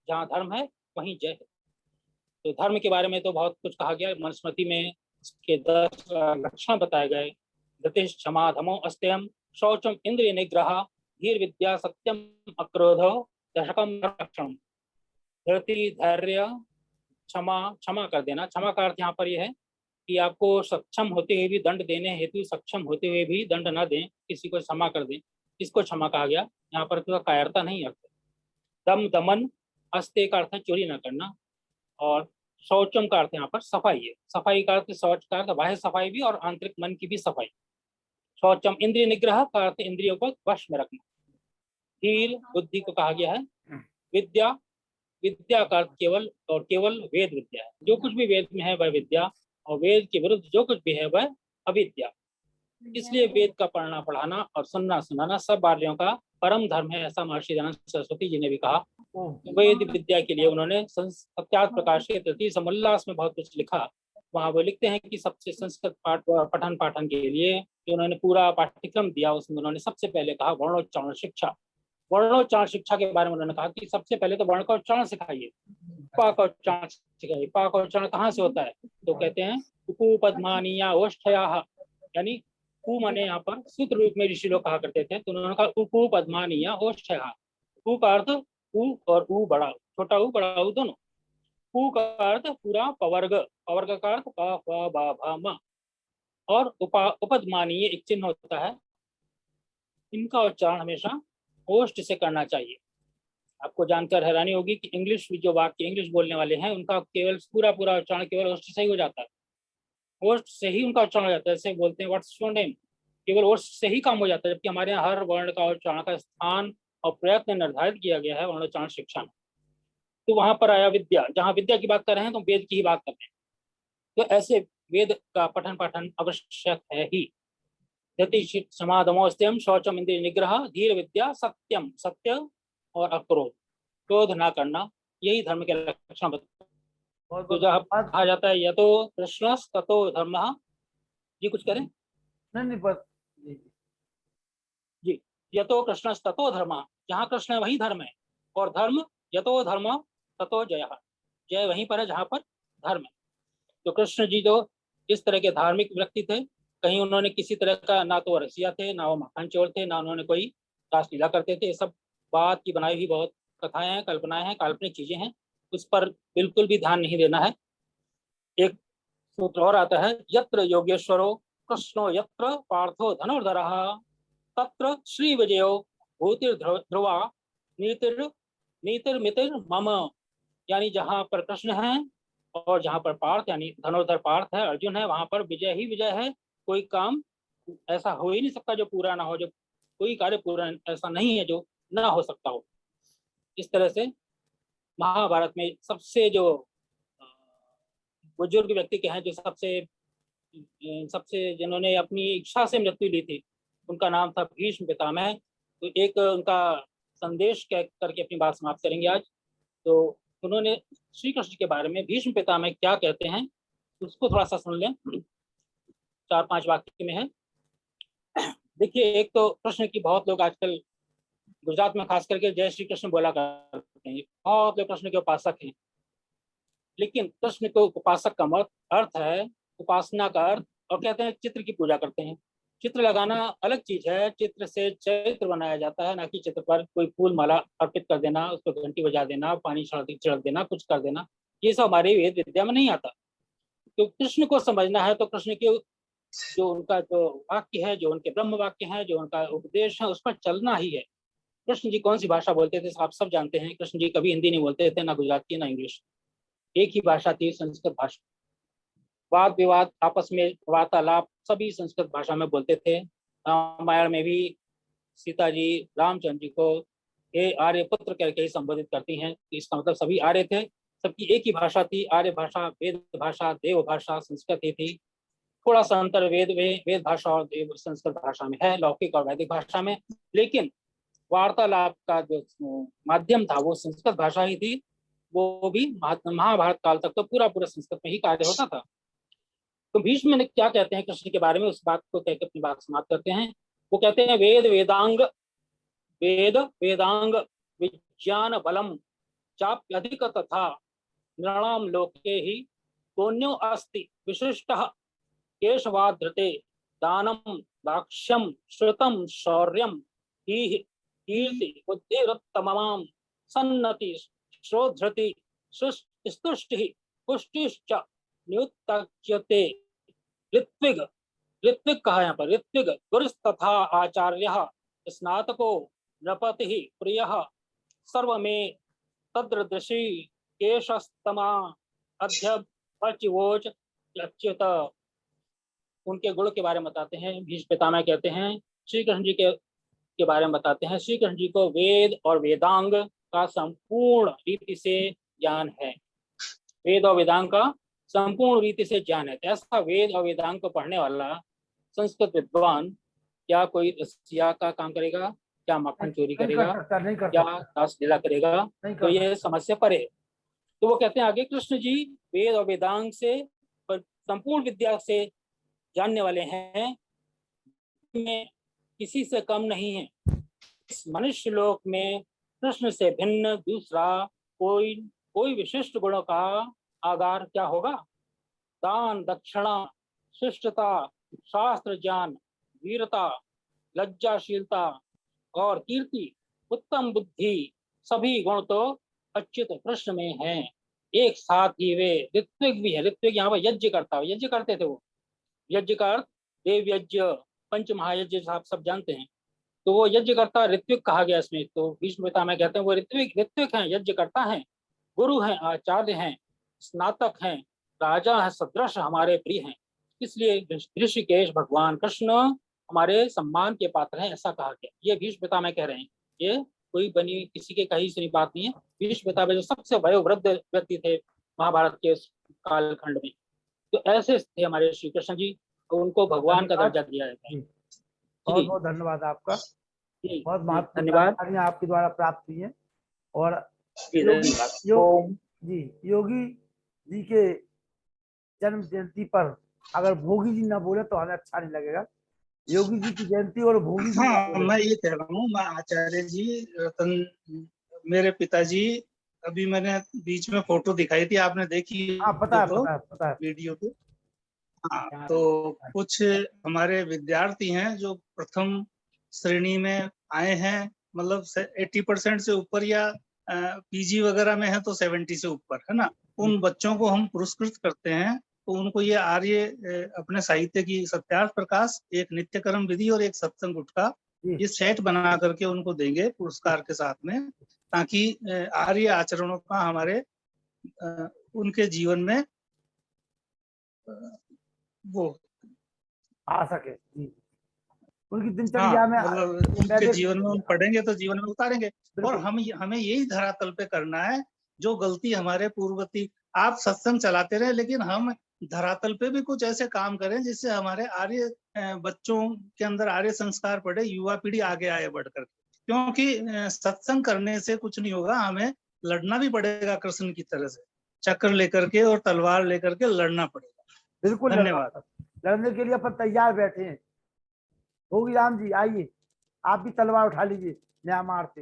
जहाँ धर्म है वहीं जय है। तो धर्म के बारे में तो बहुत कुछ कहा गया। मनुस्मृति में इसके 10 लक्षण बताए गए। धृतिः क्षमा धमो अस्त्यम, शौचम इंद्रिय निग्रह, धीर विद्या सत्यम अक्रोधो, दशकम लक्षण। धृति, धैर्य, क्षमा कर देना। क्षमा का अर्थ यहाँ पर यह है कि आपको सक्षम होते हुए भी दंड देने हेतु सक्षम होते हुए भी दंड न दें, किसी को क्षमा कर दें, इसको क्षमा कहा गया। यहाँ पर तो कायरता नहीं अर्थ। दम दमन, अस्ते का अर्थ है चोरी न करना, और शौचम का अर्थ यहाँ पर सफाई है। सफाई का अर्थ, शौच का अर्थ बाह्य सफाई भी और आंतरिक मन की भी सफाई। शौचम इंद्रिय निग्रह का अर्थ इंद्रियों को वश में रखना। धीर, बुद्धि को कहा गया है। विद्या का अर्थ केवल वेद विद्या है। जो कुछ भी वेद में है वह विद्या, और वेद के विरुद्ध जो कुछ भी है वह अविद्या। इसलिए वेद का पढ़ना पढ़ाना और सुनना सुनाना सब बालियों का परम धर्म है, ऐसा महर्षि दयानंद सरस्वती जी ने भी कहा। वेद विद्या के लिए उन्होंने सत्यार्थ प्रकाश के तृतीय समोल्लास में बहुत कुछ लिखा। वहाँ वो लिखते हैं कि सबसे संस्कृत पठन पाठन के लिए उन्होंने पूरा पाठ्यक्रम दिया। उसमें उन्होंने सबसे पहले कहा वर्णोच्चारण शिक्षा। वर्णोच्चारण शिक्षा के बारे में उन्होंने कहा कि सबसे पहले तो वर्ण का उच्चारण सिखाइए, पा का उच्चारण सिखाइए। पा का उच्चारण कहाँ से होता है? तो कहते हैं उपू पद्मानिया ओष्ठया, यानी कु माने यहाँ पर सूत्र रूप में ऋषि लोग कहा करते थे, तो उन्होंने कहा कु पद्मानीय ओष्ठ। कु का अर्थ उ और उ बड़ा, छोटा उ बड़ा उ दोनों। कु का अर्थ पूरा पवर्ग, पवर्ग का अर्थ प फ ब भ म, और उपदमानीय एक चिन्ह होता है। इनका उच्चारण हमेशा ओष्ठ से करना चाहिए। आपको जानकर हैरानी होगी कि इंग्लिश जो वाक्य इंग्लिश बोलने वाले हैं उनका केवल पूरा उच्चारण केवल ओष्ठ से ही हो जाता है। ओष्ठ से ही उनका उच्चारण हो जाता है। जैसे बोलते हैं व्हाट्स योर नेम, केवल ओष्ठ से ही काम हो जाता है, जबकि हमारे यहाँ हर वर्ण का उच्चारण का स्थान और प्रयत्न निर्धारित किया गया है वर्णोच्चारण शिक्षा में। तो वहां पर आया विद्या, जहाँ विद्या की बात कर रहे हैं तो वेद की ही बात कर रहे हैं। तो ऐसे वेद का पठन पाठन आवश्यक है ही। यति समाधमोस्त्यम शौचम इंद्रिय निग्रह धीर विद्या सत्यम, सत्य और अक्रोध, क्रोध ना करना, यही धर्म के लक्षण बताते हैं। बहुत तो बहुत जहाँ धन्यवाद। कहा जाता है यतो कृष्ण ततो धर्म, जी कुछ करें नहीं बस जी जी। जी, यतो कृष्ण ततो धर्म, जहाँ कृष्ण है वही धर्म है, और धर्म यतो धर्म ततो जय, जय वहीं पर है जहाँ पर धर्म है। तो कृष्ण जी जो इस तरह के धार्मिक व्यक्ति थे, कहीं उन्होंने किसी तरह का, ना तो रसिया थे, ना वो मक्खन चोर थे, ना उन्होंने कोई रासलीला करते थे। ये सब बात की बनाई हुई बहुत कथाएं हैं, कल्पनाएं हैं, काल्पनिक चीजें हैं, उस पर बिल्कुल भी ध्यान नहीं देना है। एक सूत्र और आता है, यत्र योगेश्वरो कृष्णो यत्र पार्थो धनुर्धरः तत्र श्री विजयो भूतिर्ध्रुवा नीतिर नीतिर्मितिर मम, यानी जहाँ पर कृष्ण है और जहाँ पर पार्थ यानी धनुर्धर पार्थ है, अर्जुन है, वहां पर विजय ही विजय है। कोई काम ऐसा हो ही नहीं सकता जो पूरा ना हो, जो कोई कार्य पूरा ऐसा नहीं है जो ना हो सकता हो। इस तरह से महाभारत में सबसे जो बुजुर्ग व्यक्ति के हैं, जो सबसे सबसे जिन्होंने अपनी इच्छा से मृत्यु ली थी, उनका नाम था भीष्म पितामह। तो एक उनका संदेश करके अपनी बात समाप्त करेंगे आज। तो उन्होंने श्री कृष्ण के बारे में भीष्म पितामह क्या कहते हैं उसको थोड़ा सा सुन लें, 4-5 वाक्य में है। देखिए, एक तो कृष्ण की बहुत लोग आजकल गुजरात में खास करके जय श्री कृष्ण बोला करते हैं, बहुत लोग कृष्ण के उपासक हैं, लेकिन कृष्ण को उपासक का अर्थ है उपासना का अर्थ, और कहते हैं चित्र की पूजा करते हैं। चित्र लगाना अलग चीज है, चित्र से चरित्र बनाया जाता है, ना कि चित्र पर कोई फूल माला अर्पित कर देना, उस पर घंटी बजा देना, पानी छिड़क देना, कुछ कर देना, ये सब हमारी वेद विद्या में नहीं आता। तो कृष्ण को समझना है तो कृष्ण के जो उनका जो वाक्य है, जो उनके ब्रह्म वाक्य है, जो उनका उपदेश है, उस पर चलना ही है। कृष्ण जी कौन सी भाषा बोलते थे आप सब जानते हैं। कृष्ण जी कभी हिंदी नहीं बोलते थे, ना गुजराती ना इंग्लिश, एक ही भाषा थी, संस्कृत भाषा। वाद विवाद आपस में वार्तालाप सभी संस्कृत भाषा में बोलते थे। रामायण में भी सीता जी रामचंद्र जी को हे आर्य पुत्र करके ही संबोधित करती हैं, इसका मतलब सभी आर्य थे, सबकी एक ही भाषा थी। आर्य भाषा, वेद भाषा, देव भाषा संस्कृत ही थी। थोड़ा सा अंतर वेद भाषा और देव संस्कृत भाषा में है, लौकिक और वैदिक भाषा में, लेकिन वार्तालाप का जो माध्यम था वो संस्कृत भाषा ही थी। वो भी महाभारत काल तक तो पूरा संस्कृत में ही कार्य होता था। तो भीष्म ने क्या कहते हैं कृष्ण के बारे में, उस बात को कहकर अपनी बात समाप्त करते हैं। वो कहते हैं वेद वेदांग विज्ञान बलम चाप्यधिक तथा नृणाम लोके ही पुण्यो अस्ति विशिष्टः केशवाधृते दानम दाक्ष्यम श्रुतम शौर्यम कीर्ति बुद्धिरुत्तममां सन्नति श्रोधृति स्तुष्टि पुष्टिश्च न्युत्तज्यते। ऋत्विग, ऋत्विग कहा यहाँ पर, ऋत्विग गुरुस्तथा आचार्यः स्नातको नृपतिः प्रियः सर्वमे तदृदृशी केशस्तमा अध्यवोच अच्युत। उनके गुण के बारे में बताते हैं। भीष्म पितामह कहते हैं श्री कृष्ण जी के बारे में बताते हैं, श्री कृष्ण जी को वेद और वेदांग का संपूर्ण रीति से ज्ञान है। वेद और वेदांग का संपूर्ण रीति से ज्ञान है। ऐसा वेद और वेदांग को पढ़ने वाला संस्कृत विद्वान क्या कोई रसिया का काम करेगा, क्या मक्खन चोरी करेगा, क्या रासलीला करेगा, तो ये समस्या परे। तो वो कहते हैं आगे, कृष्ण जी वेद और वेदांग से संपूर्ण विद्या से जानने वाले हैं, में किसी से कम नहीं है। इस मनुष्य लोक में कृष्ण से भिन्न दूसरा कोई विशिष्ट गुणों का आधार क्या होगा। दान, दक्षिणा, शिष्टता, शास्त्र ज्ञान, वीरता, लज्जाशीलता और कीर्ति, उत्तम बुद्धि, सभी गुण तो अच्युत कृष्ण में हैं। एक साथ ही वे ऋत्विक भी है। ऋत्विक यहाँ पर यज्ञ करता, यज्ञ करते थे वो। यज्ञ का अर्थ देव यज्ञ, पंच महायज्ञ आप सब जानते हैं। तो वो यज्ञ करता ऋत्विक कहा गया इसमें। तो भीष्म पितामह कहते हैं वो ऋत्विक हैं, यज्ञ करता है, गुरु हैं, आचार्य हैं, स्नातक हैं, राजा है, सदृश हमारे प्रिय हैं। इसलिए ऋषिकेश भगवान कृष्ण हमारे सम्मान के पात्र हैं, ऐसा कहा गया। ये भीष्म पितामह कह रहे हैं, ये कोई बनी किसी के कहीं से बात नहीं है। भीष्म पितामह जो सबसे वयोवृद्ध व्यक्ति थे महाभारत के कालखंड में, तो ऐसे थे हमारे श्री कृष्ण जी, तो उनको भगवान का दर्जा दिया जाता है। बहुत बहुत धन्यवाद आपका। बहुत महत्वपूर्ण धन्यवाद जानकारियां आपके द्वारा प्राप्त हुई हैं। और योगी जी के जन्म जयंती पर अगर भोगी जी ना बोले तो हमें अच्छा नहीं लगेगा। योगी जी की जयंती और भोगी जी हाँ, मैं ये कह रहा हूँ, मैं आचार्य जी रतन, मेरे पिताजी, अभी मैंने बीच में फोटो दिखाई थी, आपने देखी? हाँ, पता है वीडियो पे। हाँ, तो कुछ हमारे विद्यार्थी हैं जो प्रथम श्रेणी में आए हैं, मतलब 80% से ऊपर, या पीजी वगैरह में है तो 70 से ऊपर, है ना। उन बच्चों को हम पुरस्कृत करते हैं। तो उनको ये आर्य अपने साहित्य की सत्यार्थ प्रकाश, एक नित्यकर्म विधि और एक सत्संग गुटका, ये सेट बना करके उनको देंगे पुरस्कार के साथ में, ताकि आर्य आचरणों का हमारे उनके जीवन में वो आ सके। उनकी दिनचर्या में, मतलब उनके जीवन में पढ़ेंगे तो जीवन में उतारेंगे। और हमें यही धरातल पे करना है जो गलती हमारे पूर्ववर्ती, आप सत्संग चलाते रहे, लेकिन हम धरातल पे भी कुछ ऐसे काम करें जिससे हमारे आर्य बच्चों के अंदर आर्य संस्कार पड़े, युवा पीढ़ी आगे आए बढ़कर। क्योंकि सत्संग करने से कुछ नहीं होगा, हमें लड़ना भी पड़ेगा कृष्ण की तरह से, चक्र लेकर के और तलवार लेकर के लड़ना पड़ेगा। बिल्कुल, धन्यवाद। लड़ने के लिए अपन तैयार बैठे हैं। होगी राम जी, आइए, आप भी तलवार उठा लीजिए म्यांमार से।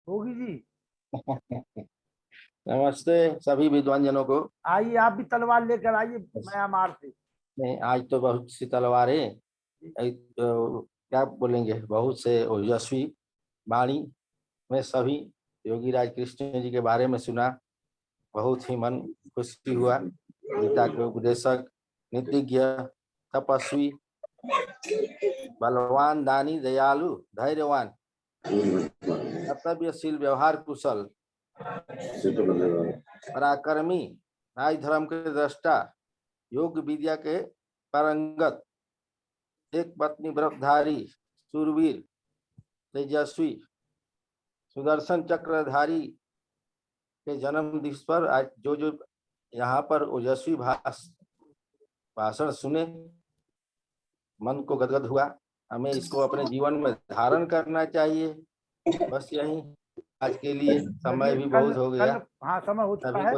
होगी जी नमस्ते सभी विद्वान जनों को। आइए, आप भी तलवार लेकर आइए म्यांमार से। नहीं, आज तो बहुत सी तलवारें, क्या बोलेंगे, बहुत से ओजस्वी वाणी में सभी योगी राज कृष्ण जी के बारे में सुना, बहुत ही मन खुशी हुआ। गीता के उपदेशक, नीतिज्ञ, तपस्वी, बलवान, दानी, दयालु, धैर्यवान, कर्तव्यशील, व्यवहार कुशल, पराक्रमी, न्याय धर्म के दृष्टा, योग विद्या के पारंगत, एक पत्नी व्रतधारी, शूरवीर, तेजस्वी, सुदर्शन चक्रधारी के जन्म दिवस पर आज जो यहाँ पर ओजस्वी भाषण सुने, मन को गदगद हुआ। हमें इसको अपने जीवन में धारण करना चाहिए। बस यही आज के लिए, समय भी बहुत हो गया। हाँ, समय हो चुका है।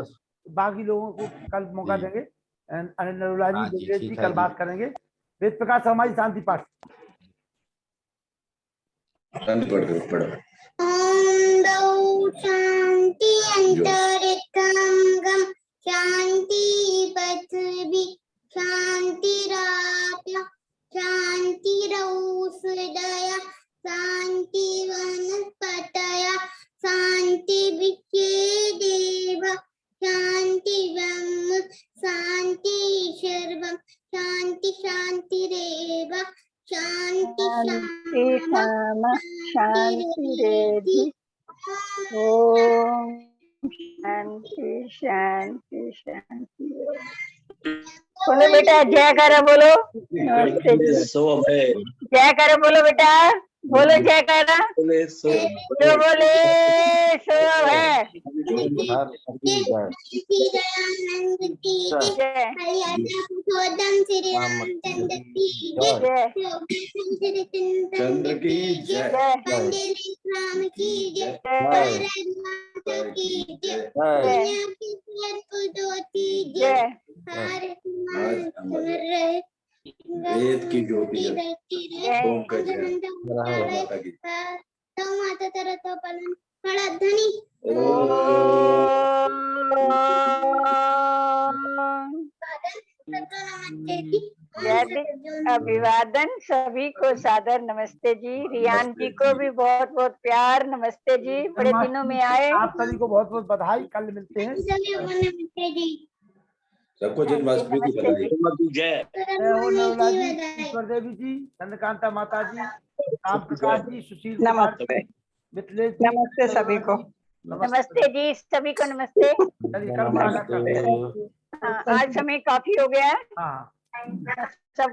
बाकी लोगों को कल मौका देंगे। अनिल नरूला जी, दुर्गेश जी कल बात करेंगे। वेद प्रकाश हमारी शांति पाठ शांति अंतरिक्षं शांति पृथ्वी शांतिराप्य शांतिरौषधयः शांति वनस्पतयः शांति विश्वेदेव शांति ब्रह्म शांति सर्वं शांति शांतिरेव शांति शांतिरेधि। ओम शांति शांति शांति। बोलो बेटा, जय करो, बोलो नमस्ते जी। जय करो, बोलो बेटा, बोलो जय करा, जो बोले सो है। चंद्र की जय, राम की जय, वेद की ज्योति माता तरह तो पालन बड़ा धनी। नमस्ते जी। वैदिक अभिवादन, सभी को सादर नमस्ते जी। रियान जी को भी बहुत बहुत प्यार नमस्ते जी, बड़े दिनों में आए। आप सभी को बहुत बहुत बधाई, कल मिलते हैं। सभी को नमस्ते जी। सबको जन्माष्टमी की बधाई। जय हो नवला जी, ईश्वर देवी जी, चंद्रकांता माता जी, राम प्रकाश जी, सुशील कुमार नमस्ते। जी, मिथिलेश जी, नमस्ते सभी को। नमस्ते जी, सभी को नमस्ते। चलिए कर्म कांड करते हैं। आज समय काफी हो गया है, हाँ सब